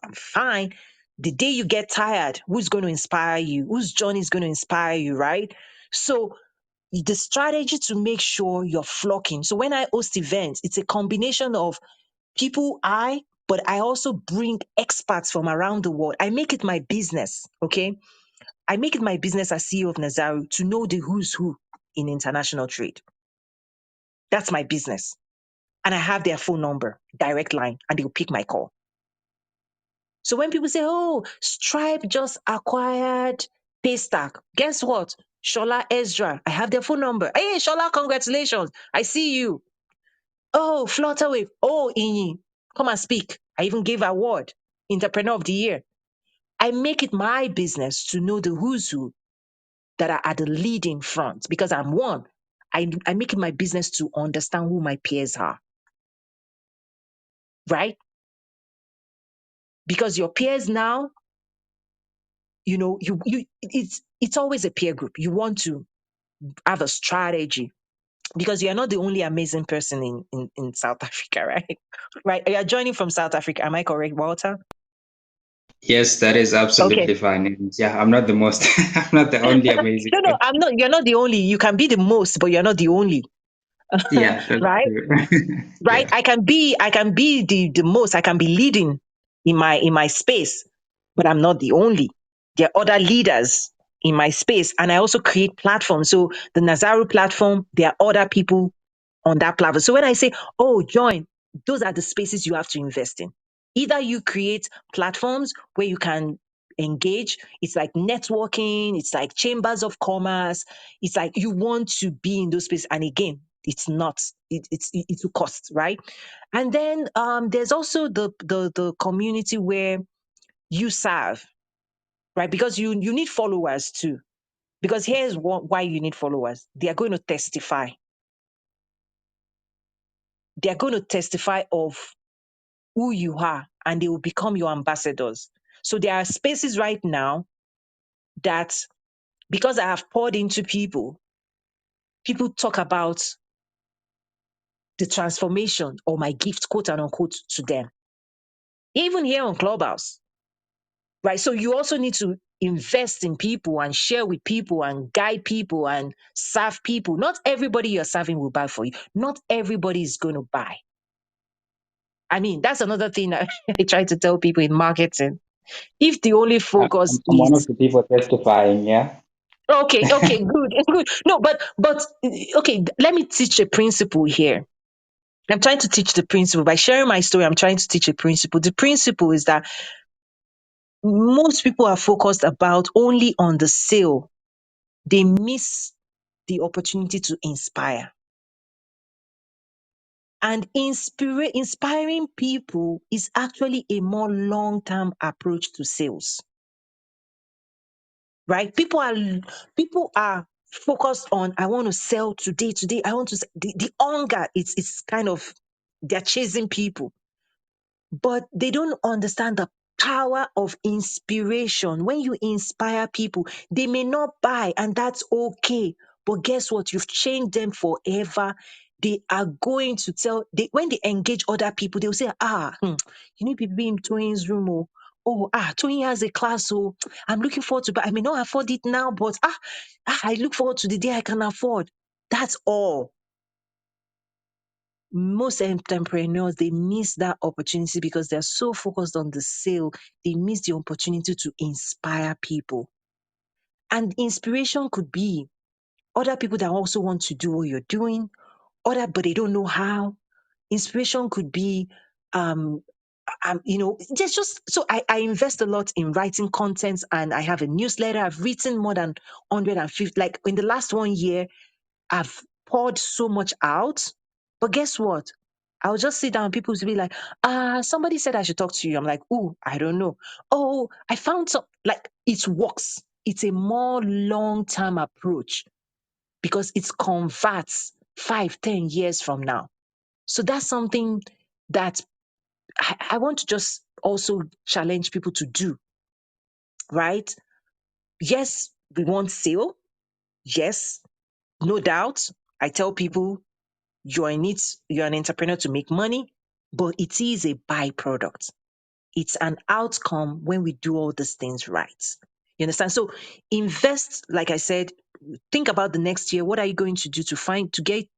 I'm fine. The day you get tired, who's going to inspire you? Whose journey is going to inspire you, right? So the strategy to make sure you're flocking. So when I host events, it's a combination of but I also bring experts from around the world. I make it my business, okay? I make it my business as CEO of Nazaru to know the who's who in international trade. That's my business. And I have their phone number, direct line, and they'll pick my call. So when people say, oh, Stripe just acquired Paystack, guess what? Shola, Ezra, I have their phone number. Hey, Shola, congratulations. I see you. Oh, Flutterwave. Oh, Inyi, come and speak. I even gave award, Entrepreneur of the Year. I make it my business to know the who's who that are at the leading front because I'm one. I make it my business to understand who my peers are, right? Because your peers now, it's always a peer group. You want to have a strategy because you're not the only amazing person in South Africa, right? Right. You're joining from South Africa. Am I correct, Walter? Yes, that is Okay. absolutely fine. And yeah, I'm not the most, I'm not the only amazing No, no, one. I'm not. You're not the only. You can be the most, but you're not the only, Yeah, that's right? true. Right. Yeah. I can be the most. I can be leading in my space, but I'm not the only. There are other leaders in my space, and I also create platforms. So the Nazaru platform, there are other people on that platform. So when I say, oh, join, those are the spaces you have to invest in. Either you create platforms where you can engage. It's like networking. It's like chambers of commerce. It's like you want to be in those spaces. And again, it's not. It will cost, right? And then there's also the community where you serve, right? Because you need followers too. Because here's why you need followers. They are going to testify. They are going to testify of who you are, and they will become your ambassadors. So there are spaces right now that, because I have poured into people, people talk about the transformation or my gift, quote and unquote, to them. Even here on Clubhouse, right? So you also need to invest in people and share with people and guide people and serve people. Not everybody you're serving will buy for you. Not everybody is going to buy. I mean, that's another thing that I try to tell people in marketing. If the only focus I'm one is of the people testifying. Yeah. okay, okay, good, good. No, but okay, let me teach a principle here. I'm trying to teach the principle by sharing my story. I'm trying to teach a principle. The principle is that most people are focused about only on the sale. They miss the opportunity to inspire. And inspiring people is actually a more long-term approach to sales, right? People are focused on, I want to sell today, today. I want to the hunger. It's kind of, they're chasing people, but they don't understand the power of inspiration. When you inspire people, they may not buy, and that's okay. But guess what? You've changed them forever. They are going to when they engage other people, they'll say, you need people in Twain's room. Twain has a class. Oh, I'm looking forward to, but I may not afford it now, but I look forward to the day I can afford. That's all. Most entrepreneurs, they miss that opportunity because they're so focused on the sale. They miss the opportunity to inspire people. And inspiration could be other people that also want to do what you're doing, but they don't know how. Inspiration could be just so I invest a lot in writing content, and I have a newsletter. I've written more than 150, like in the last 1 year. I've poured so much out. But guess what? I'll just sit down. People will be like, somebody said I should talk to you. I'm like, oh, I don't know. Oh, I found some, like, it works. It's a more long-term approach because it converts 5, 10 years from now. So that's something that I want to just also challenge people to do, right? Yes, we want sale. Yes, no doubt. I tell people you're in it, you're an entrepreneur to make money, but it is a byproduct. It's an outcome when we do all these things right. You understand? So invest, like I said, think about the next year. What are you going to do to get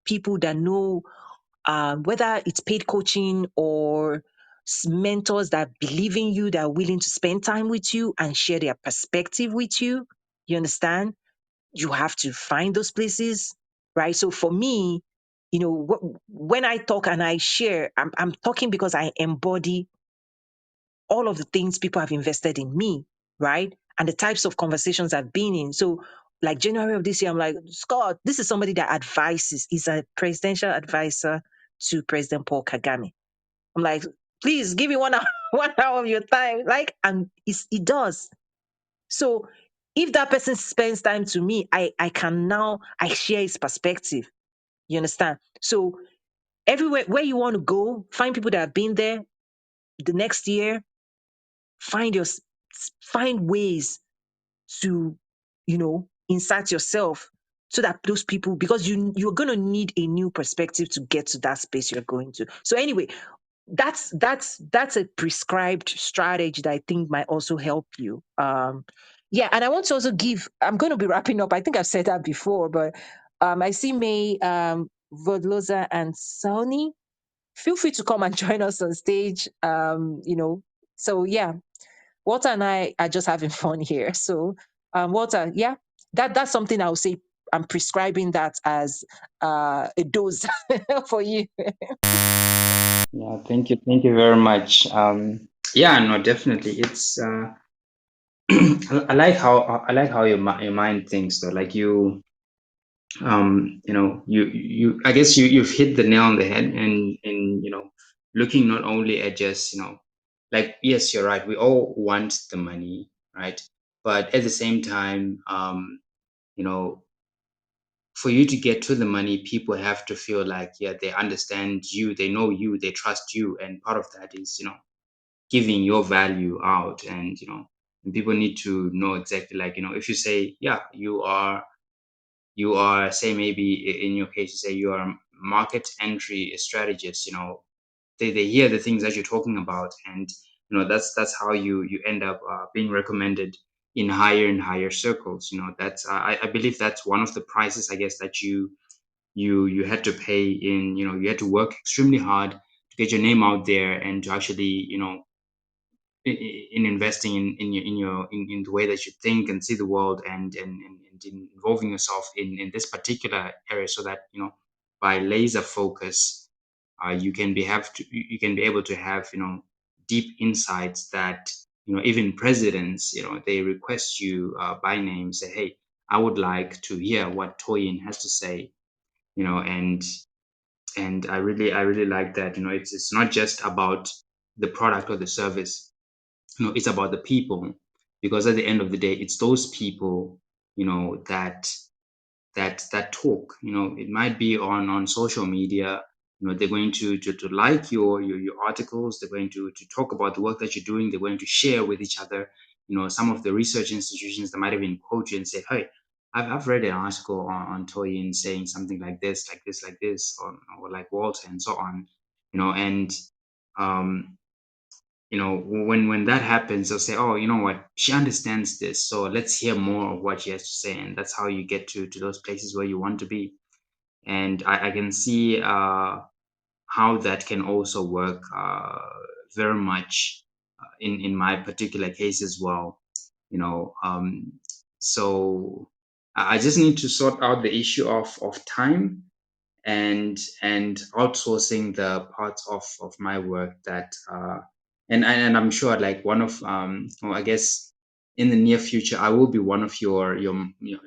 people that know, whether it's paid coaching or mentors that believe in you, that are willing to spend time with you and share their perspective with you. You understand? You have to find those places, right? So for me, when I talk and I share, I'm talking because I embody all of the things people have invested in me, right? And the types of conversations I've been in. So like January of this year, I'm like, Scott, this is somebody that advises, is a presidential advisor to President Paul Kagame. I'm like, please give me 1 hour, 1 hour of your time. Like, and it does. So if that person spends time to me, I can now, I share his perspective. You understand? So everywhere where you want to go, find people that have been there the next year, find your, find ways to, insert yourself so that those people, because you're going to need a new perspective to get to that space you're going to. So anyway, that's a prescribed strategy that I think might also help you. Yeah, and I want to also give, I'm going to be wrapping up. I think I've said that before, but I see May, Vodloza, and Sony. Feel free to come and join us on stage. So yeah, Walter and I are just having fun here. So, Walter, yeah, that's something I would say. I'm prescribing that as a dose for you. Yeah, thank you very much. Yeah, no, definitely. It's I like how your mind thinks though. Like you I guess you've hit the nail on the head, and looking not only at just like, yes, you're right. We all want the money, right? But at the same time, you know, for you to get to the money, people have to feel like, yeah, they understand you, they know you, they trust you, and part of that is giving your value out. And people need to know exactly, like, if you say, yeah, you are, say, maybe in your case, you say you are a market entry strategist, they hear the things that you're talking about, and that's how you end up being recommended in higher and higher circles. That's I believe that's one of the prices, I guess, that you had to pay. You had to work extremely hard to get your name out there, and to actually, in investing in the way that you think and see the world, and in involving yourself in this particular area, so that by laser focus, you can be able to have deep insights that even presidents, they request you by name, say, hey, I would like to hear what Toyin has to say. And I really like that. It's not just about the product or the service. It's about the people, because at the end of the day, it's those people that talk. It might be on social media. They're going to like your articles. They're going to talk about the work that you're doing. They're going to share with each other. Some of the research institutions that might even quote you and say, hey, I've read an article on Toyin saying something like this, like this, like this, or like Walter, and so on. And um, when that happens, they'll say, oh, you know what, she understands this, so let's hear more of what she has to say. And that's how you get to those places where you want to be. And I can see how that can also work very much in my particular case as well. So I just need to sort out the issue of time, and outsourcing the parts of my work that and I'm sure, like, one of well, I guess in the near future I will be one of your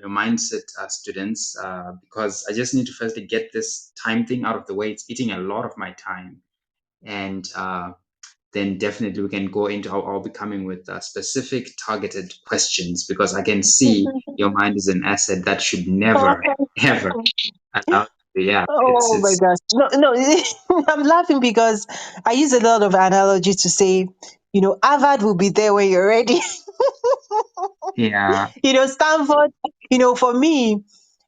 mindset students, because I just need to firstly get this time thing out of the way. It's eating a lot of my time. And then definitely we can go into how I'll be coming with specific targeted questions, because I can see your mind is an asset that should never ever allow. Yeah, Oh my it's gosh. No, no, I'm laughing because I use a lot of analogy to say, Harvard will be there when you're ready. yeah, Stanford, for me,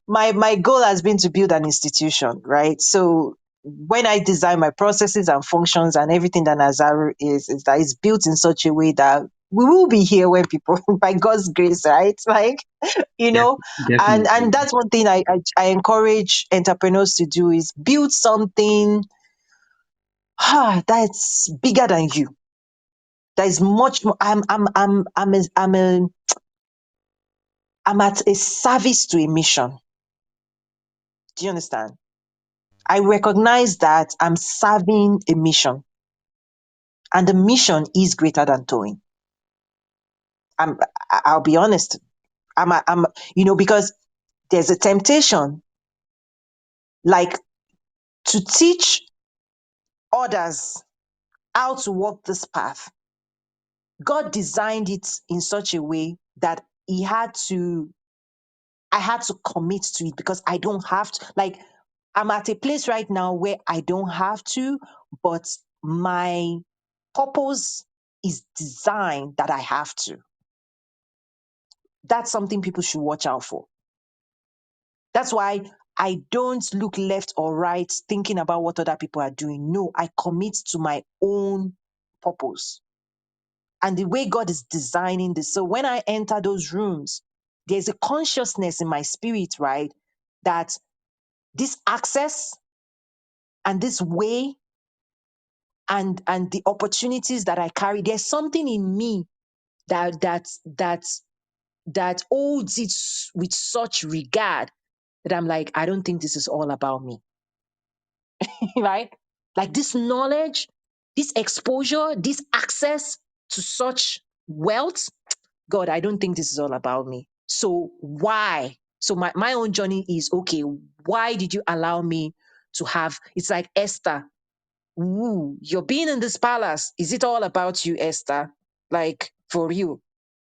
my goal has been to build an institution, right? So when I design my processes and functions and everything that Nazaru is that it's built in such a way that we will be here when people, by God's grace, right? Like, you def- know, and definitely. that's one thing I encourage entrepreneurs to do is build something that's bigger than you. That is much more. I'm at a service to a mission. Do you understand? I recognize that I'm serving a mission, and the mission is greater than towing. I'm, I'll be honest. because there's a temptation, like, to teach others how to walk this path. God designed it in such a way that I had to commit to it, because I don't have to. Like, I'm at a place right now where I don't have to, but my purpose is designed that I have to. That's something people should watch out for. That's why I don't look left or right thinking about what other people are doing. No, I commit to my own purpose and the way God is designing this. So when I enter those rooms, there's a consciousness in my spirit, right? That this access and this way and the opportunities that I carry, there's something in me that that holds it with such regard that I'm like, I don't think this is all about me. Right? Like, this knowledge, this exposure, this access to such wealth, God, I don't think this is all about me. So why? So my own journey is, okay, why did you allow me to have, it's like Esther. Ooh, you're being in this palace. Is it all about you, Esther? Like, for you.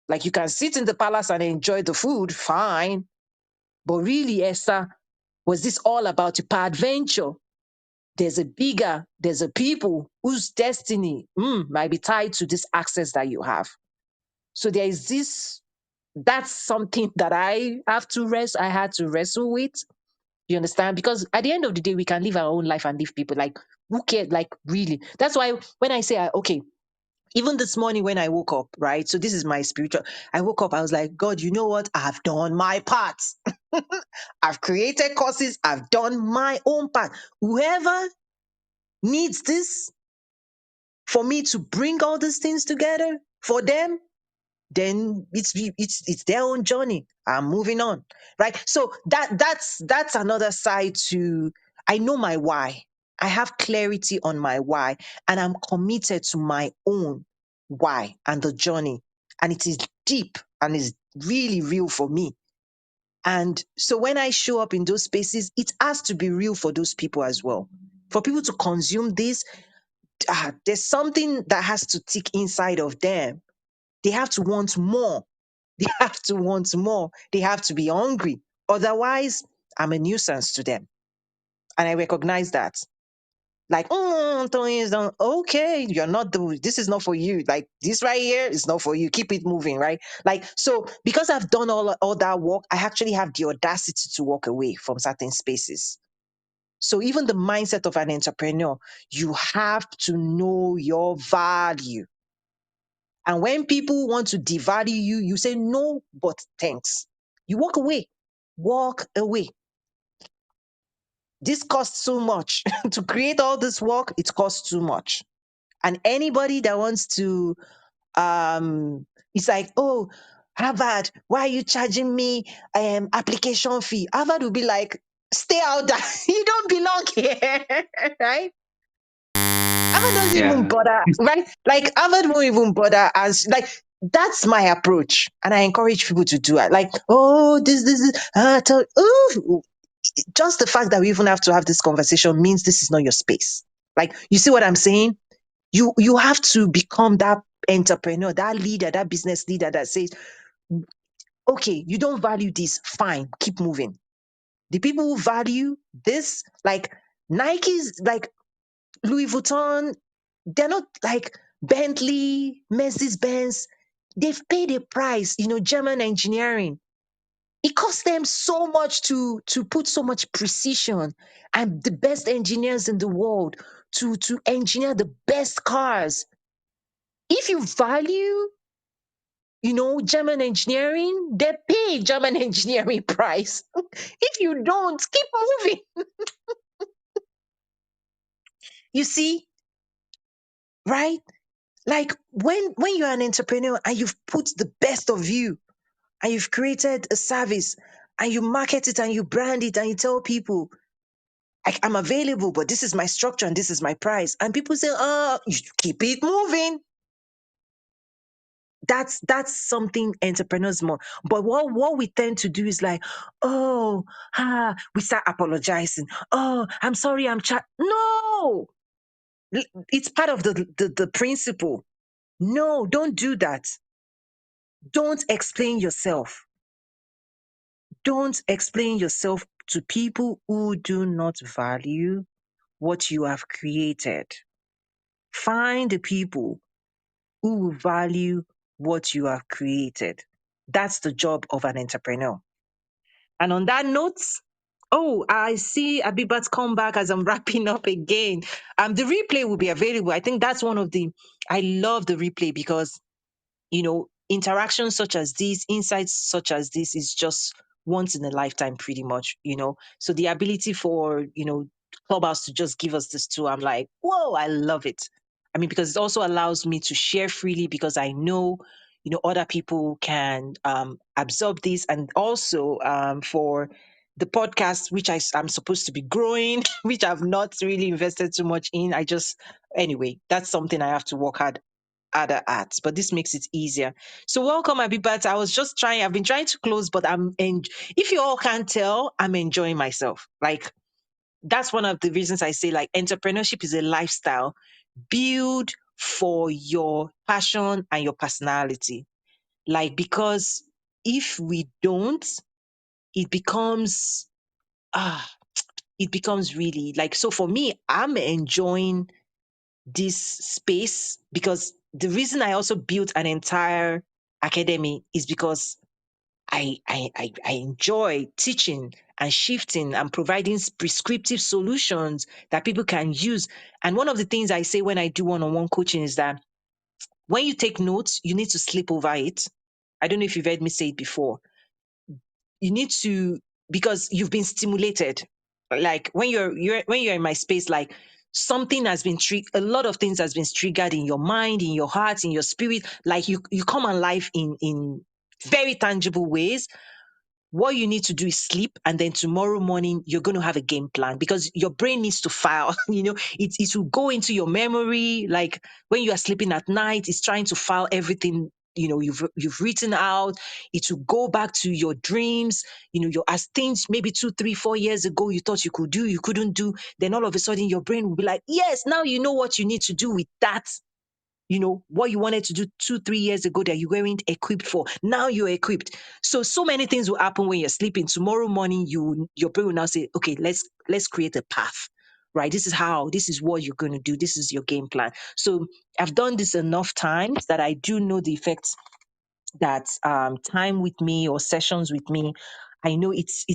Like, you can sit in the palace and enjoy the food, fine. But really, Esther, was this all about you? Peradventure, there's a people whose destiny might be tied to this access that you have. So there is this, that's something that I had to wrestle with. You understand? Because at the end of the day, we can live our own life and leave people. Like, who cares? Like, really? That's why when I say, okay, even this morning when I woke up, right? So this is my spiritual. I woke up, I was like, God, you know what? I've done my part. I've created courses. I've done my own part. Whoever needs this for me to bring all these things together for them, then it's their own journey. I'm moving on, right? So that's another side to, I know my why. I have clarity on my why, and I'm committed to my own why and the journey, and it is deep and is really real for me. And so when I show up in those spaces, it has to be real for those people as well. For people to consume this, there's something that has to tick inside of them. They have to want more. They have to want more. They have to be hungry. Otherwise, I'm a nuisance to them. And I recognize that. Like, Tony is done. Okay, you're not this is not for you. Like, this right here is not for you. Keep it moving, right? Like, so because I've done all that work, I actually have the audacity to walk away from certain spaces. So even the mindset of an entrepreneur, you have to know your value. And when people want to devalue you, you say, no, but thanks. You walk away. Walk away. This costs so much. To create all this work, it costs too much. And anybody that wants to, it's like, oh, Harvard, why are you charging me application fee? Harvard will be like, stay out there. You don't belong here. Right? Harvard doesn't even Yeah. bother, right? Like, Harvard won't even bother as, like, that's my approach. And I encourage people to do it. Like, oh, just the fact that we even have to have this conversation means this is not your space. Like, you see what I'm saying? You have to become that entrepreneur, that leader, that business leader that says, okay, you don't value this, fine, keep moving. The people who value this, like Nike's, like Louis Vuitton, they're not like Bentley, Mercedes Benz. They've paid a price, German engineering. It costs them so much to put so much precision and the best engineers in the world to engineer the best cars. If you value, German engineering, they pay German engineering price. If you don't, keep moving. You see, right? Like, when you're an entrepreneur and you've put the best of you and you've created a service and you market it and you brand it and you tell people, I'm available, but this is my structure and this is my price. And people say, oh, you keep it moving. that's something entrepreneurs more. But what we tend to do is like, oh, we start apologizing. Oh, I'm sorry, no, it's part of the principle. No, don't do that. Don't explain yourself. Don't explain yourself to people who do not value what you have created. Find the people who will value what you have created. That's the job of an entrepreneur. And on that note, oh, I see Abibat's come back as I'm wrapping up again. The replay will be available. I think that's one of the, I love the replay because interactions such as these, insights such as this is just once in a lifetime, pretty much. So the ability for, Clubhouse to just give us this tool, I'm like, whoa, I love it. I mean, because it also allows me to share freely because I know, other people can absorb this. And also for the podcast, which I'm supposed to be growing, which I've not really invested too much in. Anyway, that's something I have to work hard other arts, but this makes it easier. So welcome, Abibat. I've been trying to close, but if you all can't tell, I'm enjoying myself. Like, that's one of the reasons I say, like, entrepreneurship is a lifestyle. Build for your passion and your personality. Like, because if we don't, it becomes, ah, it becomes really like, so for me, I'm enjoying this space because the reason I also built an entire academy is because I enjoy teaching and shifting and providing prescriptive solutions that people can use. And one of the things I say when I do one-on-one coaching is that when you take notes, you need to sleep over it. I don't know if you've heard me say it before. You need to, because you've been stimulated. Like when you're in my space, like something has been a lot of things has been triggered in your mind, in your heart, in your spirit. Like you come alive in very tangible ways. What you need to do is sleep, and then tomorrow morning you're going to have a game plan because your brain needs to file. It will go into your memory. Like when you are sleeping at night, it's trying to file everything you've written out. It will go back to your dreams. Your as things maybe 2 3 4 years ago you thought you could do, you couldn't do. Then all of a sudden your brain will be like, yes, now you know what you need to do with that. What you wanted to do 2 3 years ago that you weren't equipped for. Now you're equipped. So many things will happen when you're sleeping. Tomorrow morning, your brain will now say, okay, let's create a path. Right? This is what you're going to do. This is your game plan. So I've done this enough times that I do know the effects that time with me or sessions with me, I know it's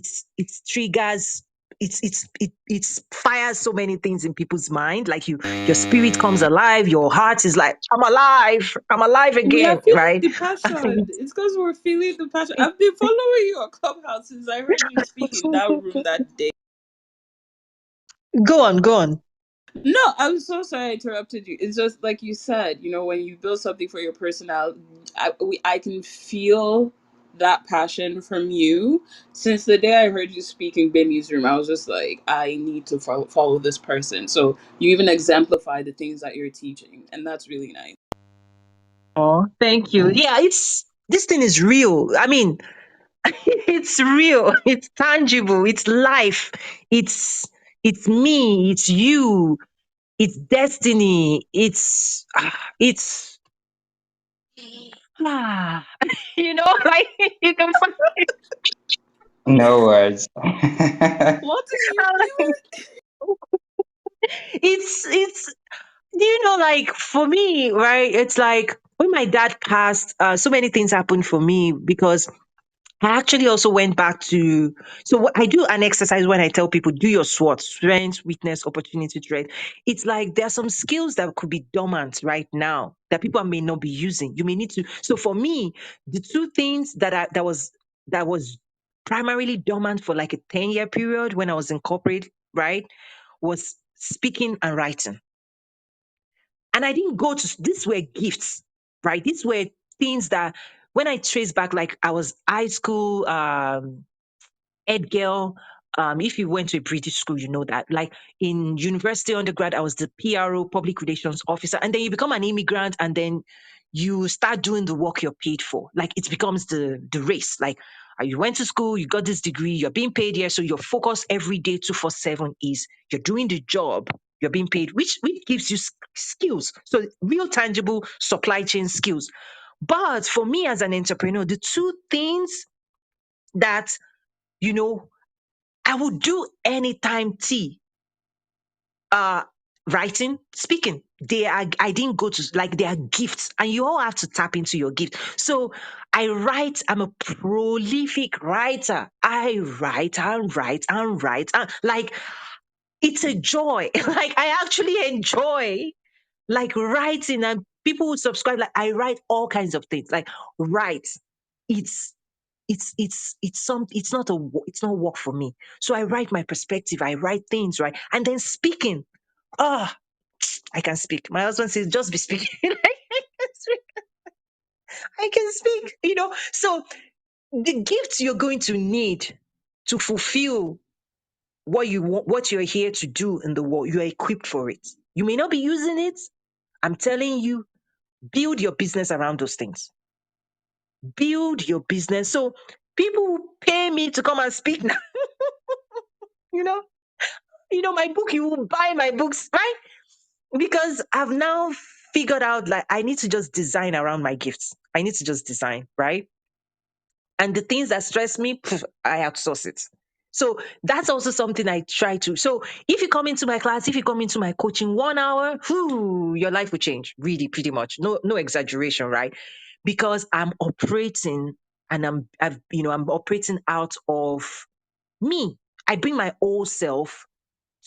triggers, it fires so many things in people's mind. Like your spirit comes alive, your heart is like, I'm alive We are again, feeling right? the passion. It's because we're feeling the passion. I've been following you on Clubhouse since I heard you speak in that room that day. Go on. No, I'm so sorry I interrupted you. It's just like you said, when you build something for your personality, I can feel that passion from you. Since the day I heard you speak in Benny's room, I was just like, I need to follow this person. So you even exemplify the things that you're teaching, and that's really nice. Oh, thank you. Yeah, this thing is real. I mean, it's real. It's tangible. It's life. It's me. It's you. It's destiny. It's ah, like you can find. No words. What do you I'm feel? like, it's like for me, right? It's like when my dad passed, so many things happened for me because I actually also went back to, so what I do an exercise when I tell people, do your SWOT, strength, weakness, opportunity, threat. It's like there are some skills that could be dormant right now that people may not be using. You may need to. So for me, the two things that was primarily dormant for like a 10-year period when I was in corporate, right, was speaking and writing. And I didn't go to, these were gifts, right? These were things that when I trace back, like I was high school, ed girl. If you went to a British school, you know that. Like in university undergrad, I was the PRO, public relations officer, and then you become an immigrant, and then you start doing the work you're paid for. Like it becomes the race. Like you went to school, you got this degree, you're being paid here. So your focus every day, 247, is you're doing the job, you're being paid, which gives you skills. So real tangible supply chain skills. But for me as an entrepreneur, the two things that, you know, I would do anytime T, uh writing, speaking, they are, I didn't go to, like, they are gifts, and you all have to tap into your gift. So I write, I'm a prolific writer. I write and write and write and, like, it's a joy. Like I actually enjoy like writing, and people would subscribe. Like I write all kinds of things, like write. It's it's not it's not work for me. So I write my perspective, I write things, right? And then speaking, oh, I can speak. My husband says, just be speaking. Like, I can speak, you know. So the gifts you're going to need to fulfill what you want, what you're here to do in the world, you're equipped for it. You may not be using it. I'm telling you, build your business around those things. Build your business. So people pay me to come and speak now. You know, my book, you will buy my books, right? Because I've now figured out, like, I need to just design around my gifts. I need to just design, right? And the things that stress me, I outsource it. So that's also something I try to. So if you come into my class, if you come into my coaching 1 hour, your life will change, really, pretty much. No exaggeration, right? Because I'm operating, and I'm operating out of me. I bring my whole self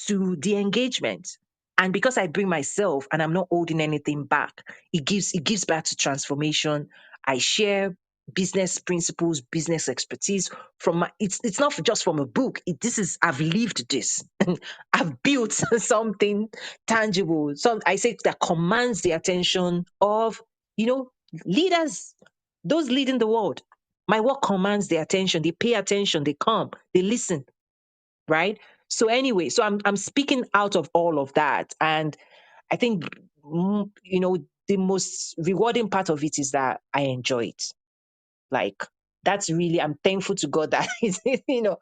to the engagement. And because I bring myself and I'm not holding anything back, it gives back to transformation. I share business principles, business expertise from my, it's not just from a book. This is, I've lived this. I've built something tangible. Some, I say, that commands the attention of, leaders, those leading the world. My work commands their attention. They pay attention, they come, they listen, right? So anyway, so I'm speaking out of all of that, and I think, the most rewarding part of it is that I enjoy it. Like, that's really, I'm thankful to God that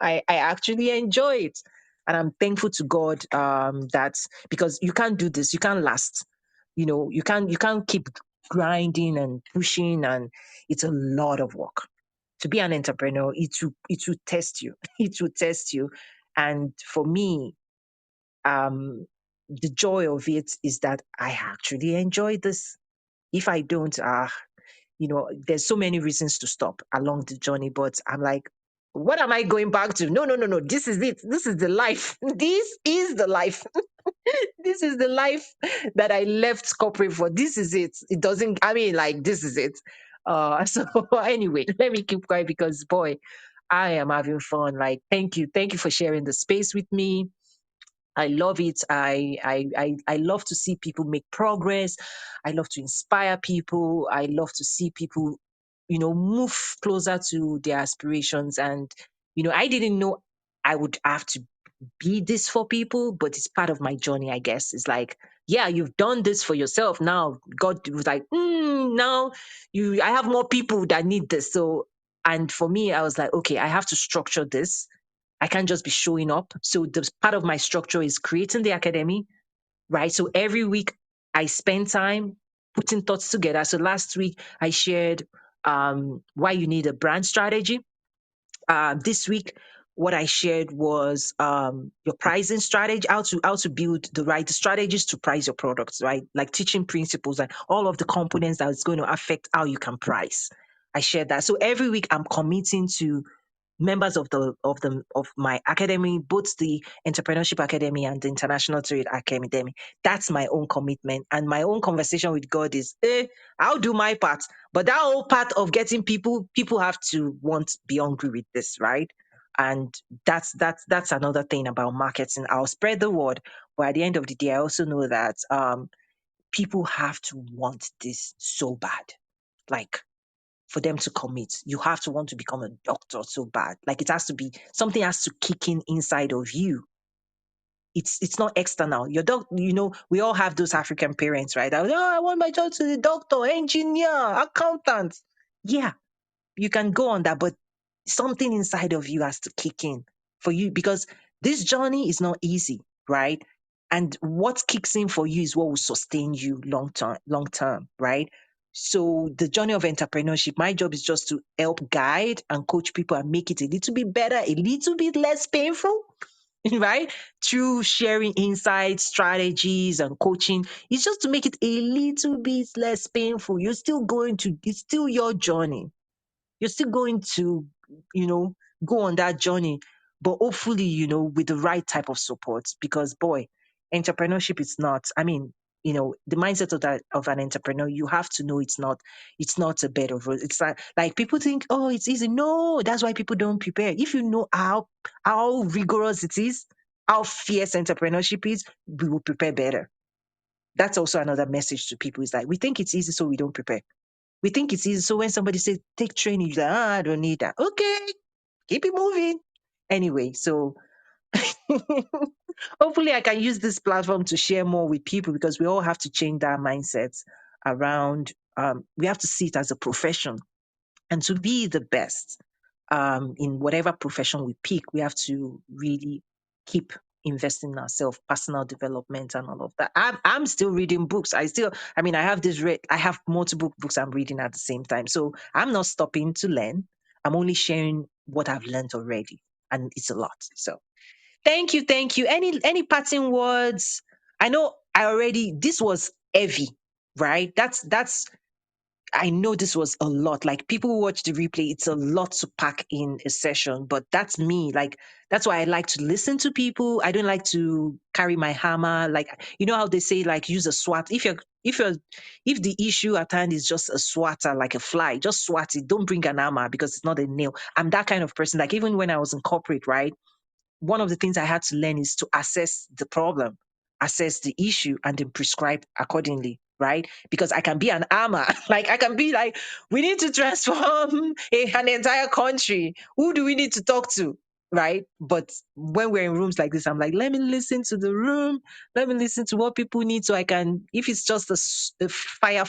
I actually enjoy it, and I'm thankful to God, that, because you can't do this, you can't last, you can't keep grinding and pushing, and it's a lot of work to be an entrepreneur. It will test you. It will test you. And for me, the joy of it is that I actually enjoy this. If I don't, there's so many reasons to stop along the journey, but I'm like, what am I going back to? No, no, no, no. This is it. This is the life. This is the life. This is the life that I left corporate for. This is it. It doesn't, I mean, like, this is it. So anyway, let me keep quiet, because boy, I am having fun. Like, thank you. Thank you for sharing the space with me. I love it. I love to see people make progress. I love to inspire people. I love to see people, move closer to their aspirations. And, I didn't know I would have to be this for people, but it's part of my journey, I guess. It's like, yeah, you've done this for yourself. Now God was like, now I have more people that need this. So, and for me, I was like, okay, I have to structure this. I can't just be showing up. So the part of my structure is creating the academy, right? So every week I spend time putting thoughts together. So last week I shared why you need a brand strategy. This week, what I shared was your pricing strategy, how to build the right strategies to price your products, right? Like teaching principles and all of the components that is going to affect how you can price. I shared that. So every week I'm committing to members of my academy, both the Entrepreneurship Academy and the International Trade Academy. That's my own commitment, and my own conversation with God is, I'll do my part, but that whole part of getting people have to want, be hungry with this, right? And that's another thing about marketing. I'll spread the word, but at the end of the day, I also know that people have to want this so bad, like, for them to commit. You have to want to become a doctor so bad. Like, it has to be, something has to kick in inside of you. It's not external. Your dog, we all have those African parents, right? Oh, I want my child to the doctor, engineer, accountant. Yeah, you can go on that, but something inside of you has to kick in for you, because this journey is not easy, right? And what kicks in for you is what will sustain you long term, right? So the journey of entrepreneurship, my job is just to help guide and coach people and make it a little bit better, a little bit less painful, right? Through sharing insights, strategies, and coaching. It's just to make it a little bit less painful. It's still your journey. You're still going to, you know, go on that journey, but hopefully, with the right type of support. Because boy, entrepreneurship is not, I mean, the mindset of an entrepreneur, you have to know it's not a bed of roses. It's like people think, oh, it's easy. No, that's why people don't prepare. If you know how rigorous it is, how fierce entrepreneurship is, we will prepare better. That's also another message to people, is like, we think it's easy, so we don't prepare. We think it's easy. So when somebody says take training, you're like, I don't need that. Okay, keep it moving. Anyway, so hopefully I can use this platform to share more with people, because we all have to change our mindsets around, we have to see it as a profession, and to be the best in whatever profession we pick, we have to really keep investing in ourselves, personal development, and all of that. I'm still reading books. I mean, I have multiple books I'm reading at the same time. So I'm not stopping to learn. I'm only sharing what I've learned already. And it's a lot. So thank you. Thank you. Any parting words? I know this was heavy, right? I know this was a lot. Like, people who watch the replay, it's a lot to pack in a session, but that's me. Like, that's why I like to listen to people. I don't like to carry my hammer. Like, you know how they say, like, use a swat. If the issue at hand is just a swatter, like a fly, just swat it. Don't bring an hammer, because it's not a nail. I'm that kind of person. Like, even when I was in corporate, right? One of the things I had to learn is to assess the problem, assess the issue, and then prescribe accordingly, right? Because I can be an armor. Like, I can be like, we need to transform an entire country. Who do we need to talk to? Right. But when we're in rooms like this, I'm like, let me listen to the room. Let me listen to what people need, so I can, if it's just a fire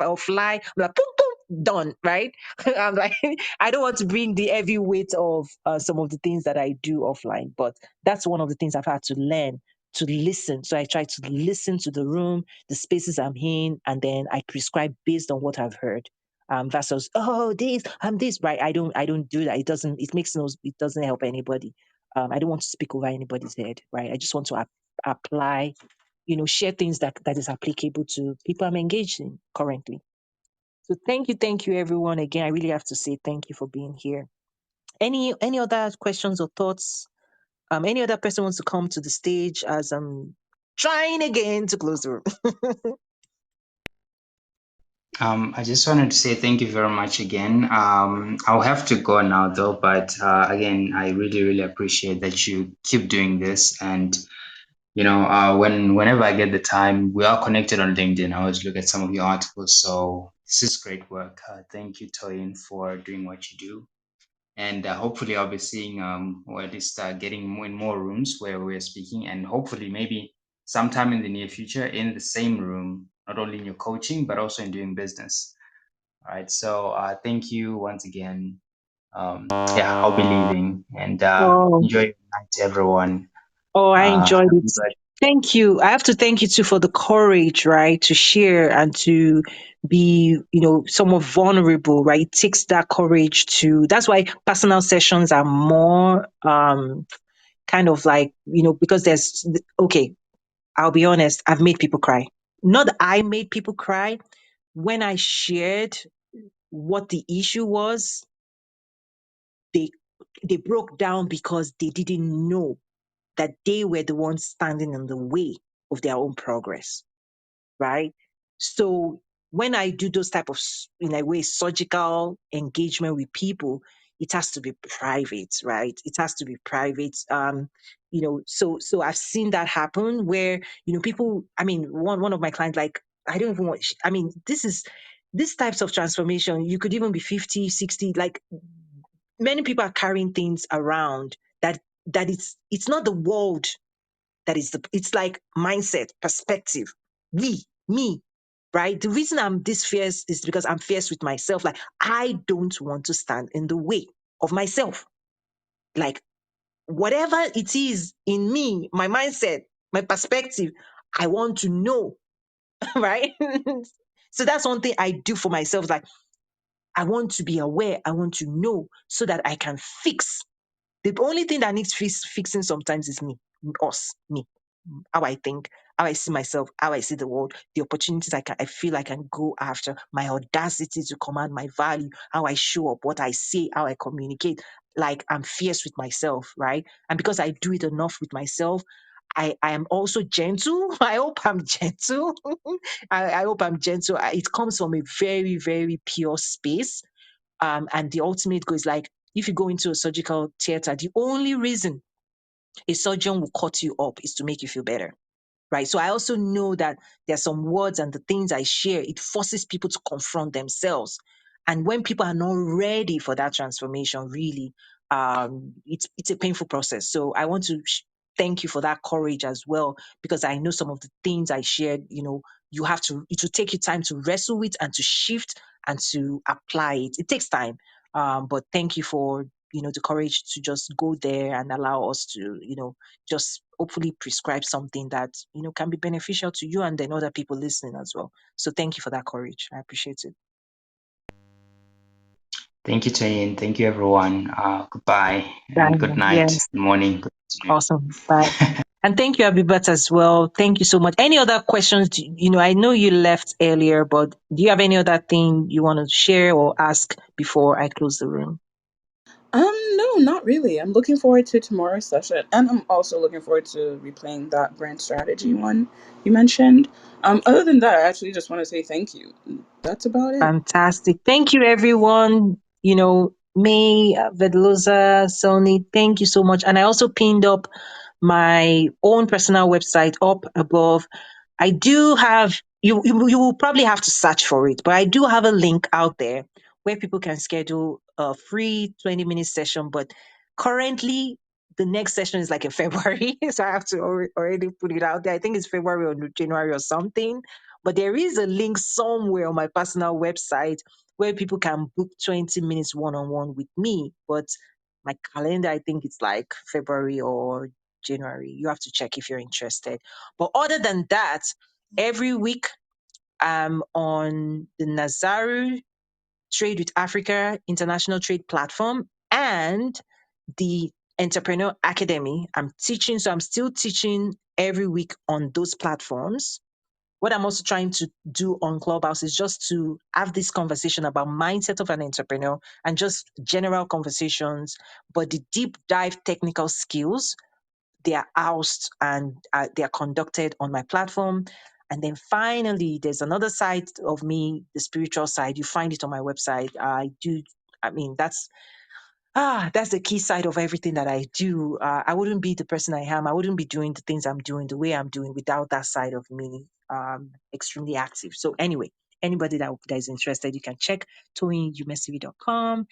or fly, I'm like, boom, boom, done. Right. I'm like, I don't want to bring the heavy weight of some of the things that I do offline, but that's one of the things I've had to learn, to listen. So I try to listen to the room, the spaces I'm in, and then I prescribe based on what I've heard. Versus, oh, I'm this, right? I don't do that. It doesn't help anybody. I don't want to speak over anybody's head, right? I just want to apply, share things that is applicable to people I'm engaged in currently. So thank you everyone again. I really have to say thank you for being here. Any other questions or thoughts? Any other person wants to come to the stage as I'm trying again to close the room? I just wanted to say thank you very much again. I'll have to go now though, but again, I really, really appreciate that you keep doing this. And whenever I get the time, we are connected on LinkedIn. I always look at some of your articles. So this is great work. Thank you, Toyin, for doing what you do. And hopefully, I'll be seeing, or at least getting more in more rooms where we're speaking, and hopefully, maybe sometime in the near future, in the same room, not only in your coaching but also in doing business. All right. So thank you once again. Yeah, I'll be leaving, and Oh, enjoy your night, everyone. oh, I enjoyed Happy it. birthday. Thank you. I have to thank you too for the courage, right, to share and to be, somewhat vulnerable, right? It takes that courage to. That's why personal sessions are more kind of like, because okay, I'll be honest, I've made people cry. Not that I made people cry. When I shared what the issue was, they they broke down because they didn't know that they were the ones standing in the way of their own progress, right? So when I do those type of, in a way, surgical engagement with people, it has to be private, right? It has to be private. So I've seen that happen where, people, I mean, one of my clients, like, I don't even want, I mean, these types of transformation, you could even be 50, 60. Like, many people are carrying things around that it's not the world That is it's like mindset, perspective. Me, right? The reason I'm this fierce is because I'm fierce with myself. Like, I don't want to stand in the way of myself. Like, whatever it is in me, my mindset, my perspective, I want to know, right? So that's one thing I do for myself. Like, I want to be aware, I want to know so that I can fix. The only thing that needs fixing sometimes is me, how I think, how I see myself, how I see the world, the opportunities I feel I can go after, my audacity to command my value, how I show up, what I say, how I communicate. Like, I'm fierce with myself, right? And because I do it enough with myself, I am also gentle. I hope I'm gentle. I hope I'm gentle. It comes from a very, very pure space. And the ultimate goal is like, if you go into a surgical theater, the only reason a surgeon will cut you up is to make you feel better, right? So I also know that there are some words and the things I share, it forces people to confront themselves. And when people are not ready for that transformation, really, it's a painful process. So I want to thank you for that courage as well, because I know some of the things I shared, it will take you time to wrestle with and to shift and to apply it. It takes time. But thank you for, the courage to just go there and allow us to, just hopefully prescribe something that can be beneficial to you and then other people listening as well. So thank you for that courage. I appreciate it. Thank you, Chayin. Thank you, everyone. Goodbye and good Daniel, night, yes, good morning, good awesome. Bye. afternoon. And thank you, Abibat, as well. Thank you so much. Any other questions? I know you left earlier, but do you have any other thing you want to share or ask before I close the room? No, not really. I'm looking forward to tomorrow's session, and I'm also looking forward to replaying that brand strategy one you mentioned. Other than that, I actually just want to say thank you. That's about it. Fantastic. Thank you, everyone. May, Vedloza, Sony, thank you so much. And I also pinned up my own personal website up above. I do have you will probably have to search for it, but I do have a link out there where people can schedule a free 20-minute session. But currently the next session is like in February. So I have to already put it out there. I think it's February or January or something. But there is a link somewhere on my personal website where people can book 20 minutes one-on-one with me. But my calendar, I think it's like February or January. You have to check if you're interested. But other than that, every week I'm on the Nazaru Trade with Africa International Trade Platform and the Entrepreneur Academy. I'm teaching, so I'm still teaching every week on those platforms. What I'm also trying to do on Clubhouse is just to have this conversation about mindset of an entrepreneur and just general conversations, but the deep dive technical skills, they are housed and they are conducted on my platform. And then finally, there's another side of me, the spiritual side. You find it on my website. I mean, that's the key side of everything that I do. I wouldn't be the person I am. I wouldn't be doing the things I'm doing the way I'm doing without that side of me, extremely active. So anyway, anybody that is interested, you can check toyinumesivi.com.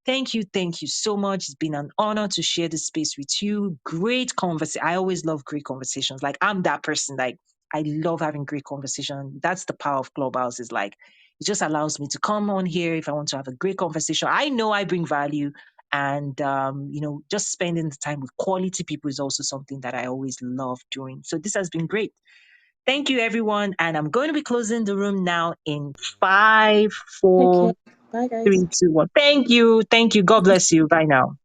Thank you so much. It's been an honor to share this space with you. Great conversation. I always love great conversations. Like, I'm that person. Like, I love having great conversation. That's the power of Clubhouse. Is like, it just allows me to come on here if I want to have a great conversation. I know I bring value, and just spending the time with quality people is also something that I always love doing. So this has been great. Thank you, everyone, and I'm going to be closing the room now in five, Take four, care. Bye, three, guys. two, one. Thank you. God bless you. Bye now.